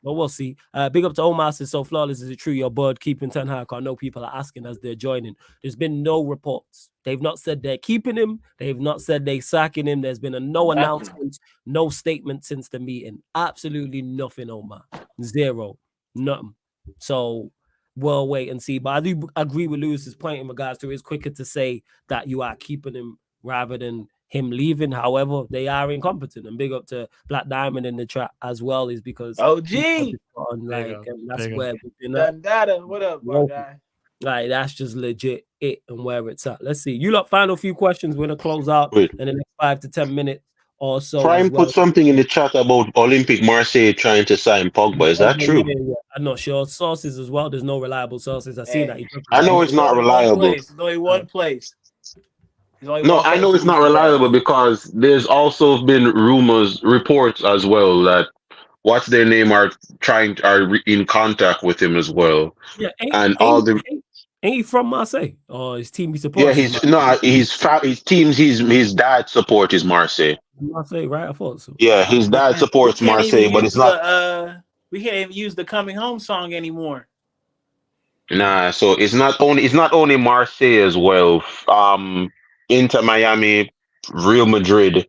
But we'll see. Big up to Omar, says, so flawless. Is it true you're bored keeping Ten Hag? I know people are asking as they're joining. There's been no reports. They've not said they're keeping him. They've not said they're sacking him. There's been no announcement, no statement since the meeting. Absolutely nothing, Omar. Zero. Nothing. So we'll wait and see. But I do agree with Lewis's point in regards to it's quicker to say that you are keeping him rather than him leaving. However, they are incompetent. And big up to Black Diamond in the chat as well, is because OG. That's where what up, my guy? Like that's just legit it and where it's at. Let's see. You lot, final few questions. We're gonna close out in the next 5 to 10 minutes or so. Prime put something in the chat about Olympique Marseille trying to sign Pogba. Is that true? Yeah. I'm not sure. Sources as well. There's no reliable sources. I've seen that. I know it's not reliable. There's only one place. No, I know it's not reliable because there's also been reports as well that what's their name are in contact with him as well. Yeah, ain't he from Marseille or his team he supports? Yeah, his dad support is Marseille. Marseille, right? I thought so. Yeah, his dad supports Marseille, but it's not. We can't even use the "Coming Home" song anymore. Nah, so it's not only Marseille as well. Inter Miami, Real Madrid,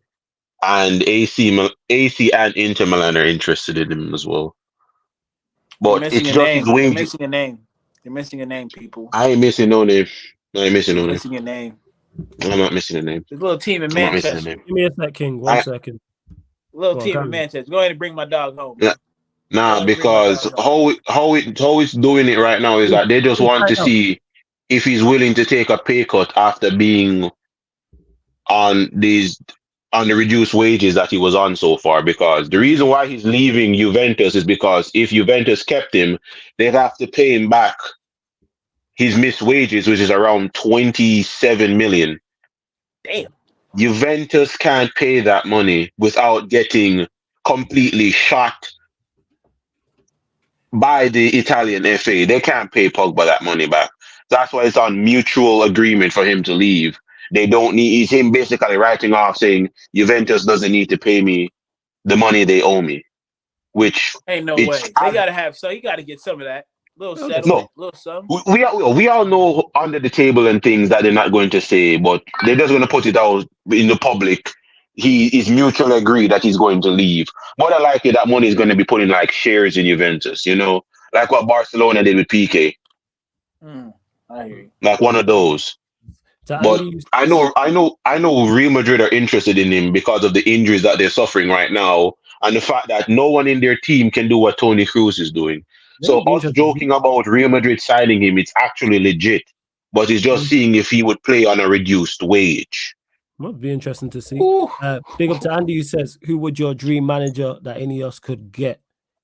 and AC and Inter Milan are interested in him as well. But it's just his wing. You're missing a name. You're missing a name, people. I ain't missing no name. You're missing a name. I'm not missing a name. There's a little team in Manchester. Give me a sec, King. One second. Little team in Manchester. Go ahead and bring my dog home. Yeah. Nah, because how it's doing it right now is that they just want to see if he's willing to take a pay cut after being on the reduced wages that he was on so far. Because the reason why he's leaving Juventus is because if Juventus kept him, they'd have to pay him back his missed wages, which is around 27 million. Damn. Juventus can't pay that money without getting completely shot by the Italian FA. They can't pay Pogba that money back. That's why it's on mutual agreement for him to leave. They don't need, he's him basically writing off saying Juventus doesn't need to pay me the money they owe me. which ain't no way. They gotta have so he gotta get some of that. Little settlement, little something. We all know under the table and things that they're not going to say, but they're just going to put it out in the public. He is mutually agreed that he's going to leave. More than likely, that money is going to be put in like shares in Juventus, like what Barcelona did with PK, I hear you. like one of those. But I know Real Madrid are interested in him because of the injuries that they're suffering right now, and the fact that no one in their team can do what Toni Kroos is doing. So us joking about Real Madrid signing him, it's actually legit. But it's just seeing if he would play on a reduced wage. Would be interesting to see. Big up to Andy who says, who would your dream manager that Ineos could get?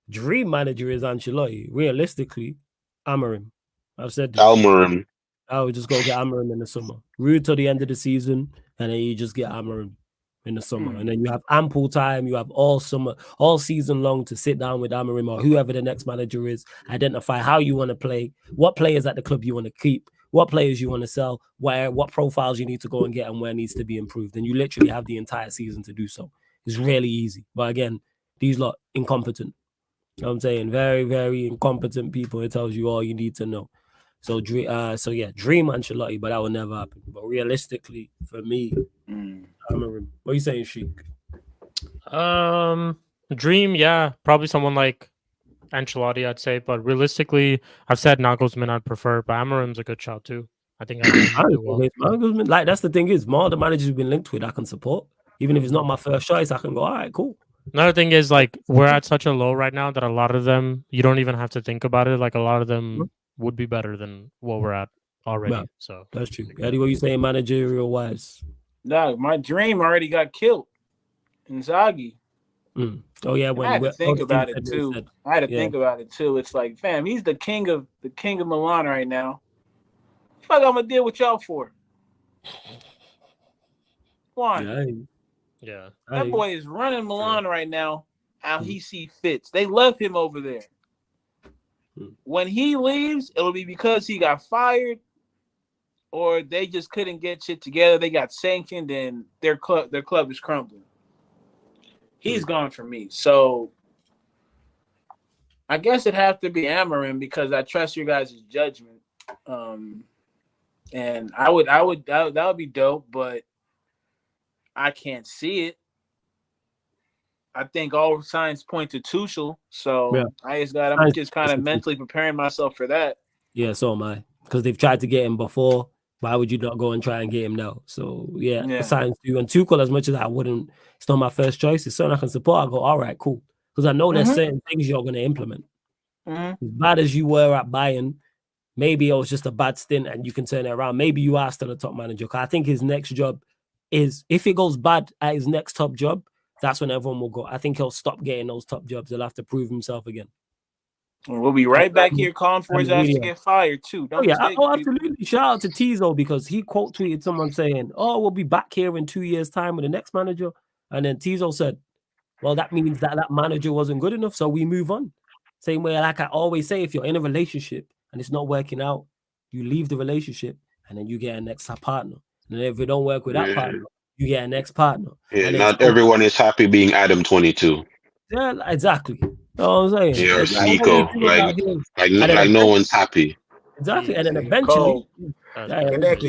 Dream manager is Ancelotti. Realistically, Amorim. I've said this. Amorim. I would just go get Amorim in the summer. Root till the end of the season, and then you just get Amorim in the summer. And then you have ample time. You have all summer, all season long to sit down with Amorim or whoever the next manager is, identify how you want to play, what players at the club you want to keep, what players you want to sell, what profiles you need to go and get, and where needs to be improved. And you literally have the entire season to do so. It's really easy. But again, these lot incompetent. You know what I'm saying? Very, very incompetent people. It tells you all you need to know. So dream Ancelotti, but that will never happen. But realistically, for me, Amorim. What are you saying, Sheik? Dream, yeah, probably someone like Ancelotti, I'd say. But realistically, I've said Nagelsmann I'd prefer, but Amorim's a good shot too. I think Nagelsmann, like that's the thing is, more the managers we've been linked with, I can support. Even if it's not my first choice, I can go, all right, cool. Another thing is like we're at such a low right now that a lot of them you don't even have to think about it. Like a lot of them would be better than what we're at already. Yeah, so that's true. Eddie, what are you saying managerial wise? No, my dream already got killed. Inzaghi. Oh yeah, I had to think about it too. Think about it too. It's like, fam, he's the king of Milan right now. What I'm gonna deal with y'all for? Why? Yeah. That boy is running Milan right now. How he see fits. They love him over there. When he leaves, it'll be because he got fired, or they just couldn't get shit together. They got sanctioned, and their club is crumbling. He's gone for me. So I guess it'd have to be Amorim because I trust your guys' judgment. And that would be dope, but I can't see it. I think all signs point to Tuchel, so I'm just kind of mentally preparing myself for that. Yeah, so am I. Because they've tried to get him before. Why would you not go and try and get him now? So the signs do. And Tuchel, as much as I wouldn't, it's not my first choice. It's something I can support. I go, all right, cool. Because I know there's certain things you're going to implement. As bad as you were at Bayern, maybe it was just a bad stint and you can turn it around. Maybe you are still a top manager. Because I think his next job is, if it goes bad at his next top job, that's when everyone will go. I think he'll stop getting those top jobs. He'll have to prove himself again. We'll be right back here calling for his ass to get fired too. Absolutely. Shout out to Tizo because he quote tweeted someone saying, "Oh, we'll be back here in 2 years' time with the next manager." And then Tizo said, "Well, that means that manager wasn't good enough, so we move on." Same way, like I always say, if you're in a relationship and it's not working out, you leave the relationship and then you get a next partner. And if it don't work with that partner, you get an next partner. Yeah, not everyone is happy being Adam 22. Yeah, exactly. You know what I'm saying? Yeah, Nico, like no one's happy. Exactly, and then eventually,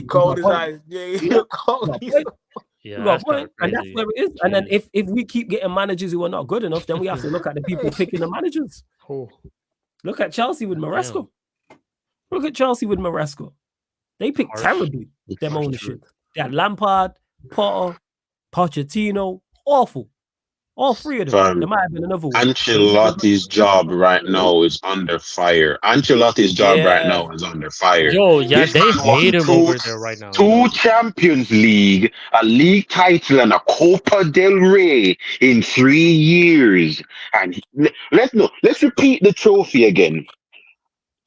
cold as ice. Yeah, cold. And that's where it is. And then if we keep getting managers who are not good enough, then we have to look at the people picking the managers. Look at Chelsea with Maresca. Look at Chelsea with Maresca. They picked terribly. Them ownership. They had Lampard, Potter, Pochettino. Awful. All three of them. There might have been another one. Ancelotti's job right now is under fire. Ancelotti's job right now is under fire. Yo, yeah, they hate him over there right now. 2 Champions League, a league title, and a Copa del Rey in 3 years. And let's repeat the trophy again.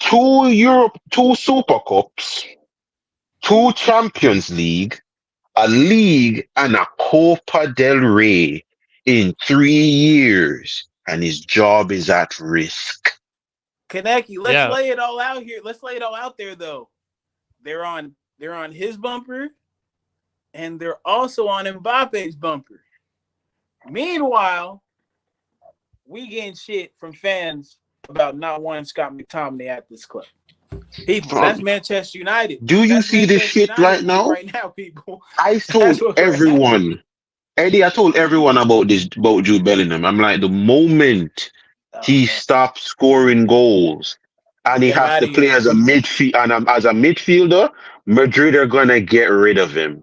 2 Super Cups, 2 Champions League, a league, and a Copa del Rey in 3 years, and his job is at risk. Kaneki, let's lay it all out here. Let's lay it all out there, though. They're on his bumper, and they're also on Mbappe's bumper. Meanwhile, we getting shit from fans about not wanting Scott McTominay at this club. People, that's Manchester United. Do you see this shit right now? Right now, people. I told everyone, Eddie, I told everyone about Jude Bellingham. I'm like, the moment he stops scoring goals and he has to play as a midfielder, Madrid are gonna get rid of him.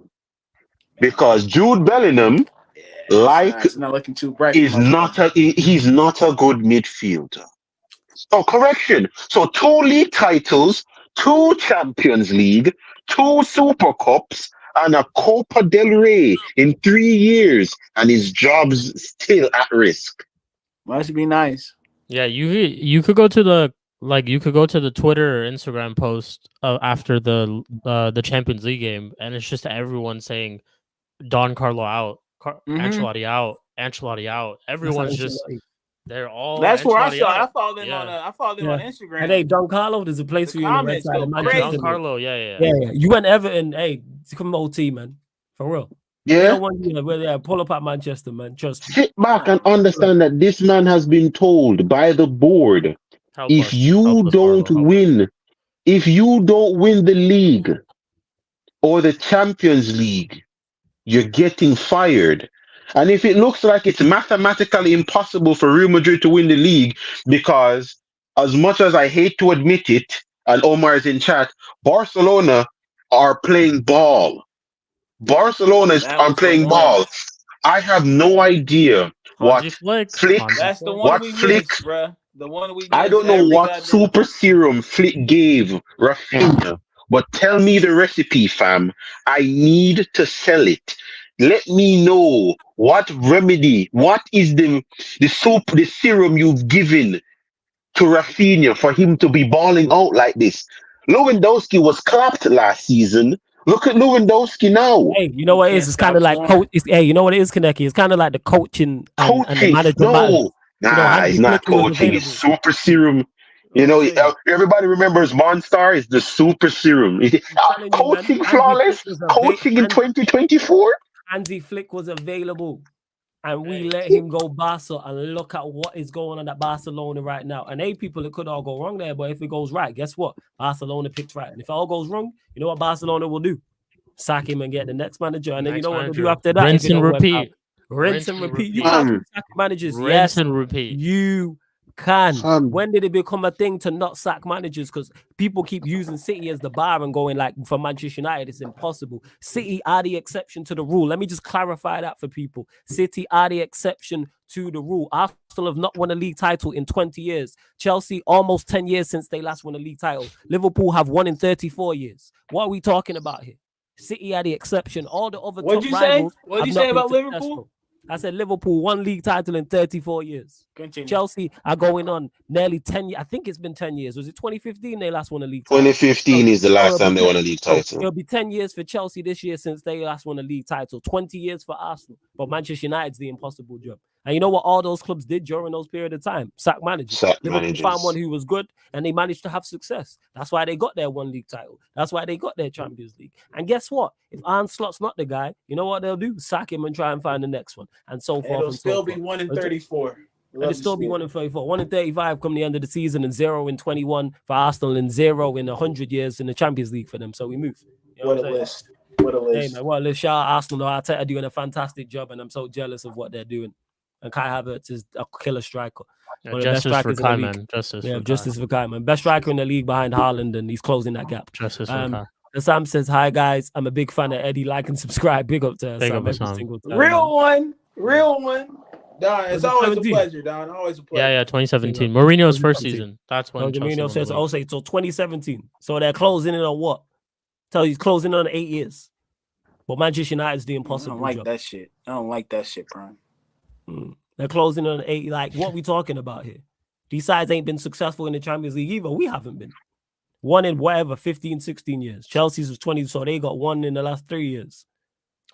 Because Jude Bellingham, it's not looking too bright. He's not a good midfielder. Oh, correction. So 2 league titles, 2 Champions League, 2 Super Cups, and a Copa del Rey in 3 years, and his job's still at risk. Must be nice. Yeah, you could go to the Twitter or Instagram post after the Champions League game, and it's just everyone saying Don Carlo out, Ancelotti out, Ancelotti out. Everyone's just they're all. That's where I saw. Out. I followed them on Instagram. And hey, Don Carlo, there's a place for you in the red side of Manchester. Don Carlo, yeah. You went Everton. Hey, come OT, man, for real. Yeah. Pull up at Manchester, man. Trust me. Sit back and understand that this man has been told by the board, if you don't win the league or the Champions League, you're getting fired. And if it looks like it's mathematically impossible for Real Madrid to win the league, because as much as I hate to admit it, and Omar is in chat, Barcelona are playing ball. Are playing ball. I have no idea what Flick. That's the one we missed, bro. The one we missed. I don't know what super serum Flick gave Rafinha, but tell me the recipe, fam. I need to sell it. Let me know what remedy, what is the serum you've given to Rafinha for him to be balling out like this. Lewandowski was clapped last season. Look at Lewandowski now. Hey, you know what it is? It's kind of like you know what it is, Kaneki? It's kind of like the coaching and the management. He's not coaching. It's super serum. You know, everybody remembers Monstar is the super serum. Coaching flawless, coaching in 2024. Hansi Flick was available, and we let him go Barca, and look at what is going on at Barcelona right now. And people, it could all go wrong there, but if it goes right, guess what? Barcelona picked right. And if it all goes wrong, you know what Barcelona will do? Sack him and get the next manager. And then you know what they'll do after that? Rinse and repeat. Rinse and repeat. You can't sack managers. Rinse and repeat. You can. When did it become a thing to not sack managers? Because people keep using City as the bar and going like, for Manchester United, it's impossible. City are the exception to the rule. Let me just clarify that for people. City are the exception to the rule. Arsenal have not won a league title in 20 years. Chelsea, almost 10 years since they last won a league title. Liverpool have won in 34 years. What are we talking about here? City are the exception. All the other What'd you say? What'd you say about Liverpool? I said Liverpool won league title in 34 years. Continue. Chelsea are going on nearly 10 years. I think it's been 10 years. Was it 2015 they last won a league title? 2015 is the last time they won a league title. It'll be 10 years for Chelsea this year since they last won a league title. 20 years for Arsenal. But Manchester United's the impossible job. And you know what all those clubs did during those period of time? Sack managers. Liverpool found one who was good, and they managed to have success. That's why they got their one league title. That's why they got their Champions League. And guess what? If Arne Slot's not the guy, you know what they'll do? Sack him and try and find the next one. And so forth. It'll still be 1 in 34. It'll still be 1 in 34. 1 in 35 come the end of the season, and 0 in 21 for Arsenal, and 0 in 100 years in the Champions League for them. So we move. You know what a list. What a list. Hey, man, well, let's shout out Arsenal. Arteta doing a fantastic job, and I'm so jealous of what they're doing. And Kai Havertz is a killer striker. Justice for Kai, man. Justice for Kai, man. Best striker in the league behind Haaland, and he's closing that gap. Justice for Kai. Sam says, hi, guys. I'm a big fan of Eddie. Like and subscribe. Big up to Sam every single time. Real one. Don, it's always a pleasure, Don. Always a pleasure. Yeah, 2017. Mourinho's first season. That's when Mourinho says, so 2017. So they're closing in on what? Tell you he's closing on 8 years. But Manchester United is the impossible I don't like job. that shit. I don't like that shit, Brian. They're closing on 8. Like, what we talking about here? These sides ain't been successful in the Champions League either. We haven't been. 1 in whatever, 15, 16 years. Chelsea's was 20, so they got 1 in the last 3 years.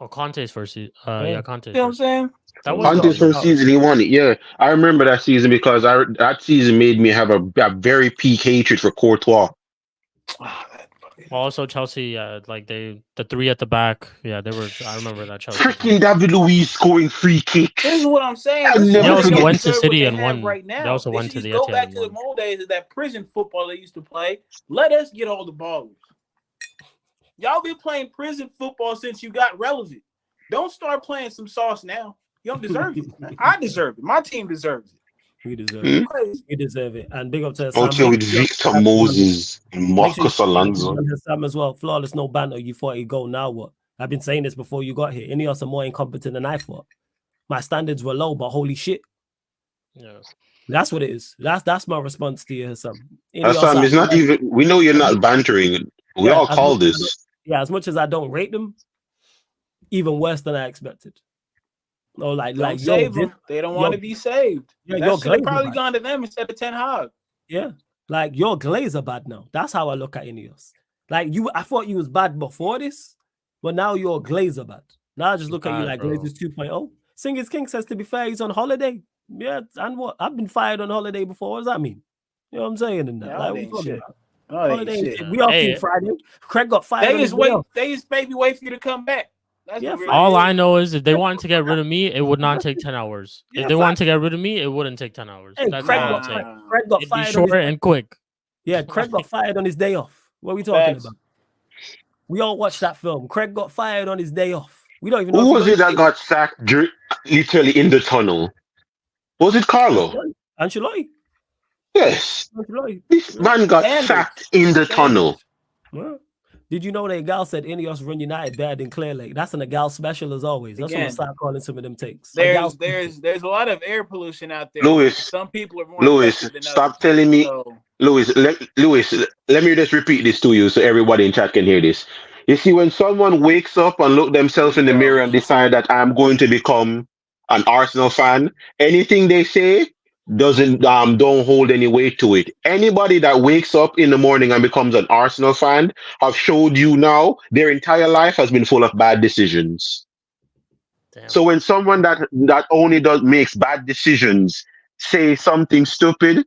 Oh, Conte's first season. Conte. You know what I'm saying? Conte's first season, he won it. Yeah, I remember that season because that season made me have a very peak hatred for Courtois. Also, Chelsea, like the three at the back, they were. I remember that Chelsea. Freaking David Luiz scoring free kicks. This is what I'm saying. I'll never They also forget. went to City and won. Right now. They also They went should to just the go back Etihad to the and old days of that prison football they used to play. Let us get all the ballers. Y'all been playing prison football since you got relevant. Don't start playing some sauce now. You don't deserve it. I deserve it. My team deserves it. We deserve it. We deserve it. And big up to Out here with Victor Moses and Marcus Alonso. Sam as well. Flawless, no banter. You thought he'd go. Now what? I've been saying this before you got here. Ineos are more incompetent than I thought. My standards were low, but holy shit. Yeah. That's what it is. That's my response to you, Sam. Sam, it's not even. We know you're not bantering. We all call this. As much as I don't rate them, even worse than I expected. No, like save them. They don't want to be saved. Yeah, that should have probably gone to them instead of Ten Hag. Yeah, like your Glazer bad now. That's how I look at Ineos. Like I thought you was bad before this, but now you're Glazer bad. Now I just look at you like Glazer's 2.0. Singers King says, to be fair, he's on holiday. Yeah, and what? I've been fired on holiday before. What does that mean? You know what I'm saying? In that, yeah, like, ain't shit. We all came Friday. Craig got fired. They just maybe wait for you to come back. All I know is if they wanted to get rid of me, it would not take 10 hours. If they wanted to get rid of me, it wouldn't take 10 hours. Hey, That's Craig all got, it take. Craig got fired. Be short and quick. Yeah, Craig got fired on his day off. What are we talking about? We all watched that film. Craig got fired on his day off. We don't even know. Who was it that got sacked literally in the tunnel? Was it Carlo? Ancelotti. Yes. Ancelotti. This man got sacked in the tunnel. Well, did you know that Gal said Ineos run United better than Clear Lake? That's an Gal special as always. That's what I start calling some of them takes. There's a lot of air pollution out there. Louis, some people are more. Louis, stop telling me. So. Louis, let me just repeat this to you so everybody in chat can hear this. You see, when someone wakes up and look themselves in the mirror and decide that I'm going to become an Arsenal fan, anything they say don't hold any weight to it. Anybody that wakes up in the morning and becomes an Arsenal fan have showed you now their entire life has been full of bad decisions. Damn. So when someone that only makes bad decisions say something stupid,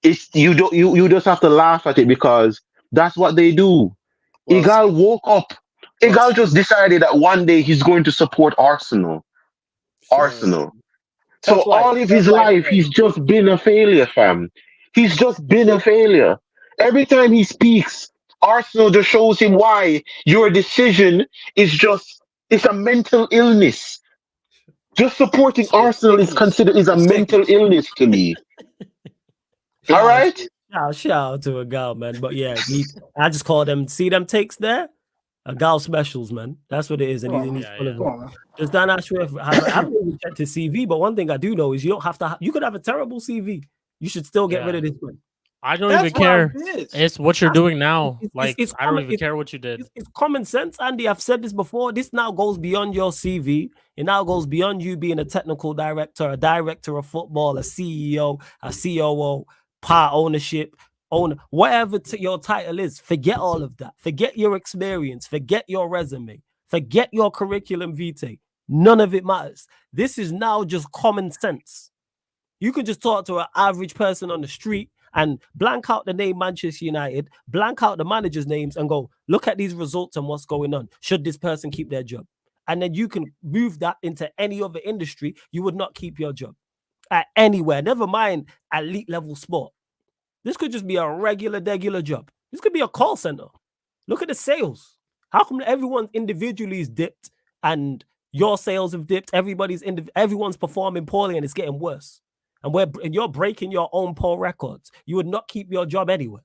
you just have to laugh at it because that's what they do. Igal woke up. Igal just decided that one day he's going to support Arsenal. So all of his life, he's just been a failure, fam. He's just been a failure. Every time he speaks, Arsenal just shows him why your decision is a mental illness. Just supporting Arsenal is considered a mental illness to me. All right? Shout out to a gal, man. But yeah, I just call them, see them takes there? A gal specials, man. That's what it is. And he's full of them. Just Dan Ashworth, I haven't even checked his CV, but one thing I do know is you don't have to, you could have a terrible CV. You should still get rid of this one. I don't even care. It's what you're doing now. I don't even care what you did. It's common sense, Andy. I've said this before. This now goes beyond your CV. It now goes beyond you being a technical director, a director of football, a CEO, a COO, part ownership, whatever your title is. Forget all of that. Forget your experience. Forget your resume. Forget your curriculum vitae. None of it matters. This is now just common sense. You can just talk to an average person on the street and blank out the name Manchester United, blank out the managers' names and go, look at these results and what's going on. Should this person keep their job? And then you can move that into any other industry. You would not keep your job at anywhere. Never mind elite level sport. This could just be a regular job. This could be a call center. Look at the sales. How come everyone individually is dipped and your sales have dipped? Everyone's performing poorly and it's getting worse. And you're breaking your own poor records. You would not keep your job anywhere.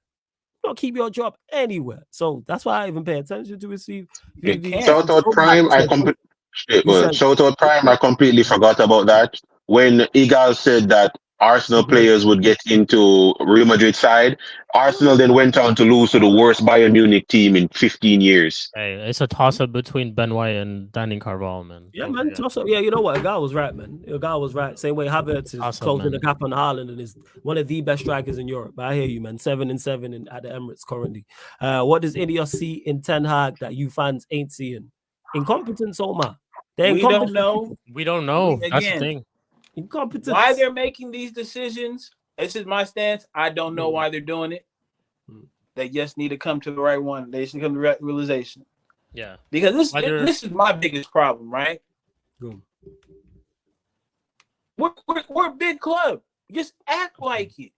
Not keep your job anywhere. So that's why I even pay attention to receive. Shout out Prime. I completely forgot about that. When Igal said that Arsenal players would get into Real Madrid side, Arsenal then went on to lose to the worst Bayern Munich team in 15 years. Hey, it's a toss-up between Ben White and Danny Carvalho, man. Yeah, man, toss-up. Yeah, you know what? A guy was right, man. A guy was right. Same way Havertz is closing the gap on Haaland and is one of the best strikers in Europe. But I hear you, man. 7-7 at the Emirates currently. What does Ineos see in Ten Hag that you fans ain't seeing? Incompetence, Omar. We don't know. We don't know. That's the thing. Incompetence. Why they're making these decisions? This is my stance. I don't know why they're doing it. They just need to come to the right one. They just need to come to the right realization. Yeah. Because this is my biggest problem, right? Go. We're a big club. Just act like it.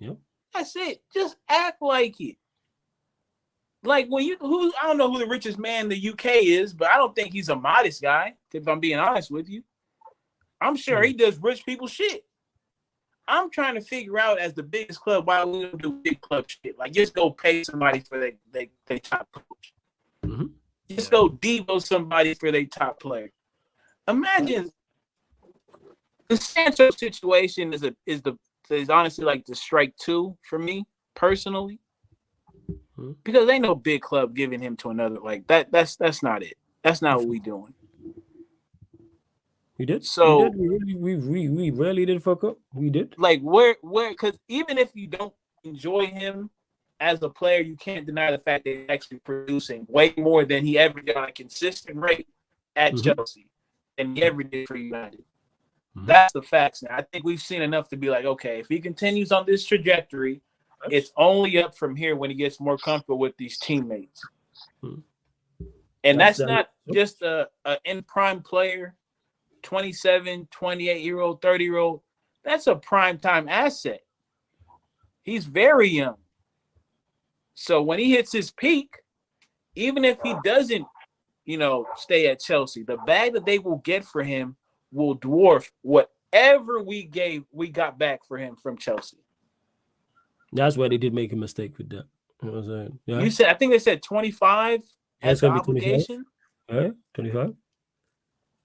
Yep. That's it. Just act like it. Like when I don't know who the richest man in the UK is, but I don't think he's a modest guy, if I'm being honest with you. I'm sure he does rich people shit. I'm trying to figure out as the biggest club why we don't do big club shit. Like just go pay somebody for their top coach. Mm-hmm. Just go devo somebody for their top player. Imagine the Sancho situation is honestly like the strike 2 for me personally. Because ain't no big club giving him to another like that. That's not it. That's not what we doing. We did. So we really did fuck up. We did. Like where because even if you don't enjoy him as a player, you can't deny the fact that he's actually producing way more than he ever did on a consistent rate at Chelsea than he ever did for United. That's the facts. Now I think we've seen enough to be like, okay, if he continues on this trajectory, it's only up from here when he gets more comfortable with these teammates. And that's not just a in prime player, 27, 28-year-old, 30-year-old. That's a prime time asset. He's very young. So when he hits his peak, even if he doesn't, stay at Chelsea, the bag that they will get for him will dwarf whatever we got back for him from Chelsea. That's why they did make a mistake with that. You know what I'm saying? Yeah. I think they said 25 as the obligation. 25.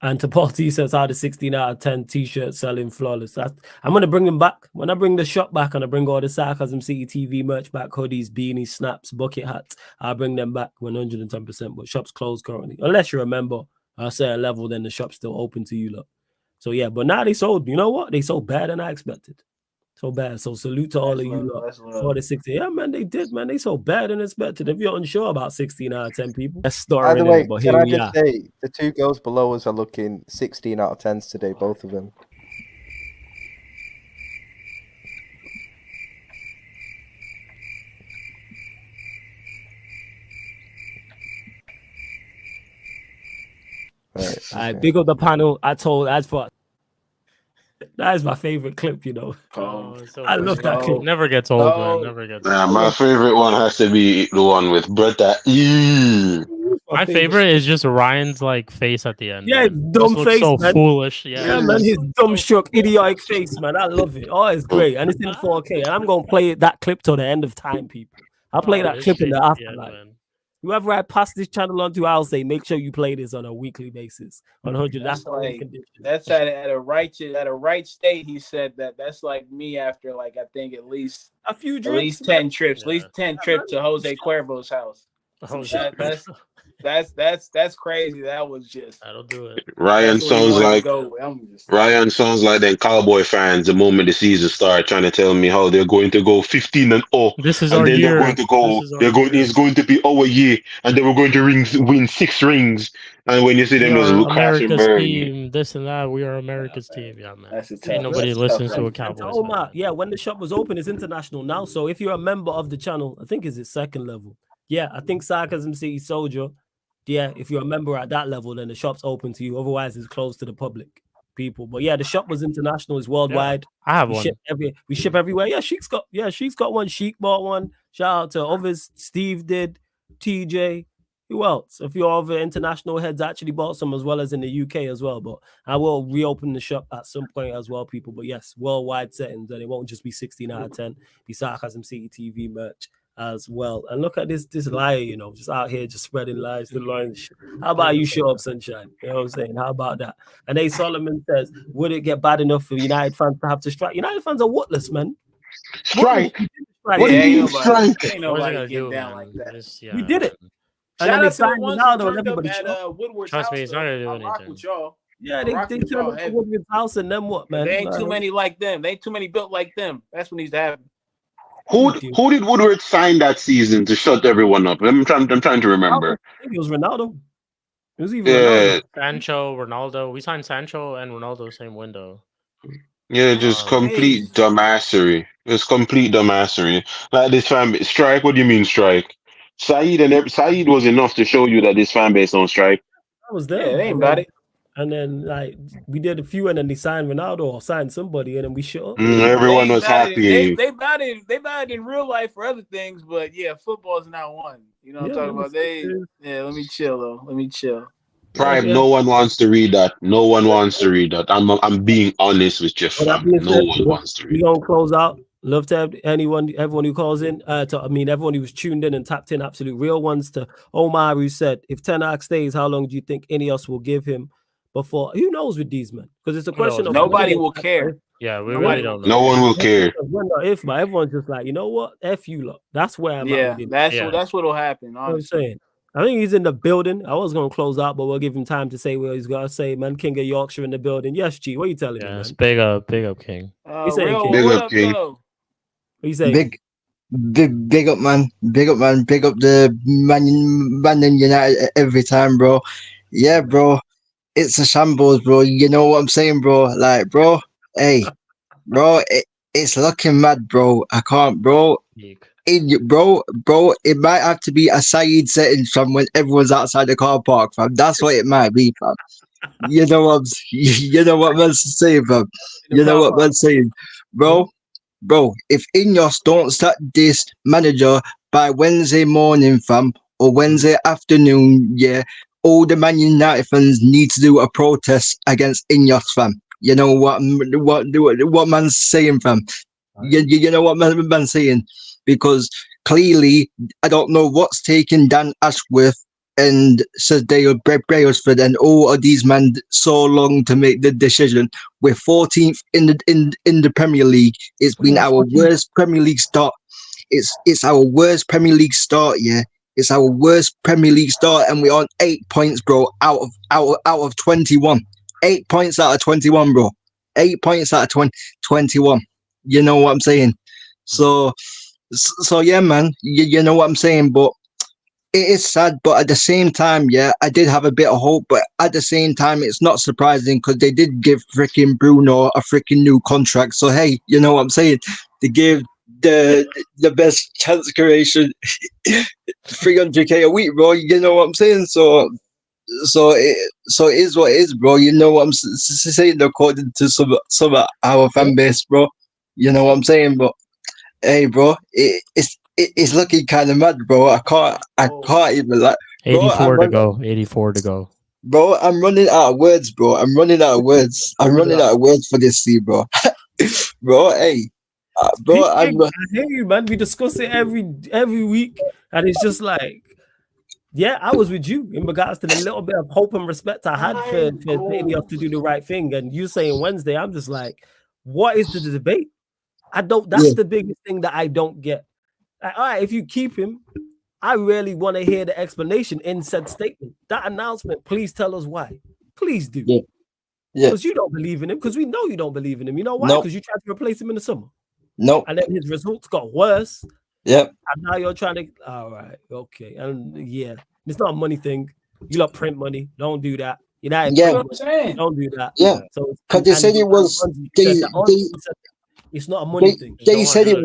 And Tapati says how the 16 out of 10 t-shirt selling flawless. I'm gonna bring them back. When I bring the shop back and I bring all the Sarcasm City TV merch back, hoodies, beanies, snaps, bucket hats, I'll bring them back 110%. But shop's closed currently. Unless you're a member at a certain level, then the shop's still open to you lot. So yeah, but now they sold, you know what? They sold better than I expected. So bad. So salute to all of you lot for the 16. Yeah, man, they did, man. They so bad than expected. If you're unsure about 16 out of 10 people, that's By the way, but can I just say the two girls below us are looking 16 out of 10s today, both of them. Right. I big up the panel. That is my favorite clip, I love that clip. Never gets old, man. Never gets old. My favorite one has to be the one with Bretta. My favorite is just Ryan's face at the end. Yeah, dumb face, so man. Foolish. Yeah, man, his dumb struck, idiotic face, man. I love it. Oh, it's great, and it's in 4K. And I'm gonna play that clip till the end of time, people. I'll play that clip in the afterlife. Whoever I pass this channel on to, I'll say, make sure you play this on a weekly basis. 100. That's the only condition. That's at a right state. He said that's like me after I think at least a few drinks, at least 10 trips, at least 10 trips to Jose Cuervo's house. That's crazy. That was just. That'll do it. Ryan sounds like them Cowboy fans the moment the season started trying to tell me how they're going to go 15-0. This is and our then year. They're going to go. It's going to be our year, and then we're going to win 6 rings. And when you see them, just crash and burn. Team, this and that, we are America's team. Yeah, man. Ain't nobody listens to a Cowboys. Yeah, when the shop was open, it's international now. So if you're a member of the channel, I think it's its second level. Yeah, I think Sarcasm City Soldier. Yeah, if you're a member at that level, then the shop's open to you. Otherwise, it's closed to the public people. But yeah, the shop was international, it's worldwide. Yeah, I have one. We ship everywhere. Yeah, Sheik's got one. Sheik bought one. Shout out to others. Steve did. TJ. Who else? A few other international heads actually bought some as well as in the UK as well. But I will reopen the shop at some point as well, people. But yes, worldwide settings, and it won't just be 16 out of 10. Be Sarcasm City TV merch as well. And look at this liar, just out here just spreading lies to learn. How about you show up, sunshine? You know what I'm saying? How about that? And A. Solomon says, would it get bad enough for United fans to have to strike? United fans are whatless, man. Strike? What do you mean strike? Ain't nobody getting down like that. We did it. And then they signed Ronaldo and everybody at Woodward's house. Trust me, it's not gonna do anything. With y'all. Yeah, they turned up to Woodward's house and then what, man? There ain't too many like them. They ain't too many built like them. That's what needs to happen. Who did Woodward sign that season to shut everyone up? I'm trying to remember. I think it was Ronaldo. It was even Ronaldo. Sancho, Ronaldo. We signed Sancho and Ronaldo same window. Yeah, just complete dumbassery. It's complete dumbassery. Like this fan base strike. What do you mean strike? Saeed was enough to show you that this fan base don't strike. I was there. Yeah, they ain't about it. And then like we did a few, and then they signed Ronaldo or signed somebody, and then we shut up. Everyone was happy. They about it in real life for other things, but yeah, football's not one. You know what I'm talking about? Let me chill though. Let me chill. Prime, no one wants to read that. No one wants to read that. I'm being honest with you, fam. No one wants to read. We gonna close out. Love to have everyone who calls in. Everyone who was tuned in and tapped in. Absolute real ones. To Omar, who said, "If Ten Hag stays, how long do you think Ineos will give him before?" Who knows with these men? Because it's a question of nobody will care. Yeah, we really don't know. No one will care. If everyone's just like, you know what, F you lot. That's where I'm at. That's what'll happen. Honestly. You know what I'm saying. I think he's in the building. I was going to close out, but we'll give him time to say what he's got to say. Man, King of Yorkshire in the building. Yes, G, what are you telling me, man? Big up, King. He's saying King. Big up, King. What are you saying? Big up, man. Big up the Man United every time, bro. Yeah, bro. It's a shambles, bro. You know what I'm saying, bro? Like, bro, hey, bro, it's looking mad, bro. I can't, bro. Bro, it might have to be a side setting from when everyone's outside the car park, fam. That's what it might be, fam. You know what man's saying, fam. You know what man's saying, bro. Bro, if Ineos don't start this manager by Wednesday morning, fam, or Wednesday afternoon, yeah, all the Man United fans need to do a protest against Ineos, fam. You know what man's saying, fam. You know what man's saying. Because clearly, I don't know what's taking Dan Ashworth and Sadeo Brailsford and all of these men so long to make the decision. We're 14th in the Premier League. It's been our worst Premier League start. It's our worst Premier League start. Yeah, it's our worst Premier League start, and we're on 8 points, bro. Out of 21, 8 points out of 21, bro. 8 points out of 21. You know what I'm saying? So yeah, man, you know what I'm saying, but it is sad. But at the same time, yeah, I did have a bit of hope. But at the same time, it's not surprising because they did give freaking Bruno a freaking new contract. So hey, you know what I'm saying? They gave the best chance creation 300k a week, bro. You know what I'm saying? So it is what it is, bro. You know what I'm saying? According to some of our fan base, bro. You know what I'm saying, but. Hey, bro, it's looking kind of mad, bro. I can't even like. 84 to go. Bro, I'm running out of words, bro. I'm running out of words for this scene, bro. Bro, hey, bro, I hear you, man. We discuss it every week, and it's just like, yeah, I was with you in regards to the little bit of hope and respect I had for Ineos to do the right thing, and you saying Wednesday, I'm just like, what is the debate? That's the biggest thing that I don't get. Like, all right, if you keep him, I really want to hear the explanation in said statement. That announcement, please tell us why. Please do. Yeah. Because you don't believe in him, because we know you don't believe in him. You know why? Because you tried to replace him in the summer. No. And then his results got worse. Yep. And now you're trying to, all right, okay. And yeah, it's not a money thing. You lot print money. Don't do that. Don't do that. Yeah. So because they said it was it's not a money thing. They said it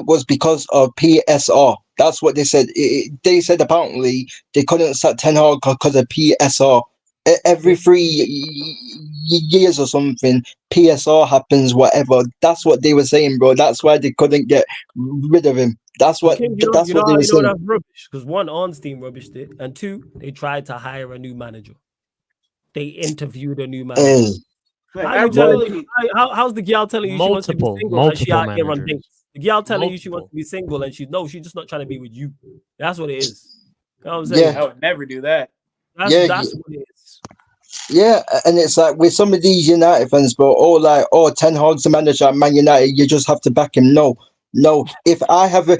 was because of PSR. That's what they said. They said apparently they couldn't start Ten Hag because of PSR. Every 3 years or something, PSR happens, whatever. That's what they were saying, bro. That's why they couldn't get rid of him. That's what they were saying. That's rubbish. Because one, Ornstein rubbished it, and two, they tried to hire a new manager. They interviewed a new manager. How's the girl telling you she wants to be single and she out here on dates? The girl telling you she wants to be single and she's just not trying to be with you. That's what it is. You know what I'm saying? I would never do that. That's what it is. Yeah, and it's like with some of these United fans, bro, Ten Hag's the manager at Man United, you just have to back him. No. If I have a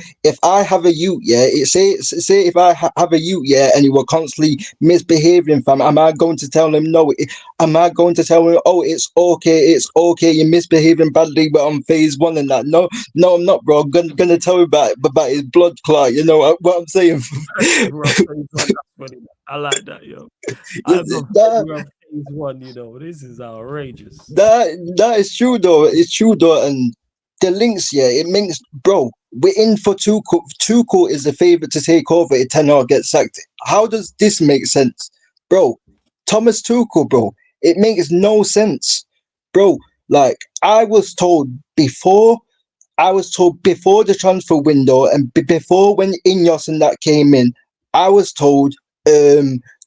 youth, yeah, say if I have a youth, yeah, and he will constantly misbehaving, fam, am I going to tell him no? Am I going to tell him, oh, it's okay, you're misbehaving badly, but on phase 1 and that? No, I'm not, bro. I'm gonna tell him about his blood clot. You know what I'm saying? I like that, yo. phase one. This is outrageous. That is true though. It's true though, and the links, yeah, it makes, bro. We're in for Tuchel. Tuchel is the favorite to take over if Ten Hag gets sacked. How does this make sense, bro? Thomas Tuchel, bro. It makes no sense, bro. Like I was told before the transfer window and before when Ineos and that came in, I was told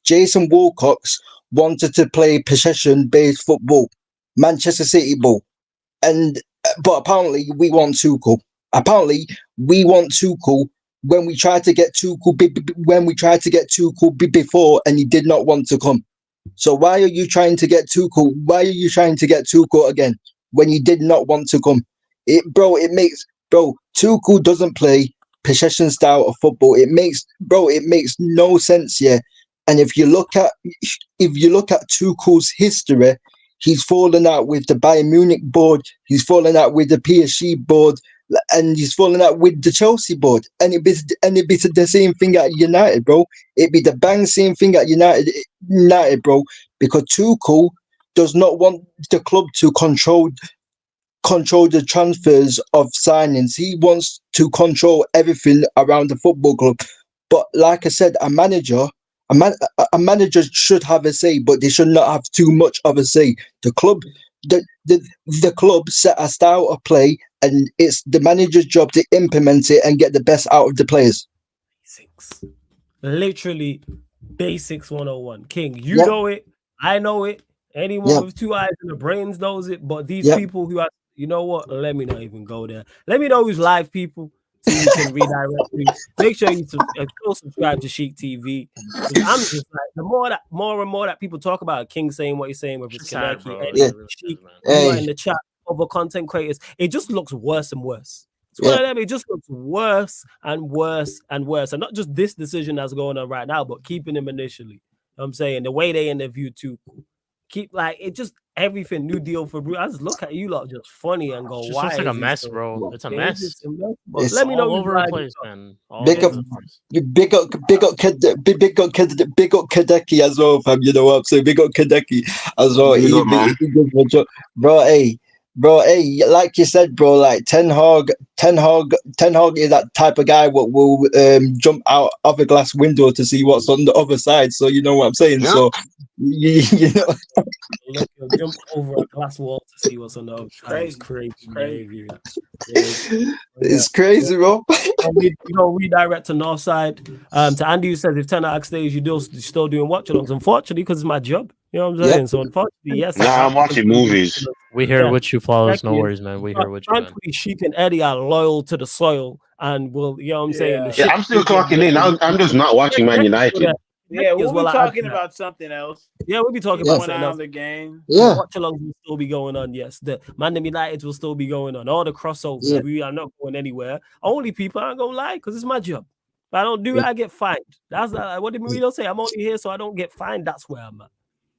Jason Wilcox wanted to play possession-based football, Manchester City ball, but apparently we want Tuchel. Apparently we want Tuchel when we tried to get Tuchel before, and he did not want to come. So why are you trying to get Tuchel? Why are you trying to get Tuchel again when you did not want to come? Tuchel doesn't play possession style of football. It makes no sense, yeah. And if you look at Tuchel's history, he's fallen out with the Bayern Munich board, he's fallen out with the PSG board, and he's fallen out with the Chelsea board. And it'd be the same thing at United, bro. It'd be the bang same thing at United, bro. Because Tuchel does not want the club to control the transfers of signings. He wants to control everything around the football club. But like I said, a manager should have a say, but they should not have too much of a say. The club set a style of play, and it's the manager's job to implement it and get the best out of the players. Basics. Literally basics 101. King, you know it. I know it. Anyone with two eyes and the brains knows it. But these people who are, you know what? Let me not even go there. Let me know who's live people so you can redirect me. Make sure you still subscribe to Chic TV. I'm just like, the more and more that people talk about King saying what he's saying with his Kaneki, Chic, in the chat, other content creators, it just looks worse and worse. It's one of them, it just looks worse and worse and worse. And not just this decision that's going on right now, but keeping him initially. You know what I'm saying the way they interviewed too. Keep like it just everything new deal for Bruno. I just look at you lot just funny and go, just why? Looks like a mess, bro. It's a mess. Let me know all over the place, man. Big up Kadeki as well, fam. You know what I'm saying? Big up Kadeki as well. Bro, hey, like you said, bro, like Ten Hag is that type of guy what will jump out of a glass window to see what's on the other side. So you know what I'm saying? Yeah. So you know, look, jump over a glass wall to see what's on the other side. It's crazy. It's crazy, bro. Redirect to Northside. To Andy, who says if Ten Hag stays, you're still doing watch-alongs. Unfortunately, because it's my job. You know what I'm saying? Yeah. So unfortunately, yes. Nah, I'm watching movies. We hear what you follow. No worries, man. We hear what you. Frankly, Sheik and Eddie are loyal to the soil, and will you know what I'm saying? Yeah, I'm still talking in. I'm just not watching Man United. Yeah, we'll be talking about something else. Yeah, we'll be talking about something else. The game. Yeah, watch-alongs will still be going on. Yes, the Man United will still be going on. All the crossovers. Yeah. We are not going anywhere. Only people aren't gonna lie because it's my job. If I don't do it, I get fined. That's what did Marino say? I'm only here so I don't get fined. That's where I'm at.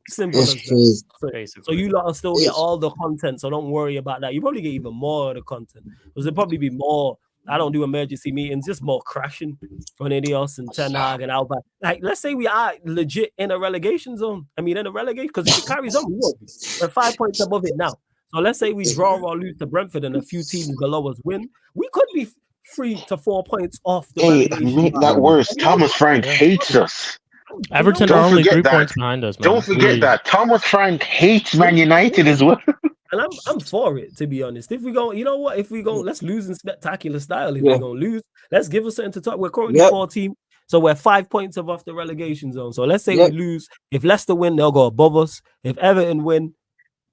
Simple as that. So you lot will still get all the content, so don't worry about that. You probably get even more of the content. Because there'll probably be more. I don't do emergency meetings, just more crashing on Ineos and Ten Hag and Alba. Like, let's say we are legit in a relegation zone. I mean, in a relegation, because if it carries on, we will be. We're 5 points above it now. So let's say we draw or lose to Brentford and a few teams below us win. We could be 3 to 4 points off the relegation. Make that worse. Thomas Frank hates us. Everton are only 3 points behind us, man. Don't forget that. Thomas Frank hates Man United as well. And I'm for it, to be honest. If we go, you know what? If we go, let's lose in spectacular style. If we're going to lose, let's give us something to talk. We're currently 14, so we're 5 points off the relegation zone. So let's say we lose. If Leicester win, they'll go above us. If Everton win,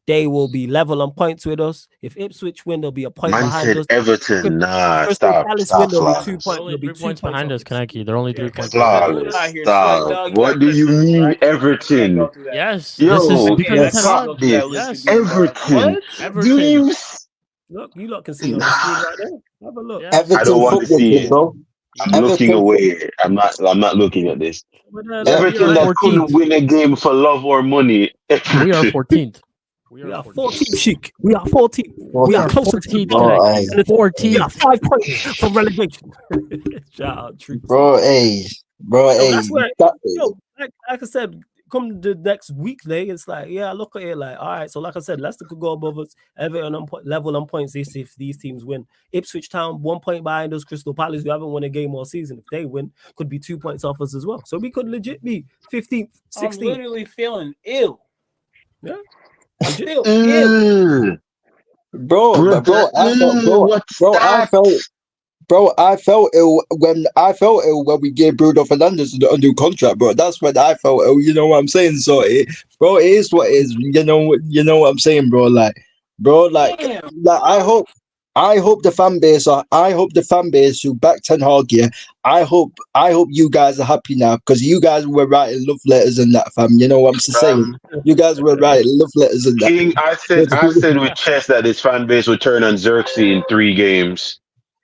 they will be level on points with us. If Ipswich win, they'll be a point behind us. Everton, stop. Win, they'll be 2 points. They'll be 3 points behind us, Kaneki. They're only 3 points behind us. What do you mean, Everton? Yes. Yo, Everton. Do you look? You lot can see on the screen right there. Have a look. Everton, I don't want to see it, bro. I'm looking away. I'm not looking at this. Everton that couldn't win a game for love or money. We are 14th. We are 14th, Sheik. We are 14th. We are closer to 14. We are 5 points from relegation. Shout out, bro. Hey. That's where, like I said, come the next weekday, it's like, yeah, I look at it like, all right. So like I said, Leicester could go above us. Everton on level on points if these teams win. Ipswich Town 1 point behind us. Crystal Palace, who haven't won a game all season, if they win, could be 2 points off us as well. So we could legit be 15th, 16th. I'm literally feeling ill. Yeah, legit ill. Bro, I felt ill when we gave Bruno Fernandes a new contract, bro. That's when I felt ill. You know what I'm saying? So, it is what it is. You know what I'm saying, bro. Damn, I hope the fan base who back Ten Hag here. I hope you guys are happy now because you guys were writing love letters in that, fam. You know what I'm saying? You guys were writing love letters in that. King, I said with chess that this fan base would turn on Xerxes in 3 games.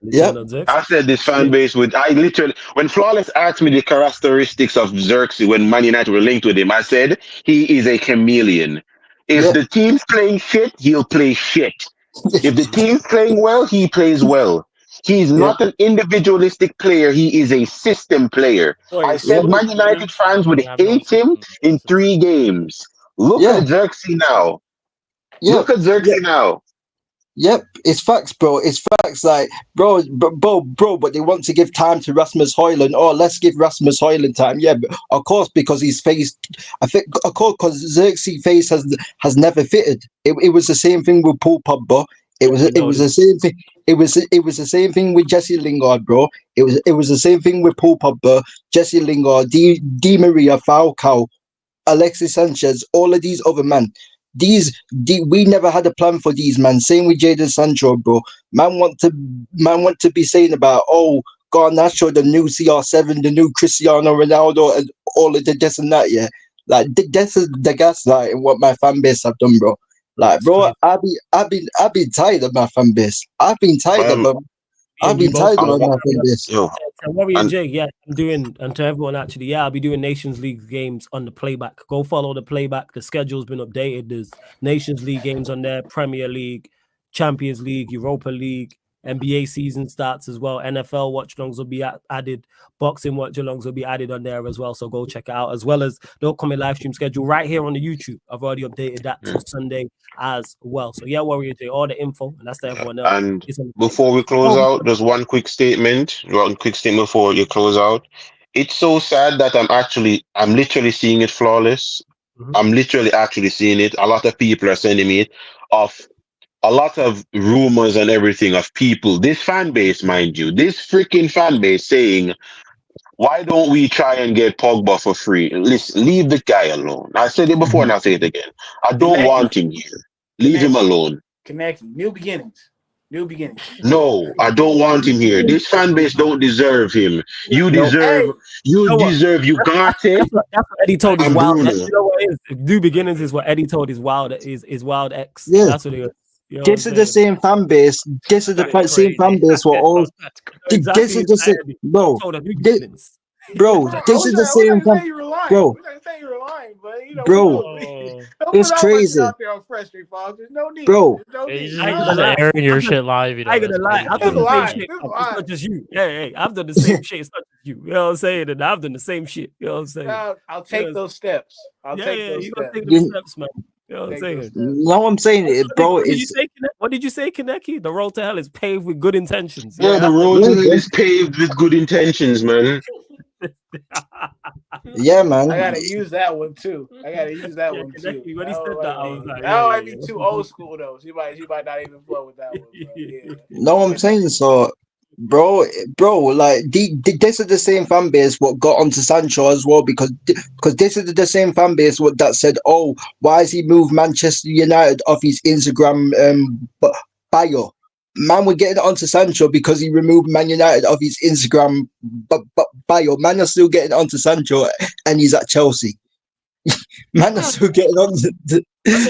Yeah, I said this fan base would. I literally, when Flawless asked me the characteristics of Xerxes when Man United were linked with him, I said he is a chameleon. If the team's playing shit, he'll play shit. If the team's playing well, he plays well. He's not an individualistic player. He is a system player. I said Man United fans would hate him in 3 games. Look at Xerxes now. Look at Xerxes now. Yep, it's facts, bro. It's facts, like, bro. But they want to give time to Rasmus Højlund. Oh, let's give Rasmus Højlund time. Yeah, but of course, because his face, I think, of course, because Xerxes' face has never fitted. It was the same thing with Paul Pogba. It was the same thing. It was the same thing with Jesse Lingard, bro. It was the same thing with Paul Pogba, Jesse Lingard, Di Maria, Falcao, Alexis Sanchez, all of these other men. We never had a plan for these, man. Same with Jadon Sancho, bro. Man want to be saying about, oh, Garnacho, the new CR7, the new Cristiano Ronaldo, and all of the this and that. Yeah, like this is the gaslighting what my fan base have done, bro. Like, bro, I've been tired of my fan base. I've been tired of them. I've been tired of my fan base. Warrior J, yeah, I'm doing, and to everyone actually, yeah, I'll be doing Nations League games on the playback. Go follow the playback. The schedule's been updated. There's Nations League games on there, Premier League, Champions League, Europa League, NBA season starts as well. NFL watch-alongs will be added. Boxing watch-alongs will be added on there as well. So go check it out, as well as the upcoming live stream schedule right here on the YouTube. I've already updated that till Sunday as well. So yeah, Warrior J, all the info, and that's to everyone else. And before we close out, there's one quick statement before you close out. It's so sad that I'm literally seeing it, Flawless. I'm literally actually seeing it. A lot of people are sending me it of a lot of rumors and everything of people, this fan base, mind you, this freaking fan base saying, why don't we try and get Pogba for free? Listen, leave the guy alone. I said it before and I'll say it again. I don't want him here. Leave him alone. Connection. New beginnings. No, I don't want him here. This fan base don't deserve him. You deserve Ugarte. That's what Eddie told his wild. You know what it is? New beginnings is what Eddie told his wild X. Yeah. That's what it is. You know this is the same fan base. This is the same fan base. We're all. This is the same, bro. Bro, this is the same fan, bro. Bro, it's crazy. No need. Bro, airing your shit live. I ain't gonna lie. I've done the same shit. It's not just you. Hey, I've done the same shit. It's not just you. You know what I'm saying? And I've done the same shit. You know what I'm saying? I'll take those steps. I'll take those steps, man. You know what I'm saying? No, I'm saying it, bro. What did you say, Kaneki? The road to hell is paved with good intentions. Yeah, the road to hell is paved with good intentions, man. Yeah, man. I gotta use that one too. When he said that, I was like, that might be too old school though. She might not even flow with that one. Yeah. No, I'm saying so. Bro, like this is the same fan base what got onto Sancho as well because this is the same fan base what that said, oh, why has he moved Manchester United off his Instagram bio? Man, we're getting onto Sancho because he removed Man United off his Instagram bio. Man are still getting onto Sancho and he's at Chelsea. Man are still getting on to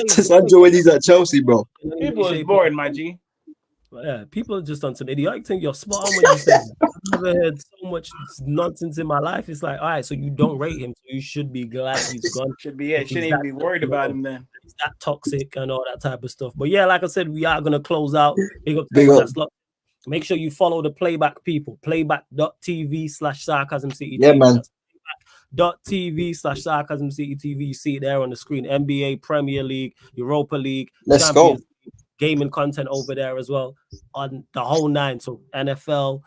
Sancho when he's at Chelsea, bro. People is boring, my G. Yeah, people are just on some idiotic thing. You're spot on when you say that. I've never heard so much nonsense in my life. It's like, all right, so you don't rate him, so you should be glad he's gone. Shouldn't even be worried about him then. He's that toxic and all that type of stuff. But yeah, like I said, we are gonna close out. Big up. Make sure you follow the playback people. Playback.tv/sarcasm city. Yeah, man. twitch.tv/Sarcasm City TV. You see it there on the screen. NBA, Premier League, Europa League, Let's Champions go. League, gaming content over there as well on the whole nine. So NFL,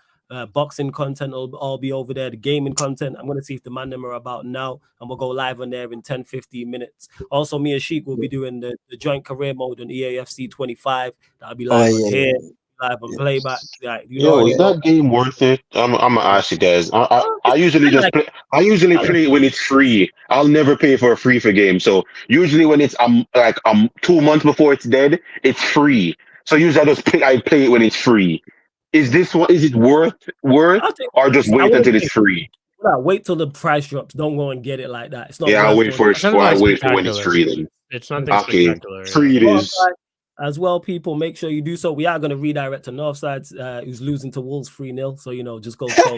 boxing content will all be over there. The gaming content, I'm going to see if the man them are about now, and we'll go live on there in 10-15 minutes. Also, me and Sheik will be doing the joint career mode on EAFC 25. That'll be live on here, live on playback. Like, Yo, is that game worth it? I'm gonna ask you guys. I usually just play. I usually play it when it's free. I'll never pay for a free for game. So usually when it's 2 months before it's dead, it's free. So usually I play it when it's free. Is this one? Is it worth, or just wait until it's free? Wait till the price drops. Don't go and get it like that. It's not. Yeah, I'll wait for it. I'll wait for when it's spectacular. free then. It's nothing spectacular. Free it is. As well, people, make sure you do so. We are going to redirect to Northside, who's losing to Wolves 3-0. So, just go troll.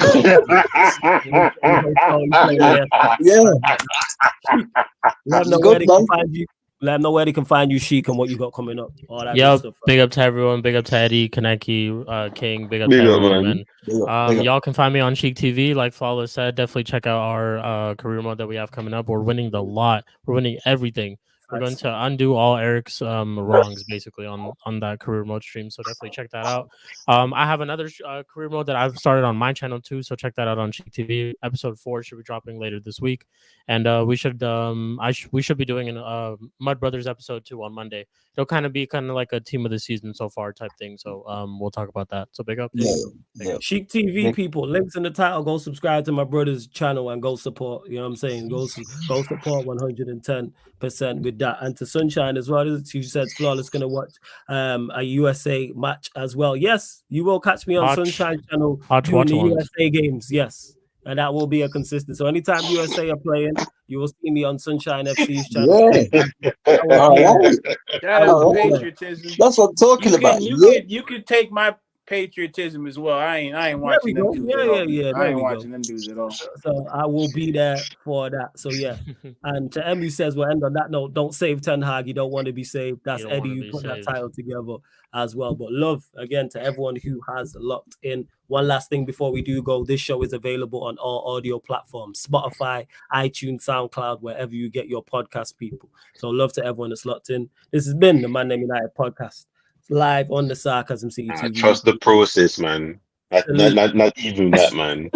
Let them know where they can find you. Let them know where they can find you, Sheik, and what you got coming up. All that good stuff. Big up to everyone. Big up to Eddie, Kaneki, King. Big up to everyone. Y'all can find me on Sheik TV. Like Flawless said, definitely check out our career mode that we have coming up. We're winning the lot. We're winning everything. We're going to undo all Eric's wrongs, basically, on that career mode stream. So definitely check that out. I have another career mode that I've started on my channel too. So check that out on Sheik TV. Episode 4 should be dropping later this week, and we should be doing an Mud Brothers episode 2 on Monday. It'll kind of like a team of the season so far type thing. So we'll talk about that. So big up. Sheik TV people, links in the title. Go subscribe to my brother's channel and go support. You know what I'm saying? Go support 110% with that. And to Sunshine as well. She said Flawless gonna watch a USA match as well. Yes, you will catch me on Sunshine channel during the USA games. Yes. And that will be a consistent. So anytime USA are playing, you will see me on Sunshine FC's channel. Patriotism. That's what I'm talking about. You could take my patriotism as well. I ain't watching them dudes at all. I ain't watching them dudes at all. So I will be there for that. So yeah. And to Emmy says we'll end on that note. Don't save Ten Hag. You don't want to be saved. That's Eddie who put that title together as well. But love again to everyone who has locked in. One last thing before we do go, this show is available on all audio platforms, Spotify, iTunes, SoundCloud, wherever you get your podcast, people. So love to everyone that's locked in. This has been the Man Name United podcast, live on the Sarcasm City TV. Trust the process, man. Not even that, man.